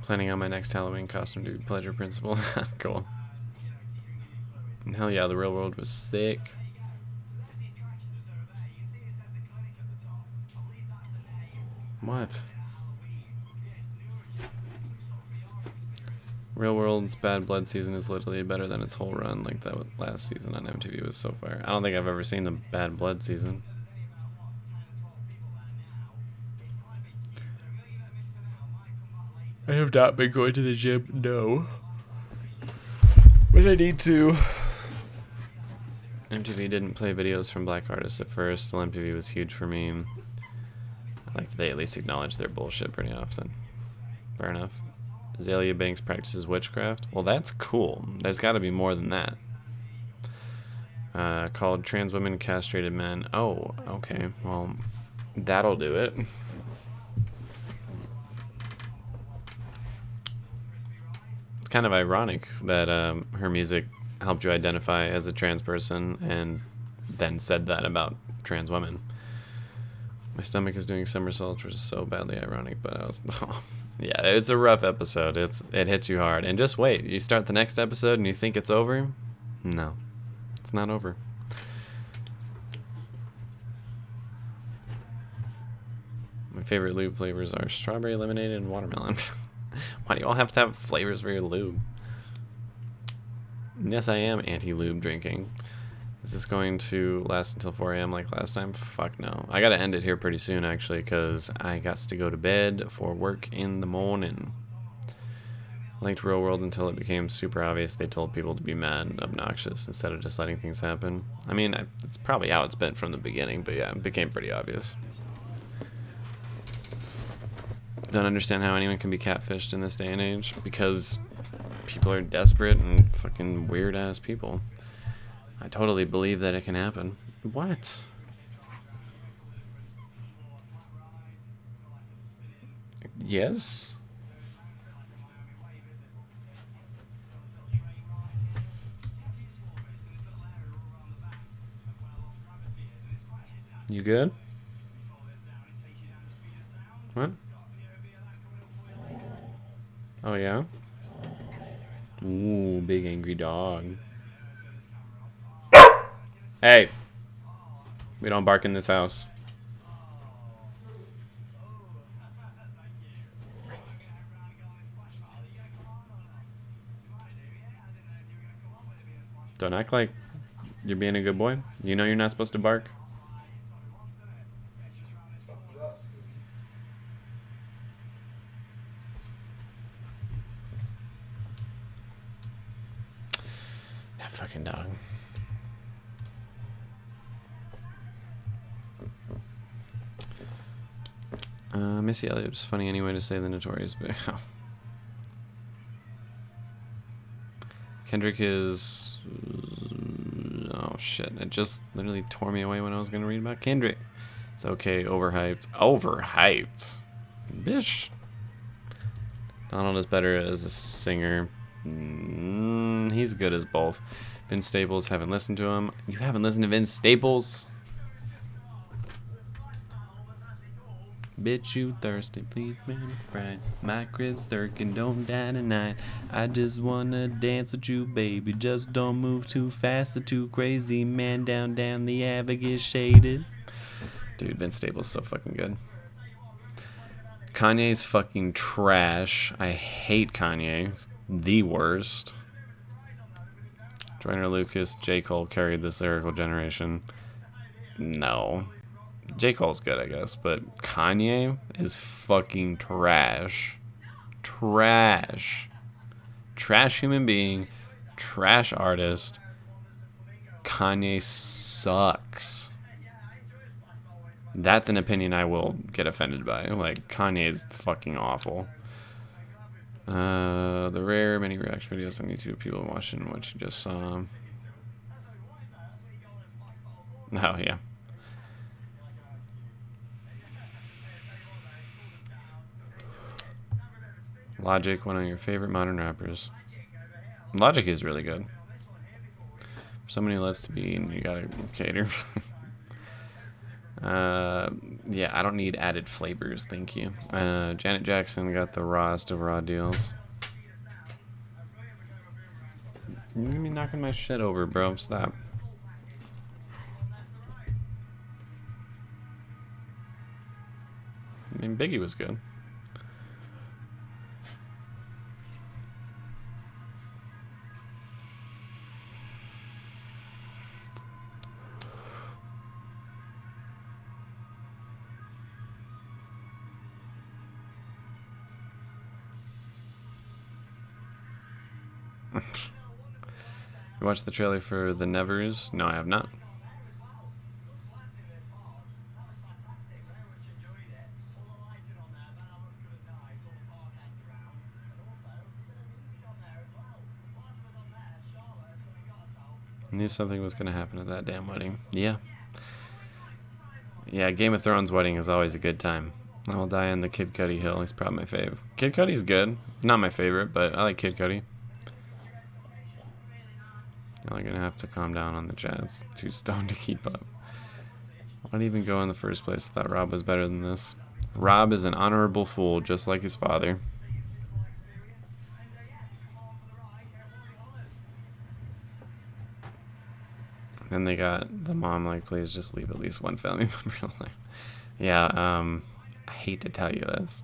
Speaker 2: Planning on my next Halloween costume to be Pleasure Principal. Cool. And hell yeah, the real world was sick. What? Real World's Bad Blood season is literally better than its whole run. Like that last season on MTV was so far. I don't think I've ever seen the Bad Blood season. I have not been going to the gym, no. But I need to. MTV didn't play videos from black artists at first. Still, MTV was huge for me. I like that they at least acknowledge their bullshit pretty often. Fair enough. Azalea Banks practices witchcraft. Well, that's cool. There's got to be more than that. Called Trans Women Castrated Men. Oh, okay. Well, that'll do it. It's kind of ironic that her music helped you identify as a trans person and then said that about trans women. My stomach is doing somersaults, which is so badly ironic, but I was... Oh. Yeah, it's a rough episode. It hits you hard. And just wait. You start the next episode and you think it's over? No. It's not over. My favorite lube flavors are strawberry, lemonade, and watermelon. Why do you all have to have flavors for your lube? Yes, I am anti-lube drinking. Is this going to last until 4 a.m. like last time? Fuck no. I gotta end it here pretty soon, actually, because I got to go to bed for work in the morning. I liked Real World until it became super obvious they told people to be mad and obnoxious instead of just letting things happen. I mean, it's probably how it's been from the beginning, but yeah, it became pretty obvious. Don't understand how anyone can be catfished in this day and age, because people are desperate and fucking weird-ass people. I totally believe that it can happen. What? Yes? You good? What? Oh, yeah? Ooh, big angry dog. Hey! We don't bark in this house. Don't act like you're being a good boy. You know you're not supposed to bark. That fucking dog. Missy Elliott was funny anyway to say the Notorious Big. Kendrick is... Oh, shit. It just literally tore me away when I was going to read about Kendrick. It's okay. Overhyped. Overhyped? Bish. Donald is better as a singer. He's good as both. Vince Staples, haven't listened to him. You haven't listened to Vince Staples? Bitch, you thirsty, please, man, right? My crib's lurking, don't die tonight. I just wanna dance with you, baby. Just don't move too fast or too crazy, man. Down the Ave gets shaded. Dude, Vince Staples is so fucking good. Kanye's fucking trash. I hate Kanye. It's the worst. Joyner Lucas, J. Cole carried this lyrical generation. No. J. Cole's good, I guess, but Kanye is fucking trash. Trash. Trash human being. Trash artist. Kanye sucks. That's an opinion I will get offended by. Like, Kanye is fucking awful. The rare many reaction videos on YouTube, people watching what you just saw. Oh, yeah. Logic, one of your favorite modern rappers. Logic is really good. For someone who loves to be, and you gotta cater. Yeah, I don't need added flavors, thank you. Janet Jackson got the rawest of raw deals. You're gonna be knocking my shit over, bro. Stop. I mean, Biggie was good. You watched the trailer for The Nevers? No, I have not. I knew something was going to happen at that damn wedding. Yeah. Yeah, Game of Thrones wedding is always a good time. I'll die on the Kid Cudi hill. He's probably my fave. Kid Cudi's good. Not my favorite, but I like Kid Cudi. You're gonna have to calm down on the jazz. Too stoned to keep up. Why'd even go in the first place? I thought Rob was better than this. Rob is an honorable fool, just like his father. Then they got the mom like, please just leave at least one family member alive. Yeah, I hate to tell you this.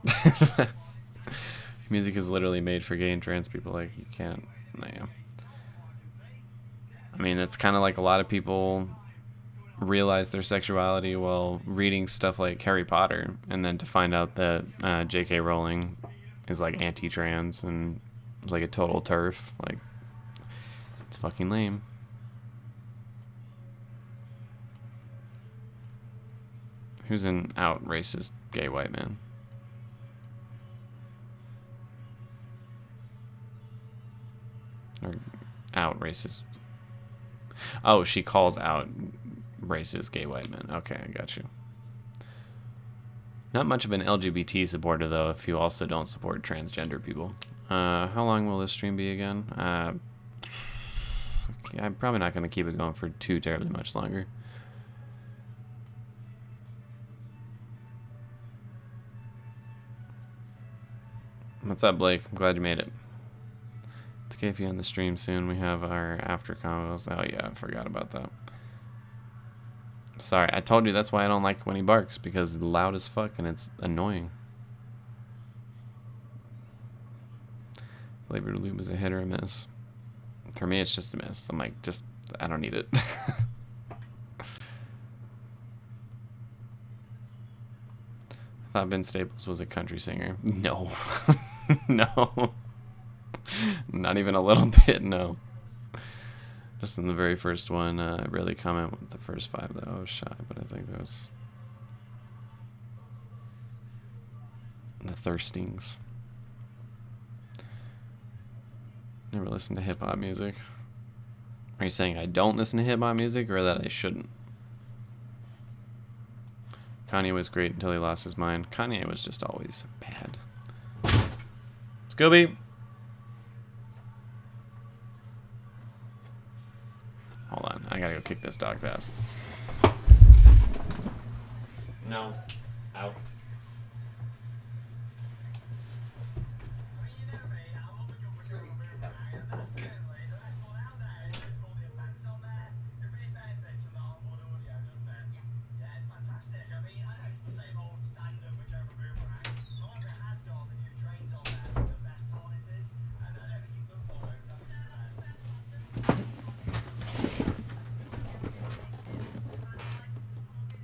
Speaker 2: Music is literally made for gay and trans people. Like, you can't. Yeah. I mean, it's kind of like a lot of people realize their sexuality while reading stuff like Harry Potter, and then to find out that J.K. Rowling is like anti-trans and like a total TERF. Like, it's fucking lame. Who's an out racist gay white man? Or out racist. Oh, she calls out racist gay white men. Okay, I got you. Not much of an LGBT supporter, though, if you also don't support transgender people. How long will this stream be again? I'm probably not going to keep it going for too terribly much longer. What's up, Blake? I'm glad you made it. It's okay if you end the stream soon. We have our after combos. Oh, yeah, I forgot about that. Sorry, I told you that's why I don't like when he barks, because it's loud as fuck and it's annoying. Flavored lube is a hit or a miss. For me, it's just a miss. I'm like, I don't need it. I thought Vince Staples was a country singer. No. No. Not even a little bit, no. Just in the very first one, I really comment with the first 5 that I was shy, but I think there was the Thirstings. Never listen to hip hop music. Are you saying I don't listen to hip hop music or that I shouldn't? Kanye was great until he lost his mind. Kanye was just always bad. Scooby! Hold on, I gotta go kick this dog's ass. No. Out.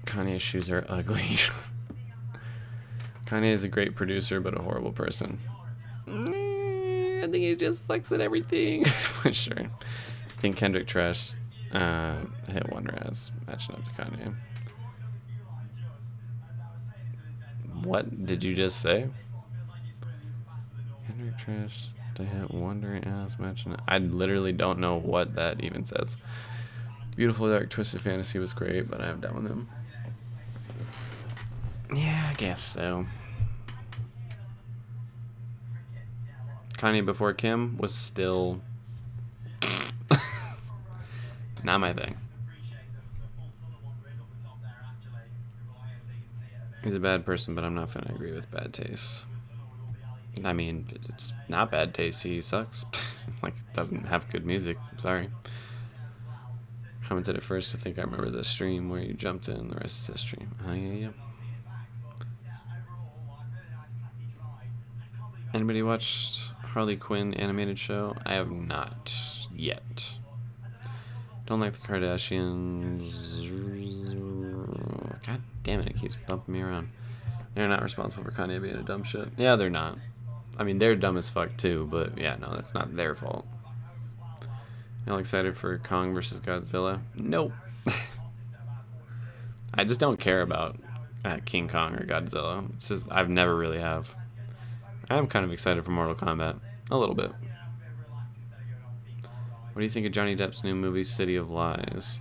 Speaker 2: Kanye's shoes are ugly. Kanye is a great producer, but a horrible person. I think he just sucks at everything. Sure. I think Kendrick trash hit Wonder as matching up to Kanye. What did you just say? Kendrick trash to hit Wonder as matching up. I literally don't know what that even says. Beautiful Dark Twisted Fantasy was great, but I'm done with him. Yeah, I guess so. Kanye before Kim was still not my thing. He's a bad person, but I'm not gonna agree with bad taste. I mean, it's not bad taste. He sucks. Like, doesn't have good music. I'm sorry. Commented at first. I think I remember the stream where you jumped in. The rest is history. Oh yeah. Anybody watched Harley Quinn animated show? I have not yet. Don't like the Kardashians. God damn it keeps bumping me around. They're not responsible for Kanye being a dumb shit. Yeah, they're not. I mean, they're dumb as fuck too, but yeah, no, that's not their fault. Y'all excited for Kong versus Godzilla? Nope. I just don't care about King Kong or Godzilla. It's just, I've never really have. I'm kind of excited for Mortal Kombat. A little bit. What do you think of Johnny Depp's new movie, City of Lies?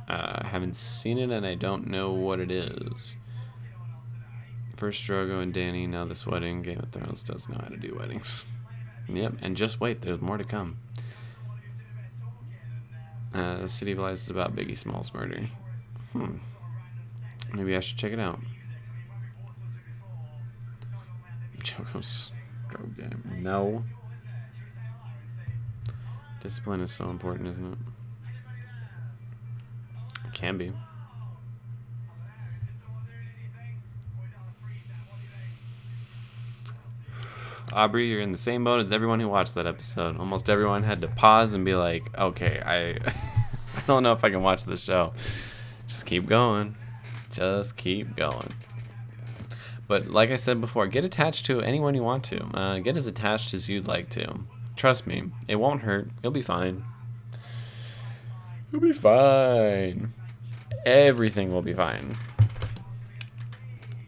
Speaker 2: I haven't seen it and I don't know what it is. First Drogo and Dany, now this wedding. Game of Thrones does know how to do weddings. Yep, and just wait, there's more to come. City of Lies is about Biggie Smalls' murder. Maybe I should check it out. Choco's stroke game. No. Discipline is so important, isn't it? It can be. Aubrey, you're in the same boat as everyone who watched that episode. Almost everyone had to pause and be like, okay, I don't know if I can watch this show. Just keep going. Just keep going. But like I said before, get attached to anyone you want to. Get as attached as you'd like to. Trust me, it won't hurt. You'll be fine. You'll be fine. Everything will be fine.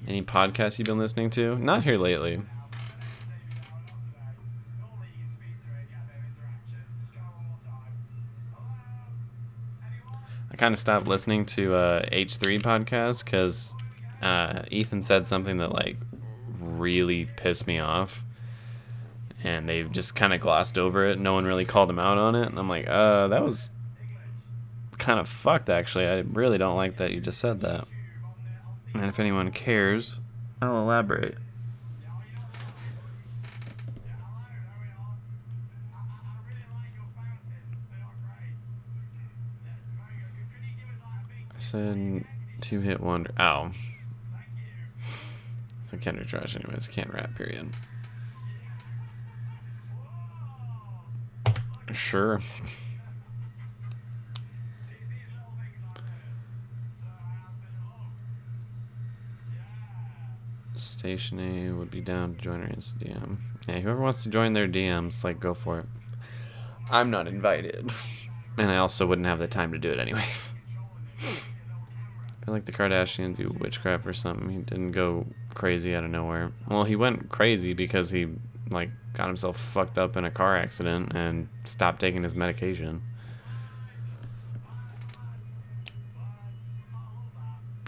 Speaker 2: Any podcasts you've been listening to? Not here lately. I kind of stopped listening to H3 podcast because Ethan said something that like really pissed me off, and they just kind of glossed over it. No one really called him out on it, and I'm like, that was kind of fucked actually. I really don't like that you just said that. And if anyone cares, I'll elaborate. I said 2-hit wonder. Ow. So Kendrick trash anyways. Can't rap, period. Sure. Station A would be down to join our DM. Yeah, whoever wants to join their DMs, like, go for it. I'm not invited. And I also wouldn't have the time to do it anyways. I feel like the Kardashians do witchcraft or something. He didn't go crazy out of nowhere. Well, he went crazy because he like got himself fucked up in a car accident and stopped taking his medication.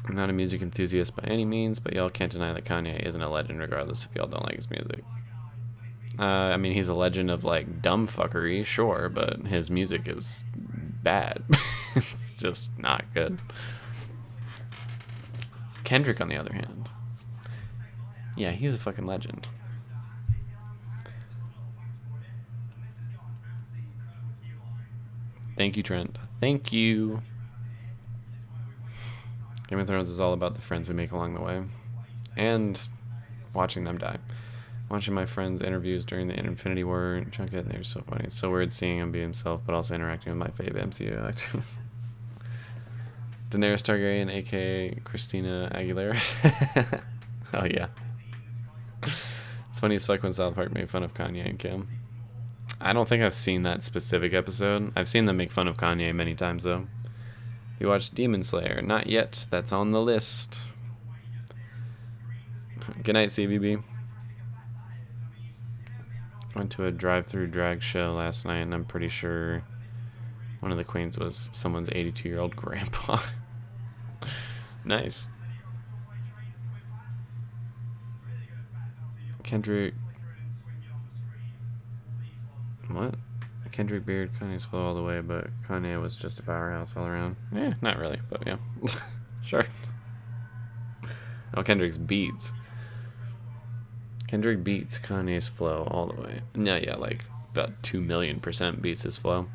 Speaker 2: I'm not a music enthusiast by any means, but y'all can't deny that Kanye isn't a legend regardless if y'all don't like his music. I mean, he's a legend of like dumb fuckery, sure, but his music is bad. It's just not good. Kendrick, on the other hand, yeah, he's a fucking legend. Thank you, Trent. Thank you. Game of Thrones is all about the friends we make along the way, and watching them die. Watching my friends' interviews during the Infinity War junket, they're so funny. It's so weird seeing him be himself, but also interacting with my fave MCU actors. Daenerys Targaryen, aka Christina Aguilera. Oh yeah. It's funny as fuck when South Park made fun of Kanye and Kim. I don't think I've seen that specific episode. I've seen them make fun of Kanye many times though. You watched Demon Slayer? Not yet. That's on the list. Good night, CBB. Went to a drive-through drag show last night, and I'm pretty sure one of the queens was someone's 82-year-old grandpa. Nice. Kendrick. What? Kendrick Beard, Kanye's flow all the way, but Kanye was just a powerhouse all around. Eh, not really, but yeah. Sure. Oh, Kendrick's beats. Kendrick beats Kanye's flow all the way. Yeah, like about 2,000,000% beats his flow.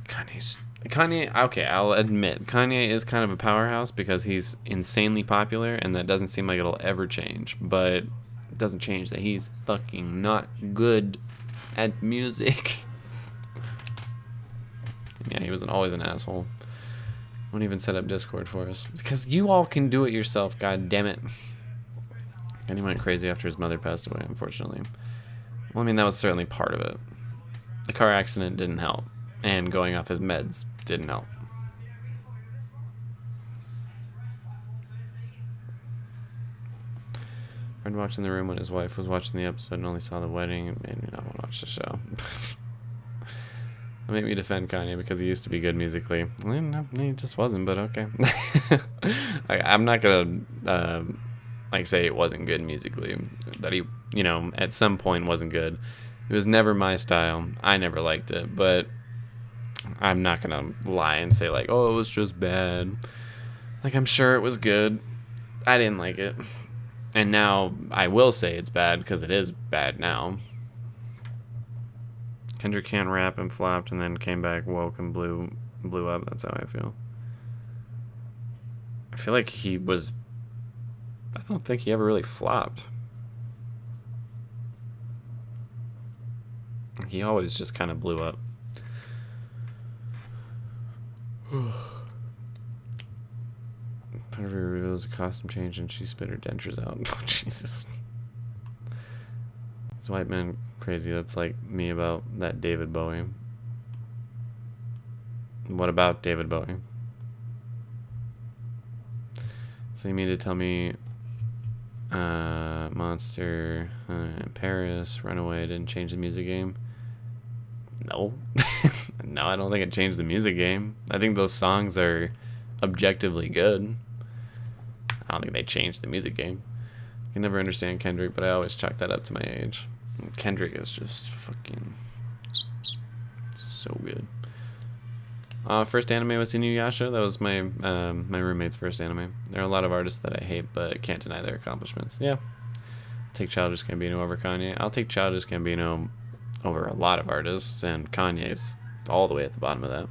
Speaker 2: Kanye, okay, I'll admit, Kanye is kind of a powerhouse because he's insanely popular, and that doesn't seem like it'll ever change. But it doesn't change that he's fucking not good at music. Yeah, he was always an asshole. Won't even set up Discord for us. Because you all can do it yourself, god damn it. And he went crazy after his mother passed away, unfortunately. Well, I mean, that was certainly part of it. The car accident didn't help. And going off his meds didn't help. Friend watched in the room when his wife was watching the episode and only saw the wedding and made me not want to watch the show. That made me defend Kanye because he used to be good musically. Well, no, he just wasn't, but okay. I'm not going to like say it wasn't good musically. That he, at some point wasn't good. It was never my style. I never liked it, but I'm not going to lie and say like, oh, it was just bad. Like, I'm sure it was good. I didn't like it. And now I will say it's bad because it is bad now. Kendrick can't rap and flopped and then came back woke and blew up. That's how I feel. I feel like I don't think he ever really flopped. He always just kind of blew up. Whenever reveals a costume change and she spit her dentures out. Oh, Jesus. This white man crazy. That's like me about that David Bowie. What about David Bowie? So you mean to tell me Monster, Paris, Runaway didn't change the music game? No. No, I don't think it changed the music game. I think those songs are objectively good. I don't think they changed the music game. I can never understand Kendrick, but I always chalk that up to my age. Kendrick is just fucking so good. First anime was Inuyasha. That was my my roommate's first anime. There are a lot of artists that I hate, but can't deny their accomplishments. Yeah. I'll take Childish Gambino over Kanye. I'll take Childish Gambino over a lot of artists, and Kanye's all the way at the bottom of that.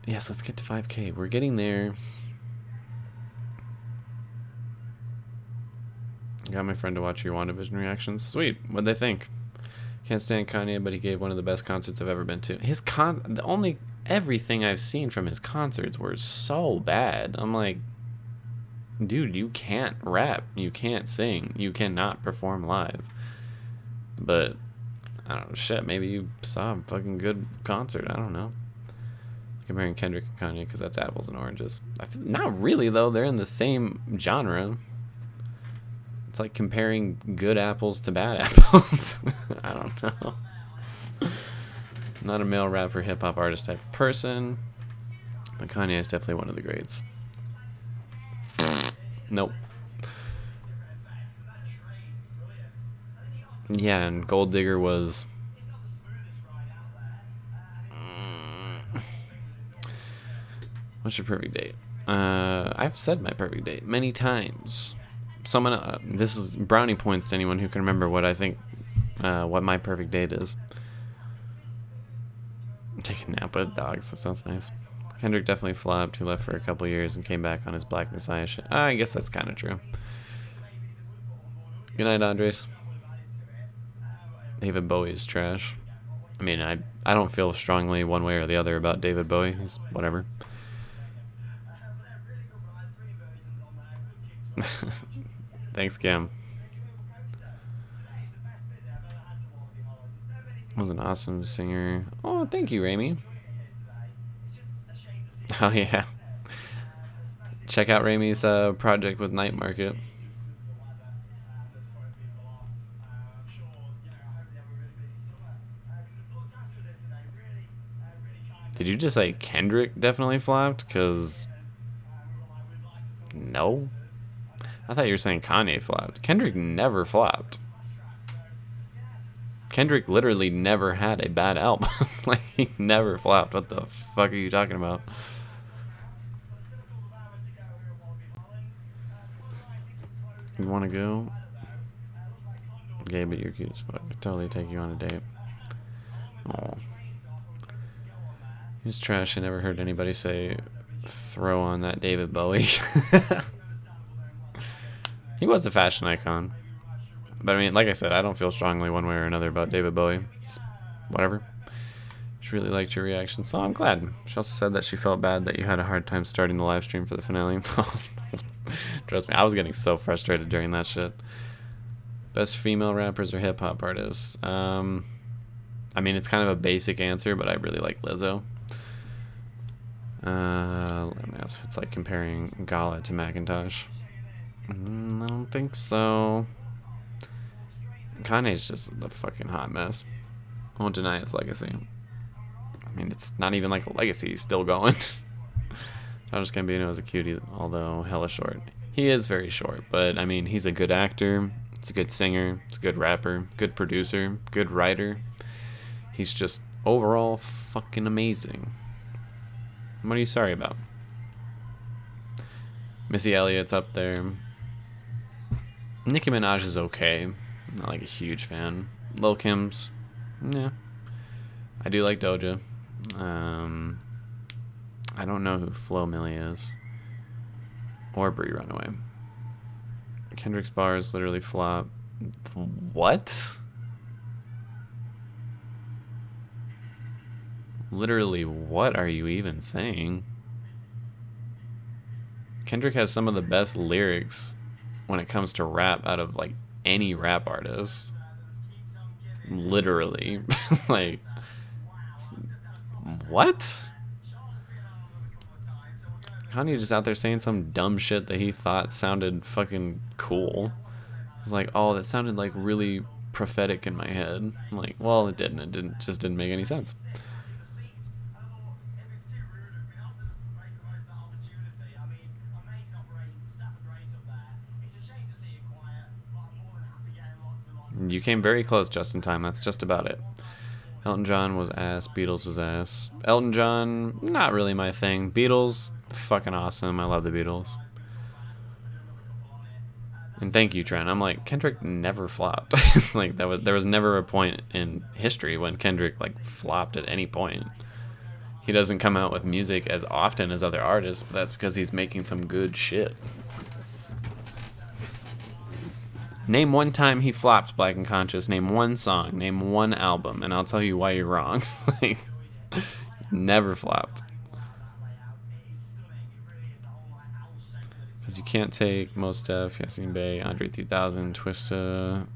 Speaker 2: Yes, let's get to 5K. We're getting there. Got my friend to watch your WandaVision reactions. Sweet. What'd they think? Can't stand Kanye, but he gave one of the best concerts I've ever been to. Everything I've seen from his concerts were so bad. I'm like, dude, you can't rap. You can't sing. You cannot perform live. But, I don't know, shit, maybe you saw a fucking good concert. I don't know. Comparing Kendrick and Kanye because that's apples and oranges. Not really, though. They're in the same genre. It's like comparing good apples to bad apples. I don't know. Not a male rapper, hip hop artist type of person. But Kanye is definitely one of the greats. Nope. Yeah, and Gold Digger was. What's your perfect date? I've said my perfect date many times. Someone, this is brownie points to anyone who can remember what I think, what my perfect date is. Take a nap with dogs. That sounds nice. Kendrick definitely flopped. He left for a couple years and came back on his Black Messiah shit. I guess that's kind of true. Good night, Andres. David Bowie is trash. I mean, I don't feel strongly one way or the other about David Bowie. He's whatever. Thanks, Cam. Was an awesome singer. Oh, thank you, Rami. Oh, yeah. Check out Rami's project with Night Market. Did you just say Kendrick definitely flopped? Because... no. I thought you were saying Kanye flopped. Kendrick never flopped. Kendrick literally never had a bad album. Like, he never flopped. What the fuck are you talking about? You want to go? Gay, but you're cute as fuck. I'd totally take you on a date. Oh. He's trash. I never heard anybody say throw on that David Bowie. He was a fashion icon. But I mean, like I said, I don't feel strongly one way or another about David Bowie. Just whatever. She really liked your reaction, so I'm glad. She also said that she felt bad that you had a hard time starting the live stream for the finale. Trust me, I was getting so frustrated during that shit. Best female rappers or hip hop artists? I mean, it's kind of a basic answer, but I really like Lizzo. Let me ask if it's like comparing Gala to Macintosh. I don't think so. Kanye's just a fucking hot mess. I won't deny his legacy. I mean, it's not even like a legacy. He's still going. Childish Gambino is a cutie, although hella short. He is very short, but I mean, he's a good actor. He's a good singer. He's a good rapper. Good producer. Good writer. He's just overall fucking amazing. What are you sorry about? Missy Elliott's up there. Nicki Minaj is okay. I'm not like a huge fan. Lil Kim's, yeah. I do like Doja. I don't know who Flo Milli is. Or Brie Runaway. Kendrick's bars literally flop. What? Literally, what are you even saying? Kendrick has some of the best lyrics when it comes to rap out of like any rap artist. Literally. Like, what? Kanye just out there saying some dumb shit that he thought sounded fucking cool. It's like, oh, that sounded like really prophetic in my head. I'm like, well, it didn't. It just didn't make any sense. You came very close just in time. That's just about it. Elton John was ass. Beatles was ass. Elton John, not really my thing. Beatles, fucking awesome. I love the Beatles. And thank you, Trent. I'm like, Kendrick never flopped. Like, there was never a point in history when Kendrick like flopped at any point. He doesn't come out with music as often as other artists, but that's because he's making some good shit. Name one time he flopped, Black and Conscious. Name one song. Name one album, and I'll tell you why you're wrong. Like, never flopped. Because you can't take Mos Def, Yasin Bey, Andre 3000, Twista,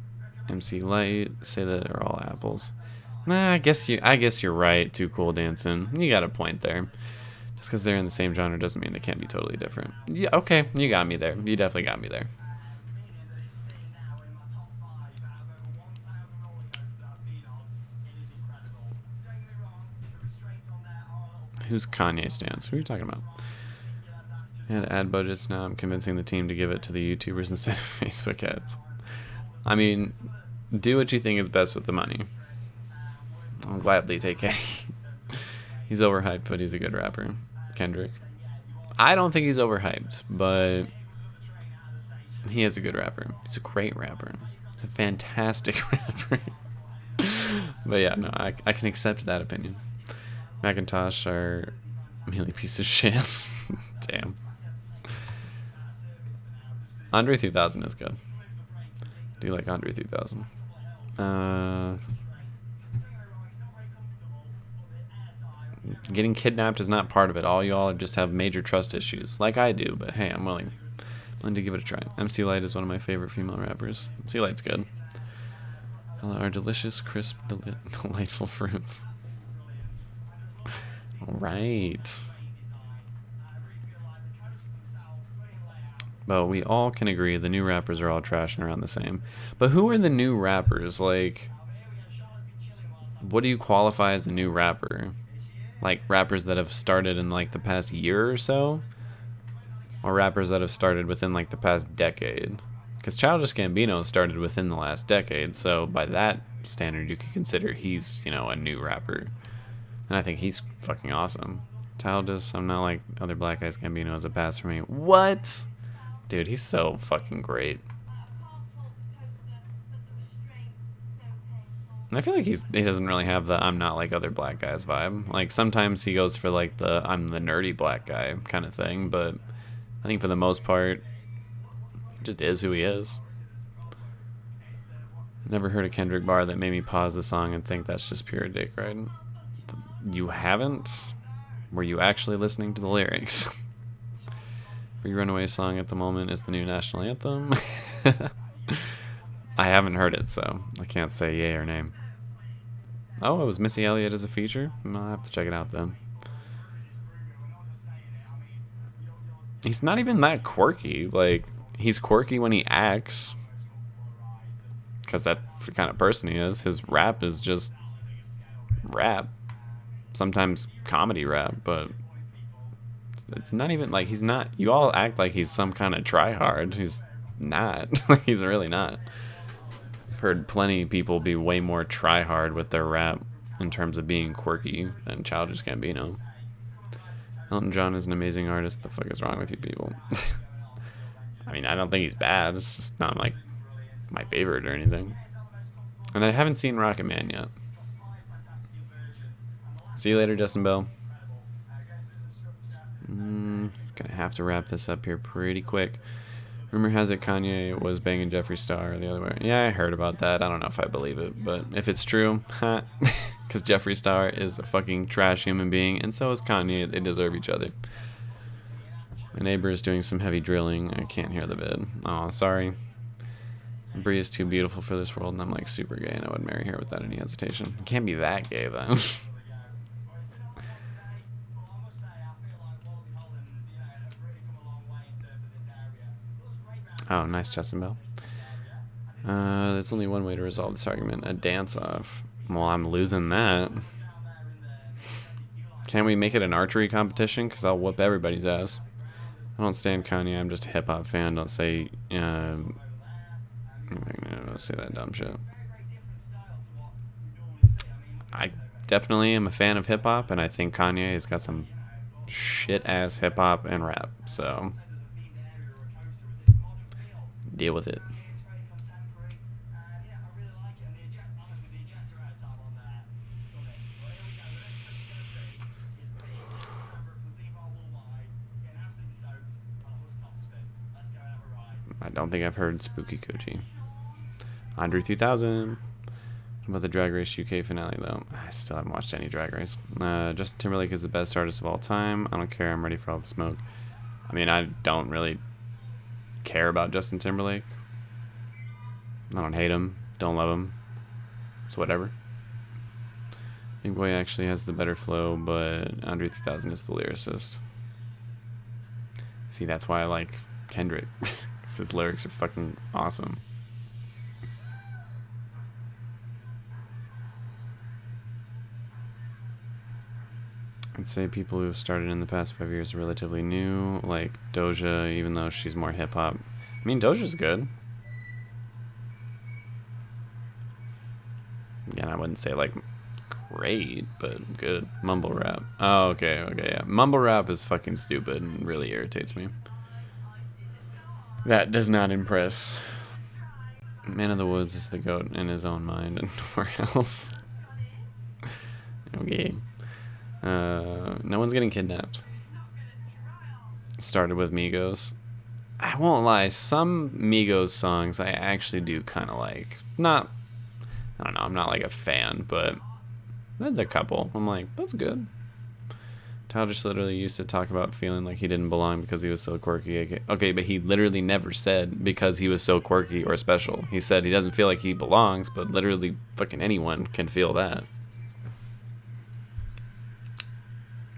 Speaker 2: MC Light, say that they're all apples. Nah, I guess you're right. Too Cool Dancing. You got a point there. Just because they're in the same genre doesn't mean they can't be totally different. Yeah, okay, you got me there. You definitely got me there. Who's Kanye stance? Who are you talking about? And ad budgets now. I'm convincing the team to give it to the YouTubers instead of Facebook ads. I mean, do what you think is best with the money. I'll gladly take it. He's overhyped, but he's a good rapper. Kendrick. I don't think he's overhyped, but he is a good rapper. He's a great rapper. He's a fantastic rapper. But yeah, no, I can accept that opinion. Macintosh are really piece of shit. Damn. Andre 3000 is good. Do you like Andre 3000? Getting kidnapped is not part of it. All y'all just have major trust issues, like I do. But hey, I'm willing to give it a try. MC Light is one of my favorite female rappers. MC Light's good. Are delicious, crisp, delightful fruits. All right. But we all can agree the new rappers are all trashing around the same. But who are the new rappers? Like, what do you qualify as a new rapper? Like rappers that have started in like the past year or so? Or rappers that have started within like the past decade? Because Childish Gambino started within the last decade, so by that standard you could consider he's, you know, a new rapper. And I think he's fucking awesome. Childish, I'm not like other black guys. Gambino has a pass for me. What? Dude, he's so fucking great. And I feel like he doesn't really have the I'm not like other black guys vibe. Like sometimes he goes for like the I'm the nerdy black guy kind of thing, but I think for the most part, he just is who he is. Never heard a Kendrick bar that made me pause the song and think that's just pure dick riding. You haven't? Were you actually listening to the lyrics? Free Runaway song at the moment is the new national anthem. I haven't heard it, so I can't say yay or nay. Oh, it was Missy Elliott as a feature? I'll have to check it out then. He's not even that quirky. Like, he's quirky when he acts. Because that's the kind of person he is. His rap is just rap. Sometimes comedy rap, but it's not even like he's not. You all act like he's some kind of tryhard. He's not. He's really not. I've heard plenty of people be way more tryhard with their rap in terms of being quirky than Childish Gambino. Elton John is an amazing artist. The fuck is wrong with you people? I mean, I don't think he's bad. It's just not like my favorite or anything. And I haven't seen Rocket Man yet. See you later, Justin Bell. Gonna have to wrap this up here pretty quick. Rumor has it Kanye was banging Jeffree Star the other way. Yeah, I heard about that. I don't know if I believe it, but if it's true, because Jeffree Star is a fucking trash human being, and so is Kanye. They deserve each other. My neighbor is doing some heavy drilling. I can't hear the vid. Oh, sorry. Bree is too beautiful for this world, and I'm like super gay, and I would marry her without any hesitation. You can't be that gay, then. Oh, nice, Justin Bell. There's only one way to resolve this argument, a dance-off. Well, I'm losing that. Can we make it an archery competition? Because I'll whoop everybody's ass. I don't stand Kanye, I'm just a hip-hop fan. Don't say, don't say that dumb shit. I definitely am a fan of hip-hop, and I think Kanye has got some shit-ass hip-hop and rap, so deal with it. I don't think I've heard Spooky Coochie. Andre 3000. What about the Drag Race UK finale, though? I still haven't watched any Drag Race. Justin Timberlake is the best artist of all time. I don't care. I'm ready for all the smoke. I mean, I don't really care about Justin Timberlake. I don't hate him. Don't love him. It's whatever. Big Boy actually has the better flow, but Andre 3000 is the lyricist. See, that's why I like Kendrick. His lyrics are fucking awesome. I'd say people who've started in the past 5 years are relatively new, like Doja, even though she's more hip hop. I mean, Doja's good. Again, I wouldn't say like great, but good. Mumble rap. Oh, okay, yeah. Mumble rap is fucking stupid and really irritates me. That does not impress. Man of the Woods is the GOAT in his own mind and nowhere else. Okay. No one's getting kidnapped. Started with Migos. I won't lie, some Migos songs I actually do kind of like. Not, I don't know, I'm not like a fan, but there's a couple. I'm like, that's good. Tyler just literally used to talk about feeling like he didn't belong because he was so quirky. Okay, but he literally never said because he was so quirky or special. He said he doesn't feel like he belongs, but literally fucking anyone can feel that.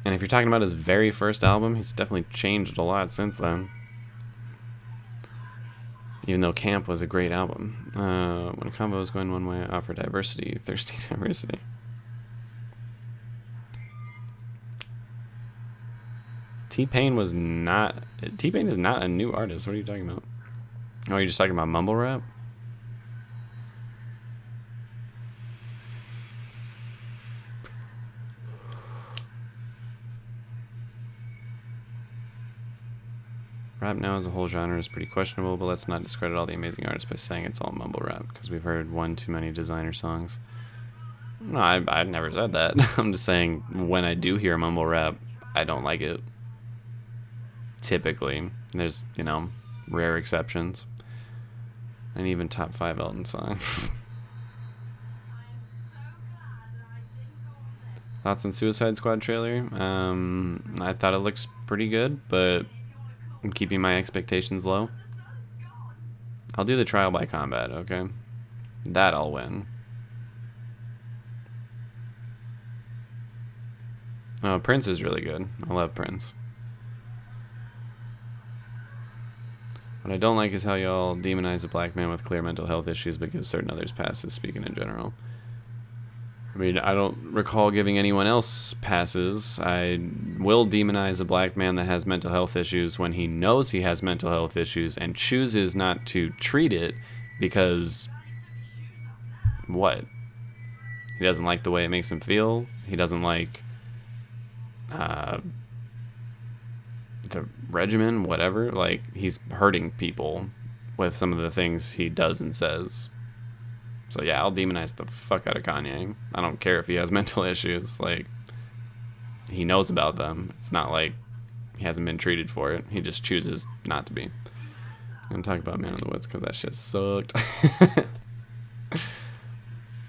Speaker 2: And if you're talking about his very first album, he's definitely changed a lot since then. Even though Camp was a great album. When a combo is going one way, I offer diversity, thirsty diversity. T-Pain was not... T-Pain is not a new artist. What are you talking about? Oh, you're just talking about mumble rap? Rap now as a whole genre is pretty questionable, but let's not discredit all the amazing artists by saying it's all mumble rap, because we've heard one too many designer songs. No, I never said that. I'm just saying, when I do hear mumble rap, I don't like it. Typically. There's, you know, rare exceptions. And even top 5 Elton songs. Thoughts on Suicide Squad trailer? I thought it looks pretty good, but I'm keeping my expectations low. I'll do the trial by combat, okay? That I'll win. Oh, Prince is really good. I love Prince. What I don't like is how y'all demonize a black man with clear mental health issues but give certain others passes, speaking in general. I mean, I don't recall giving anyone else passes. I will demonize a black man that has mental health issues when he knows he has mental health issues and chooses not to treat it because... what? He doesn't like the way it makes him feel. He doesn't like... the regimen, whatever. Like, he's hurting people with some of the things he does and says. So yeah, I'll demonize the fuck out of Kanye. I don't care if he has mental issues. Like, he knows about them. It's not like he hasn't been treated for it. He just chooses not to be. I'm gonna talk about Man in the Woods because that shit sucked.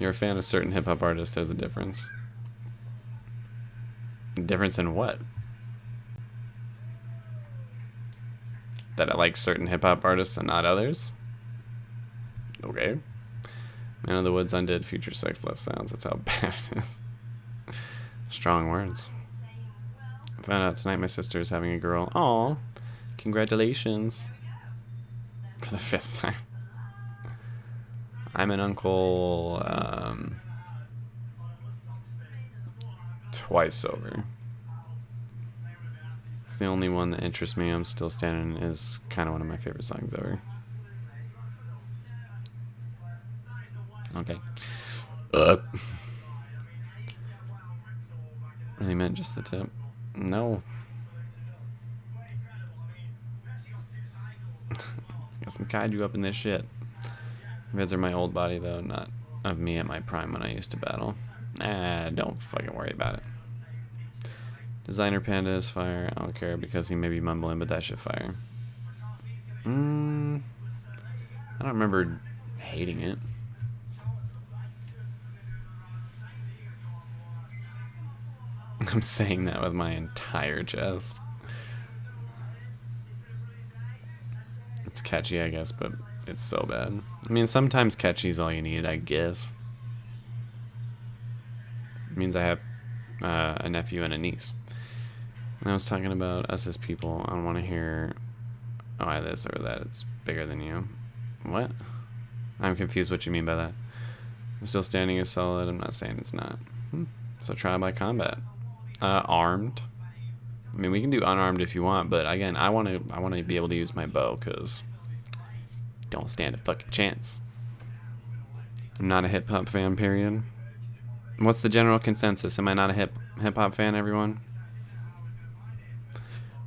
Speaker 2: You're a fan of certain hip-hop artists, there's a difference. Difference in what? That I like certain hip-hop artists and not others? Okay. Man of the Woods, Undead, Future Sex, Love Sounds. That's how bad it is. Strong words. I found out tonight my sister is having a girl. Aw. Congratulations. For the 5th time. I'm an uncle twice over. It's the only one that interests me. I'm Still Standing is kind of one of my favorite songs ever. Okay. Really meant just the tip. No. Got some kaiju up in this shit. Vids are my old body though, not of me at my prime when I used to battle. Don't fucking worry about it. Designer Panda is fire. I don't care because he may be mumbling, but that shit fire. I don't remember hating it. I'm saying that with my entire chest. It's catchy, I guess, but it's so bad. I mean, sometimes catchy is all you need, I guess. It means I have a nephew and a niece. And I was talking about us as people. I don't want to hear, oh, I this or that. It's bigger than you. What? I'm confused what you mean by that. I'm Still Standing is solid. I'm not saying it's not. So try by combat. Armed. I mean, we can do unarmed if you want, but again, I want to be able to use my bow because don't stand a fucking chance. I'm not a hip hop fan. Period. What's the general consensus? Am I not a hip hop fan, everyone?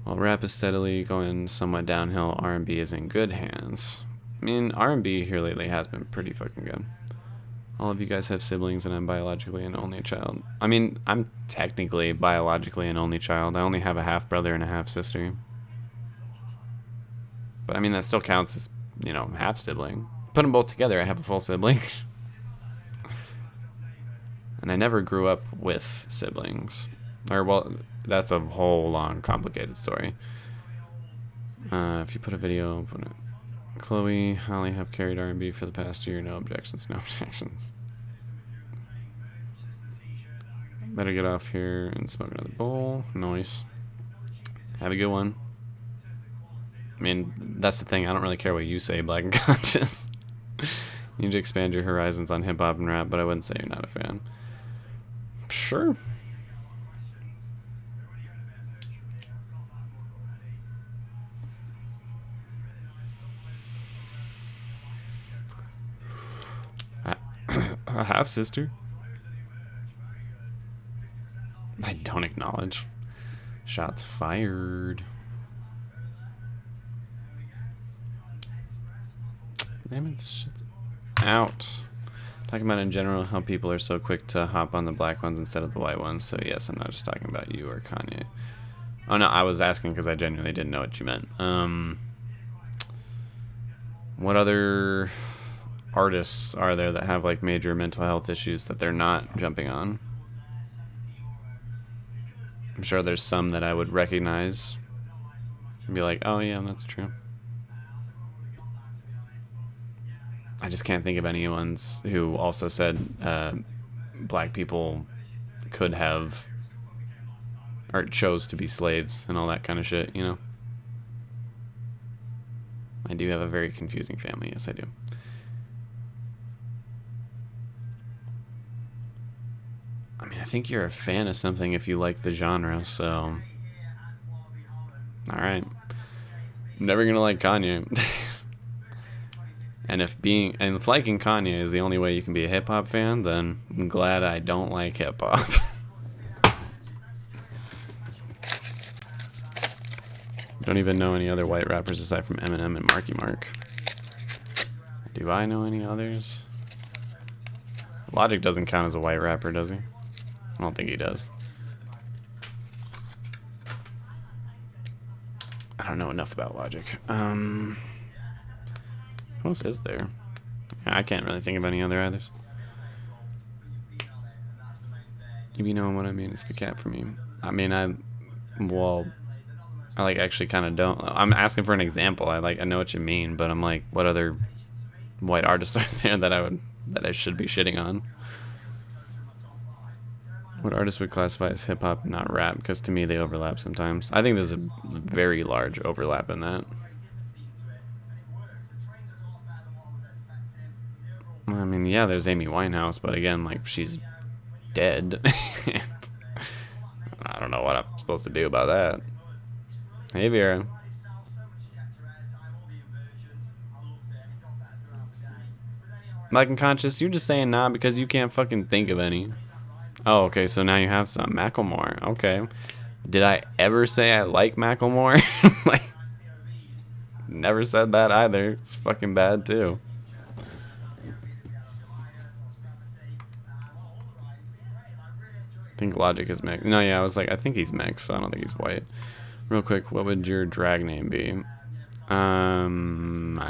Speaker 2: While rap is steadily going somewhat downhill, R&B is in good hands. I mean, R&B here lately has been pretty fucking good. All of you guys have siblings, and I'm biologically an only child. I mean, I'm technically biologically an only child. I only have a half brother and a half sister. But I mean, that still counts as, you know, half sibling. Put them both together, I have a full sibling. And I never grew up with siblings. Or, well, that's a whole long, complicated story. If you put a video, put it. Chloe, Holly have carried R&B for the past year. No objections, no objections. Better get off here and smoke another bowl. Nice. Have a good one. I mean, that's the thing. I don't really care what you say, Black and Conscious. You need to expand your horizons on hip-hop and rap, but I wouldn't say you're not a fan. Sure. A half sister. I don't acknowledge. Shots fired. Damn it! Shit's out. Talking about in general how people are so quick to hop on the black ones instead of the white ones. So yes, I'm not just talking about you or Kanye. Oh no, I was asking because I genuinely didn't know what you meant. What other artists are there that have like major mental health issues that they're not jumping on? I'm sure there's some that I would recognize and be like, oh yeah, that's true. I just can't think of anyone's who also said black people could have or chose to be slaves and all that kind of shit, you know? I do have a very confusing family, yes I do. I mean, I think you're a fan of something if you like the genre, so... Alright. I'm never gonna like Kanye. And if liking Kanye is the only way you can be a hip-hop fan, then I'm glad I don't like hip-hop. Don't even know any other white rappers aside from Eminem and Marky Mark. Do I know any others? Logic doesn't count as a white rapper, does he? I don't think he does. I don't know enough about Logic. Who else is there? I can't really think of any other others. You be knowing what I mean? It's the cat for me. I mean, I like actually kind of don't. I'm asking for an example. I know what you mean, but I'm like, what other white artists are there that I should be shitting on? What artists would classify as hip hop, not rap? Because to me they overlap sometimes. I think there's a very large overlap in that. I mean, yeah, there's Amy Winehouse, but again, like, she's dead. I don't know what I'm supposed to do about that. Hey, Vera. Black and Conscious, you're just saying nah because you can't fucking think of any. Oh, okay, so now you have some. Macklemore, okay. Did I ever say I like Macklemore? Like, never said that either. It's fucking bad, too. I think Logic is mixed. No, yeah, I was like, I think he's mixed, so I don't think he's white. Real quick, what would your drag name be? I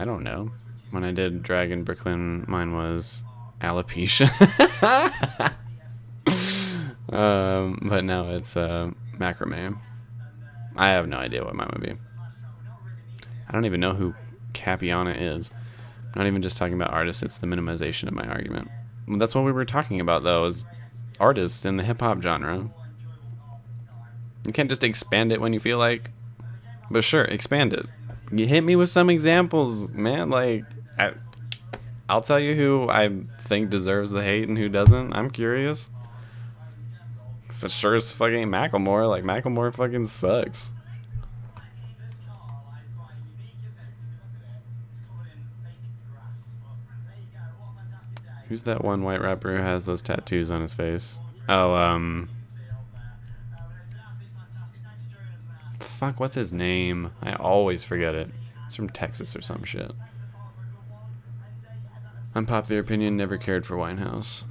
Speaker 2: don't know. When I did drag in Brooklyn, mine was alopecia. But no, it's macrame. I have no idea what mine would be. I don't even know who Capiana is. I'm not even just talking about artists, it's the minimization of my argument. Well, that's what we were talking about, though, is artists in the hip-hop genre. You can't just expand it when you feel like. But sure, expand it. You hit me with some examples, man. Like, I'll tell you who I think deserves the hate and who doesn't. I'm curious. It sure as fucking ain't Macklemore. Like, Macklemore fucking sucks. Who's that one white rapper who has those tattoos on his face? Oh, fuck, what's his name? I always forget it. He's from Texas or some shit. Unpopular opinion, never cared for Winehouse.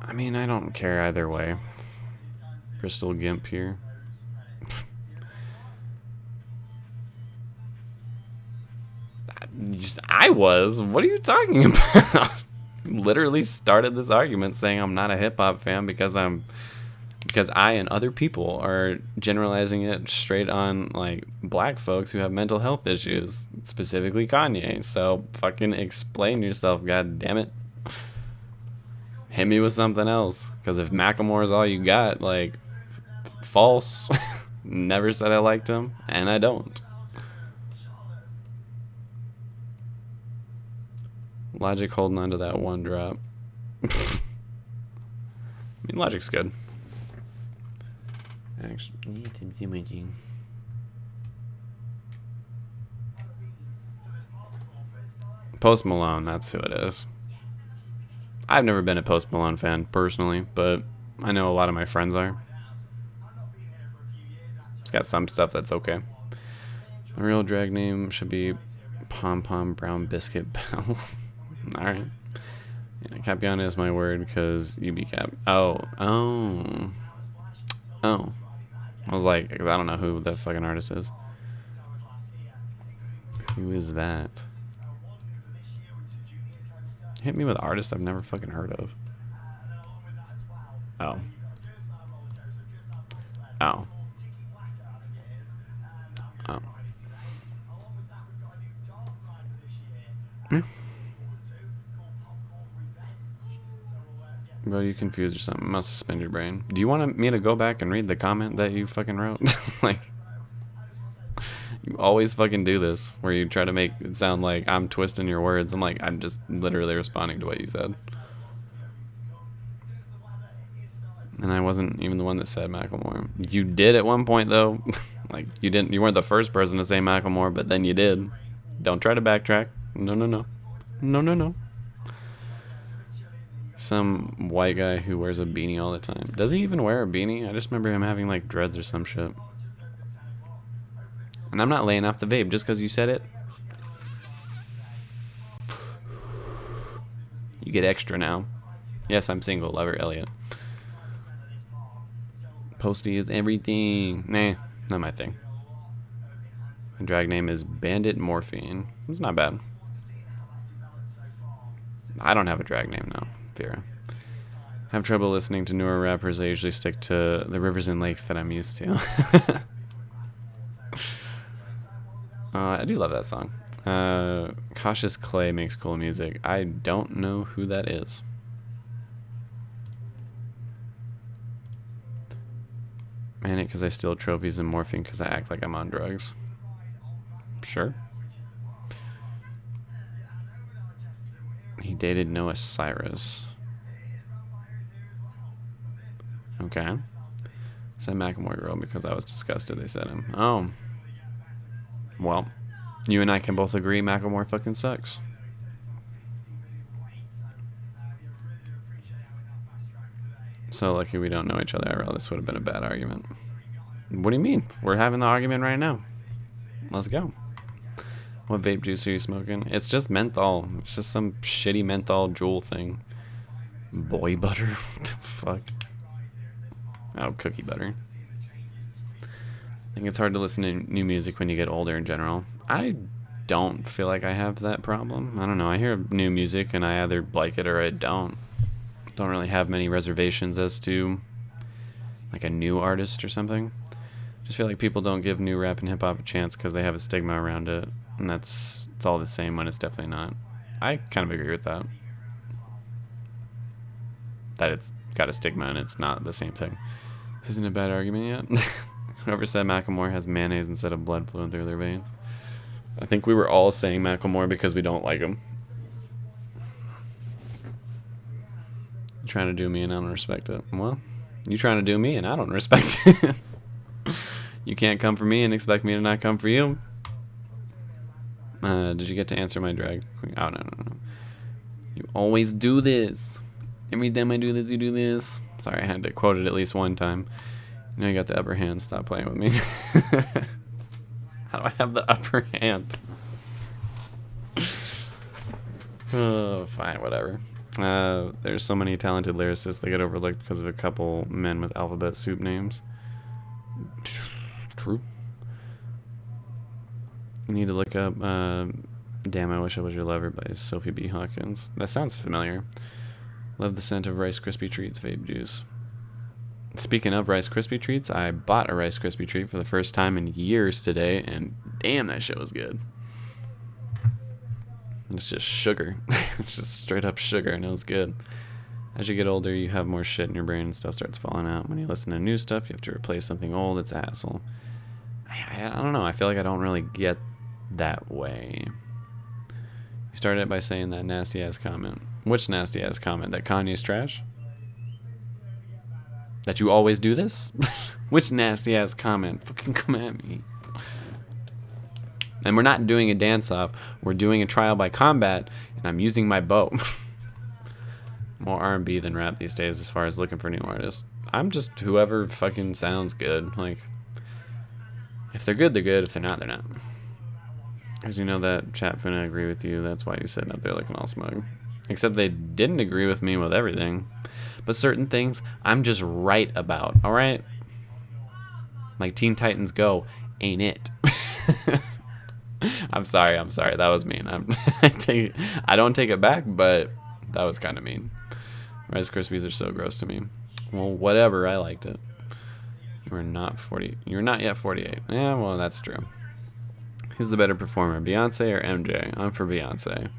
Speaker 2: I mean, I don't care either way. Bristol Gimp here. I was? What are you talking about? Literally started this argument saying I'm not a hip-hop fan because I and other people are generalizing it straight on like black folks who have mental health issues, specifically Kanye. So fucking explain yourself, god damn it. Hit me with something else, because if Macklemore is all you got, like, false. Never said I liked him, and I don't. Logic holding on to that one drop. I mean, Logic's good. Actually, Post Malone, that's who it is. I've never been a Post Malone fan personally, but I know a lot of my friends are. It's got some stuff that's okay. My real drag name should be Pom Pom Brown Biscuit Bell. Alright. Yeah, Capiana is my word because you be Cap. Oh. I was like, 'cause I don't know who that fucking artist is. Who is that? Hit me with artists I've never fucking heard of. Oh. Oh. Oh. Bro, you confused or something. Must suspend your brain. Do you want me to go back and read the comment that you fucking wrote? Like, you always fucking do this, where you try to make it sound like I'm twisting your words. I'm like, I'm just literally responding to what you said. And I wasn't even the one that said Macklemore. You did at one point, though. Like, you weren't the first person to say Macklemore, but then you did. Don't try to backtrack. No. No. Some white guy who wears a beanie all the time. Does he even wear a beanie? I just remember him having like dreads or some shit. And I'm not laying off the vape just because you said it. You get extra now. Yes, I'm single. Lover Elliot. Posty is everything. Nah, not my thing. My drag name is Bandit Morphine. It's not bad. I don't have a drag name now. Vera. I have trouble listening to newer rappers. I usually stick to the rivers and lakes that I'm used to. I do love that song. Cautious Clay makes cool music. I don't know who that is. Manic because I steal trophies, and morphine because I act like I'm on drugs. Sure. He dated Noah Cyrus. Okay. Said Macklemore girl because I was disgusted they said him. Oh. Well, you and I can both agree Macklemore fucking sucks. So lucky we don't know each other, IRL. This would have been a bad argument. What do you mean? We're having the argument right now. Let's go. What vape juice are you smoking? It's just menthol. It's just some shitty menthol jewel thing. Boy butter? What the fuck? Oh, cookie butter. I think it's hard to listen to new music when you get older in general. I don't feel like I have that problem. I don't know. I hear new music and I either like it or I don't. Don't really have many reservations as to like a new artist or something. Just feel like people don't give new rap and hip hop a chance because they have a stigma around it. And it's all the same when it's definitely not. I kind of agree with that. That it's got a stigma and it's not the same thing. This isn't a bad argument yet. Whoever said Macklemore has mayonnaise instead of blood flowing through their veins. I think we were all saying Macklemore because we don't like him. You're trying to do me and I don't respect it. Well, You trying to do me, and I don't respect it. You can't come for me and expect me to not come for you. Did you get to answer my drag queen? Oh, no. You always do this. Every time I do this, you do this. Sorry, I had to quote it at least one time. You know you got the upper hand. Stop playing with me. How do I have the upper hand? Oh, fine, whatever. There's so many talented lyricists that get overlooked because of a couple men with alphabet soup names. True. You need to look up Damn, I Wish I Was Your Lover by Sophie B. Hawkins. That sounds familiar. Love the scent of Rice Krispie Treats vape juice. Speaking of Rice Krispie Treats, I bought a Rice Krispie Treat for the first time in years today, and damn, that shit was good. It's just sugar. It's just straight up sugar, and it was good. As you get older, you have more shit in your brain and stuff starts falling out. When you listen to new stuff, you have to replace something old. It's a hassle. I don't know. I feel like I don't really get that way. You started it by saying that nasty-ass comment. Which nasty-ass comment? That Kanye's trash? That you always do this? Which nasty-ass comment? Fucking come at me. And we're not doing a dance-off. We're doing a trial by combat, and I'm using my bow. More R&B than rap these days as far as looking for new artists. I'm just whoever fucking sounds good. Like, if they're good, they're good. If they're not, they're not. As you know that chat finna agree with you. That's why you're sitting up there looking all smug. Except they didn't agree with me with everything. But certain things I'm just right about, alright? Like Teen Titans Go ain't it. I'm sorry. That was mean. I don't take it back, but that was kind of mean. Rice Krispies are so gross to me. Well, whatever. I liked it. You're not 40. You're not yet 48. Yeah, well, that's true. Who's the better performer, Beyonce or MJ? I'm for Beyonce.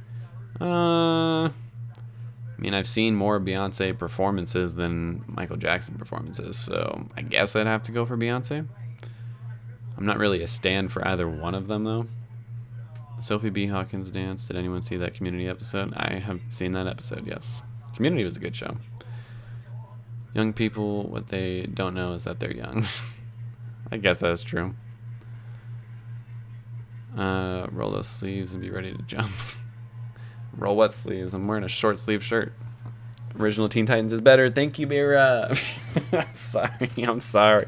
Speaker 2: I mean, I've seen more Beyonce performances than Michael Jackson performances, so I guess I'd have to go for Beyonce. I'm not really a stan for either one of them, though. Sophie B. Hawkins dance. Did anyone see that Community episode? I have seen that episode, yes. Community was a good show. Young people, what they don't know is that they're young. I guess that's true. Roll those sleeves and be ready to jump. Roll what sleeves? I'm wearing a short sleeve shirt. Original Teen Titans is better. Thank you, Mira. I'm sorry.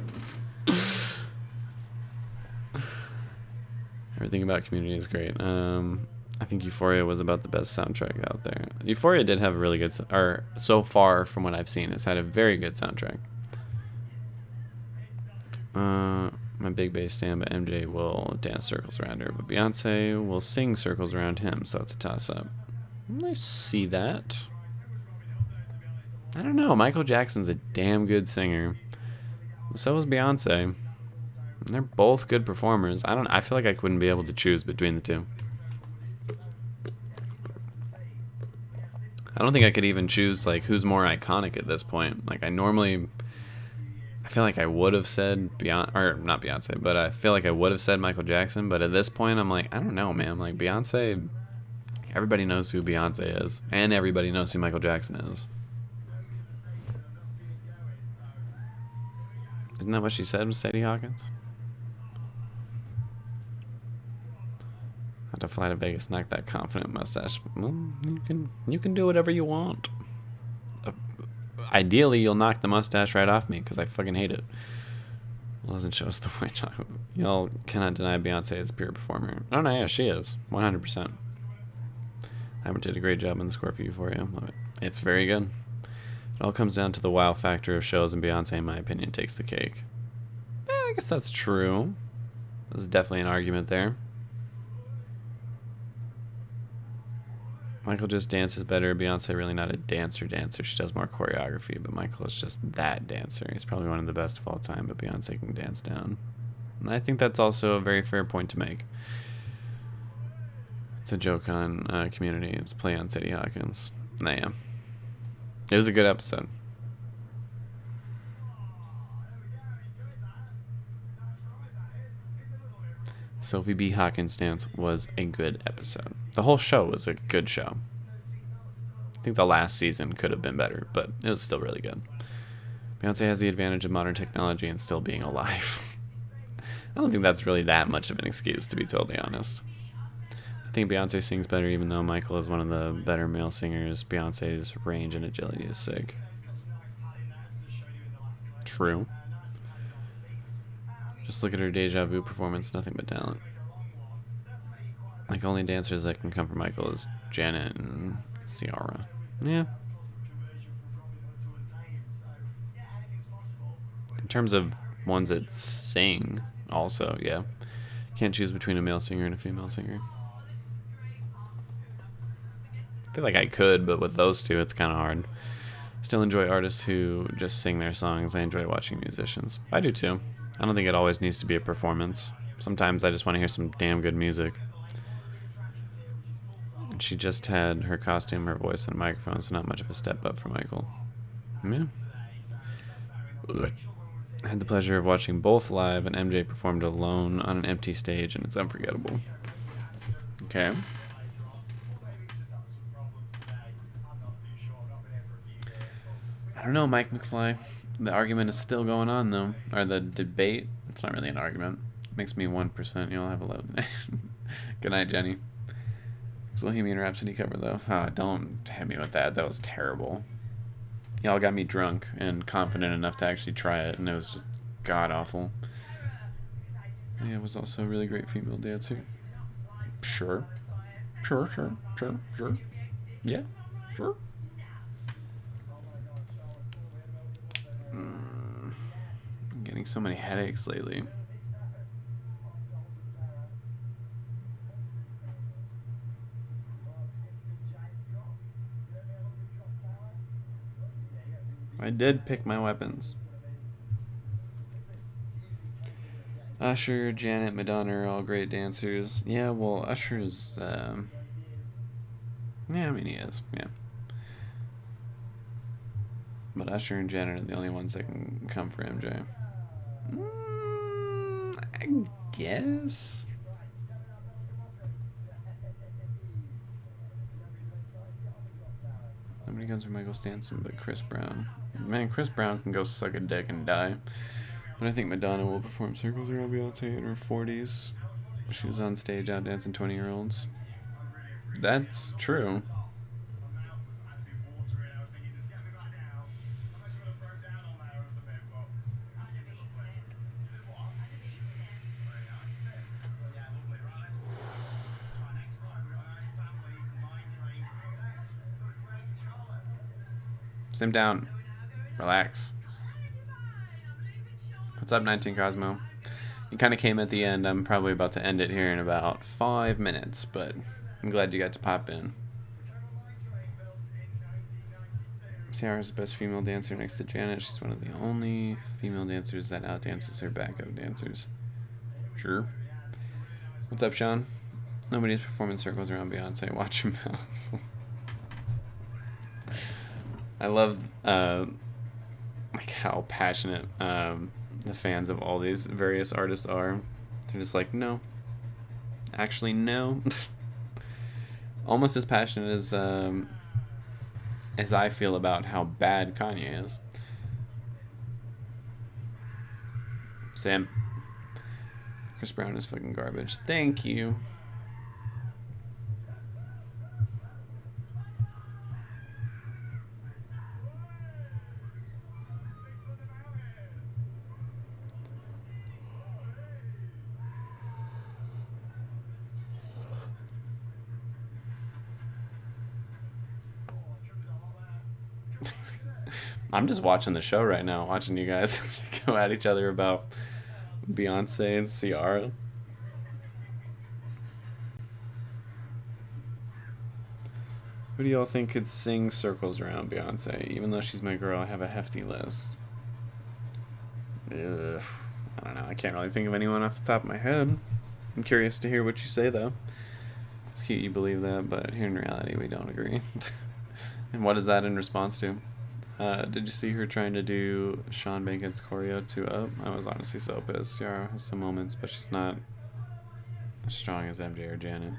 Speaker 2: Everything about Community is great. I think Euphoria was about the best soundtrack out there. Euphoria did have a really good, or so far from what I've seen, it's had a very good soundtrack. My big bass stand, but MJ will dance circles around her, but Beyonce will sing circles around him, so it's a toss-up. I see that. I don't know. Michael Jackson's a damn good singer. So is Beyonce. And they're both good performers. I feel like I couldn't be able to choose between the two. I don't think I could even choose like who's more iconic at this point. Like I feel like I would have said not Beyonce, but I feel like I would have said Michael Jackson. But at this point, I'm like, I don't know, man. Like Beyonce, everybody knows who Beyonce is, and everybody knows who Michael Jackson is. Isn't that what she said, Sadie Hawkins? Had to fly to Vegas, knock that confident mustache. Well, you can do whatever you want. Ideally, you'll knock the mustache right off me because I fucking hate it. Well, doesn't show us the white chocolate. Y'all cannot deny Beyonce is a pure performer. Oh no, yeah, she is 100%. Hammer did a great job on the score for Euphoria. Love it. It's very good. It all comes down to the wow factor of shows, and Beyonce, in my opinion, takes the cake. I guess that's true. There's definitely an argument there. Michael just dances better. Beyonce really not a dancer. She does more choreography, but Michael is just that dancer. He's probably one of the best of all time, but Beyonce can dance down. And I think that's also a very fair point to make. It's a joke on Community. It's a play on Sadie Hawkins. Nah, yeah. It was a good episode. Sophie B. Hawkins' dance was a good episode. The whole show was a good show. I think the last season could have been better, but it was still really good. Beyonce has the advantage of modern technology and still being alive. I don't think that's really that much of an excuse, to be totally honest. I think Beyonce sings better, even though Michael is one of the better male singers. Beyonce's range and agility is sick. True. Just look at her Deja Vu performance, nothing but talent. Like, only dancers that can come from Michael is Janet and Ciara. Yeah. In terms of ones that sing, also, yeah. Can't choose between a male singer and a female singer. I feel like I could, but with those two, it's kind of hard. Still enjoy artists who just sing their songs. I enjoy watching musicians. I do too. I don't think it always needs to be a performance. Sometimes I just want to hear some damn good music. And she just had her costume, her voice, and microphone, so not much of a step up for Michael. Yeah. I had the pleasure of watching both live, and MJ performed alone on an empty stage, and it's unforgettable. Okay. I don't know, Mike McFly. The argument is still going on, though. Or the debate. It's not really an argument. It makes me 1%. You'll have a load. Good night, Jenny. It's Bohemian Rhapsody cover, though. Oh, don't hit me with that. That was terrible. Y'all got me drunk and confident enough to actually try it, and it was just god-awful. Yeah, it was also a really great female dancer. Sure. Sure. Yeah, sure. I'm getting so many headaches lately. I did pick my weapons. Usher, Janet, Madonna are all great dancers. Yeah, well, Usher's, yeah, I mean, he is, yeah. But Usher and Janet are the only ones that can come for MJ. I guess. Nobody comes for Michael Stanton but Chris Brown. Man, Chris Brown can go suck a dick and die. But I think Madonna will perform circles around Beyonce in her 40s. She was on stage out dancing 20-year-olds. That's true. Sim down. Relax. What's up, 19 Cosmo? You kind of came at the end. I'm probably about to end it here in about 5 minutes, but I'm glad you got to pop in. Ciara's the best female dancer next to Janet. She's one of the only female dancers that outdances her backup dancers. Sure. What's up, Sean? Nobody's performing circles around Beyonce. Watch your mouth. I love like how passionate the fans of all these various artists are. They're just like, no. Actually, no. Almost as passionate as I feel about how bad Kanye is. Sam. Chris Brown is fucking garbage. Thank you. I'm just watching the show right now, watching you guys go at each other about Beyonce and Ciara. Who do y'all think could sing circles around Beyonce? Even though she's my girl, I have a hefty list. Ugh, I don't know. I can't really think of anyone off the top of my head. I'm curious to hear what you say, though. It's cute you believe that, but here in reality, we don't agree. And what is that in response to? Did you see her trying to do Sean Bankett's choreo to Up? I was honestly so pissed. Ciara has some moments, but she's not as strong as MJ or Janet.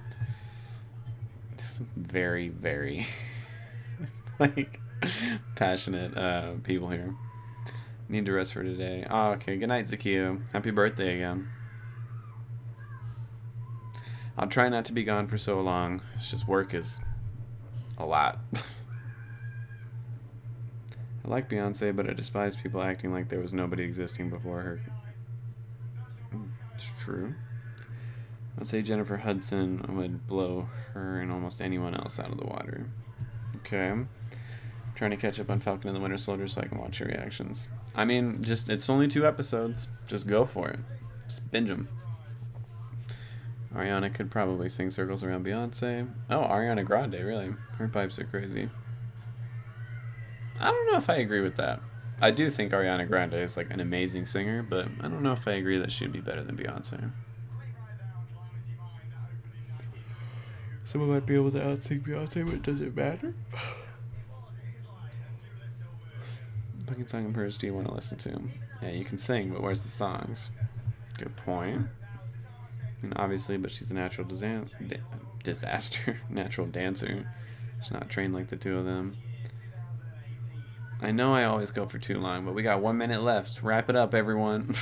Speaker 2: Some very, very like passionate people here. Need to rest for today. Oh, okay. Good night, Zakiya. Happy birthday again. I'll try not to be gone for so long. It's just work is a lot. I like Beyonce, but I despise people acting like there was nobody existing before her. It's true. I'd say Jennifer Hudson would blow her and almost anyone else out of the water. Okay. I'm trying to catch up on Falcon and the Winter Soldier so I can watch your reactions. I mean, just it's only 2 episodes. Just go for it. Just binge them. Ariana could probably sing circles around Beyonce. Oh, Ariana Grande, really? Her pipes are crazy. I don't know if I agree with that. I do think Ariana Grande is like an amazing singer, but I don't know if I agree that she'd be better than Beyonce. Someone might be able to out-sing Beyonce, but does it matter? Fucking song of hers do you want to listen to? Yeah, you can sing, but where's the songs? Good point. And obviously, but she's a natural disaster. Natural dancer. She's not trained like the two of them. I know I always go for too long, but we got 1 minute left. Wrap it up, everyone.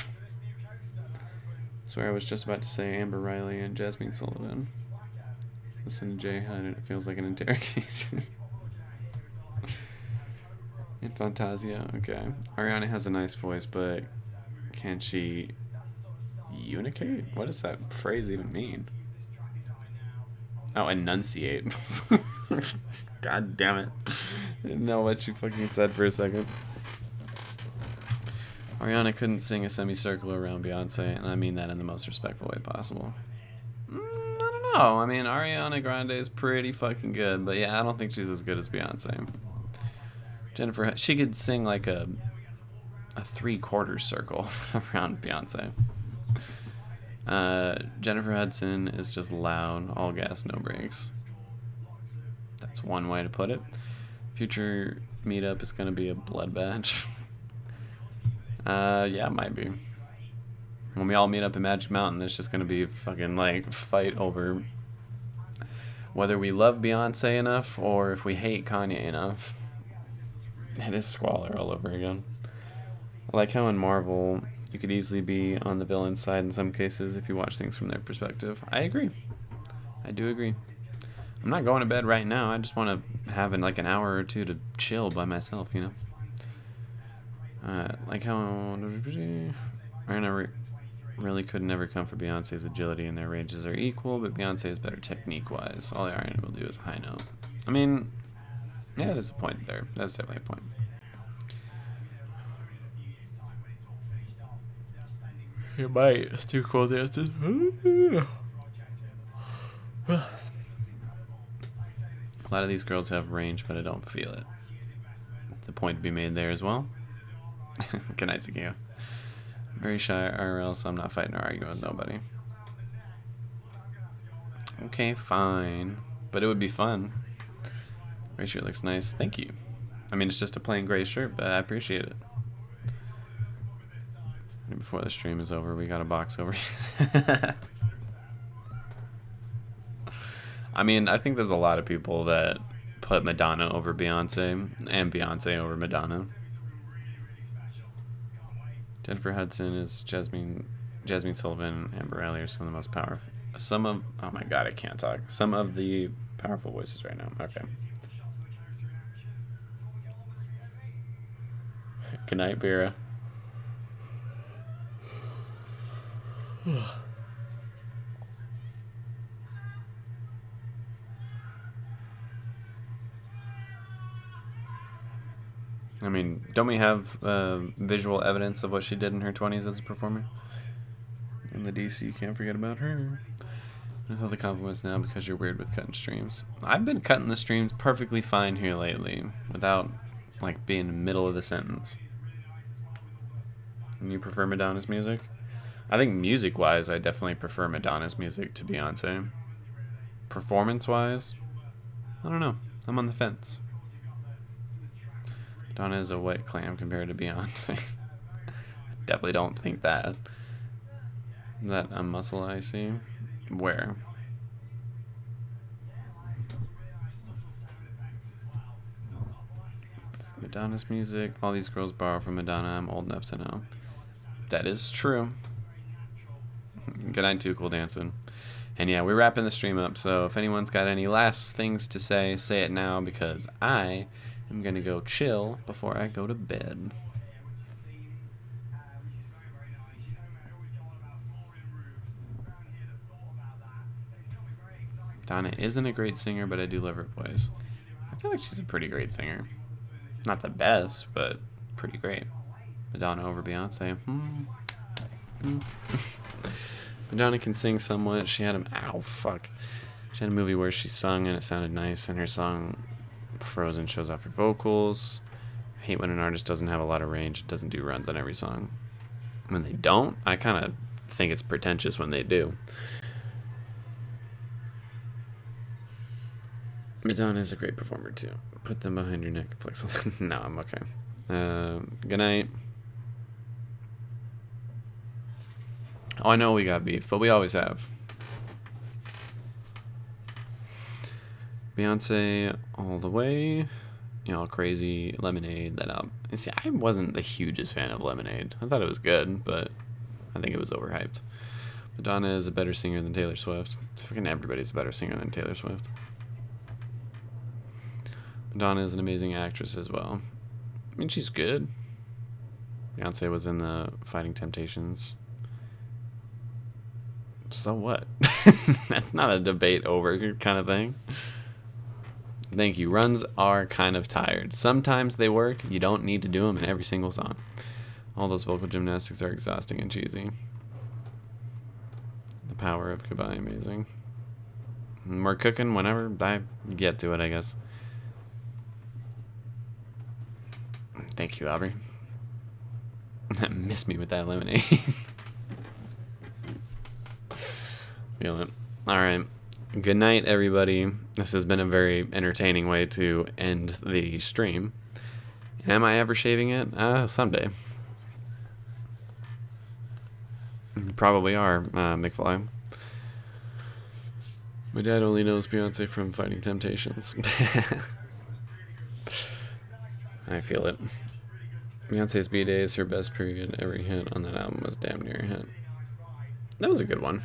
Speaker 2: Swear I was just about to say Amber Riley and Jasmine Sullivan. Listen to Jay Hunt, it feels like an interrogation. In Fantasia, okay. Ariana has a nice voice, but can she unicate? What does that phrase even mean? Oh, enunciate. God damn it. Didn't know what you fucking said for a second. Ariana couldn't sing a semicircle around Beyonce, and I mean that in the most respectful way possible. I don't know. I mean, Ariana Grande is pretty fucking good, but yeah, I don't think she's as good as Beyonce. Jennifer, she could sing like a 3/4 circle around Beyonce. Jennifer Hudson is just loud, all gas, no brakes. That's one way to put it. Future meetup is gonna be a bloodbath. Yeah, it might be. When we all meet up in Magic Mountain, there's just gonna be a fucking like fight over whether we love Beyonce enough or if we hate Kanye enough. It is squalor all over again. I like how in Marvel you could easily be on the villain's side in some cases if you watch things from their perspective. I agree. I do agree. I'm not going to bed right now. I just want to have like an hour or two to chill by myself, you know. Like how Ariana really could never come for Beyonce's agility, and their ranges are equal, but Beyonce is better technique-wise. All Ariana will do is high note. I mean, yeah, there's a point there. That's definitely a point. You might. It's too cold dances. A lot of these girls have range, but I don't feel it. The point to be made there as well. Good night, Zakiya. Very shy, or else I'm not fighting or arguing with nobody. Okay, fine. But it would be fun. Gray shirt looks nice. Thank you. I mean, it's just a plain gray shirt, but I appreciate it. And before the stream is over, we got a box over here. I mean, I think there's a lot of people that put Madonna over Beyonce and Beyonce over Madonna. Jennifer Hudson is Jasmine Sullivan, and Amber Riley are some of the most powerful. Oh my god, I can't talk. Some of the powerful voices right now. Okay. Good night, Vera. I mean, don't we have visual evidence of what she did in her 20s as a performer? And the DC, can't forget about her. With all the compliments now because you're weird with cutting streams. I've been cutting the streams perfectly fine here lately without like being in the middle of the sentence. And you prefer Madonna's music? I think music-wise, I definitely prefer Madonna's music to Beyonce. Performance-wise, I don't know. I'm on the fence. Madonna is a wet clam compared to Beyonce. Definitely don't think that. Is that a muscle I see? Where? Madonna's music. All these girls borrow from Madonna. I'm old enough to know. That is true. Good night, Too Cool Dancing. And yeah, we're wrapping the stream up. So if anyone's got any last things to say it now, because I am going to go chill before I go to bed. Donna isn't a great singer, but I do love her voice. I feel like she's a pretty great singer. Not the best, but pretty great. Madonna over Beyonce. Madonna can sing somewhat. She had She had a movie where she sung and it sounded nice, and her song Frozen shows off her vocals. I hate when an artist doesn't have a lot of range. It doesn't do runs on every song. When they don't, I kind of think it's pretentious when they do. Madonna is a great performer too. Put them behind your neck. Flex. No, I'm okay. Good night. Oh, I know we got beef, but we always have. Beyonce all the way. You know, Crazy, Lemonade, that album. And see, I wasn't the hugest fan of Lemonade. I thought it was good, but I think it was overhyped. Madonna is a better singer than Taylor Swift. Fucking everybody's a better singer than Taylor Swift. Madonna is an amazing actress as well. I mean, she's good. Beyonce was in the Fighting Temptations. So what? That's not a debate over kind of thing. Thank you. Runs are kind of tired. Sometimes they work. You don't need to do them in every single song. All those vocal gymnastics are exhausting and cheesy. The power of Goodbye, amazing. We're cooking whenever I get to it, I guess. Thank you, Aubrey. Miss me with that lemonade. Feel it. All right. Good night, everybody. This has been a very entertaining way to end the stream. Am I ever shaving it? Someday. You probably are, McFly. My dad only knows Beyonce from Fighting Temptations. I feel it. Beyonce's B-Day is her best period. Every hit on that album was damn near a hit. That was a good one.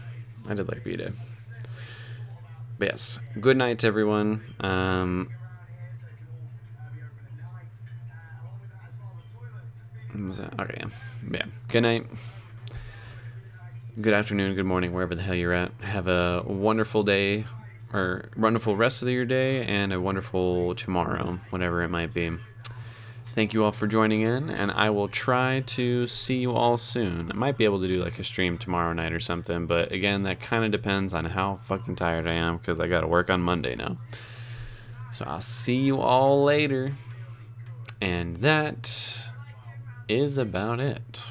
Speaker 2: I did like B-Day. But yes, good night to everyone. What was that? Okay, yeah. Good night. Good afternoon, good morning, wherever the hell you're at. Have a wonderful day, or wonderful rest of your day, and a wonderful tomorrow, whatever it might be. Thank you all for joining in, and I will try to see you all soon. I might be able to do like a stream tomorrow night or something, but again, that kind of depends on how fucking tired I am, because I got to work on Monday now. So I'll see you all later, and that is about it.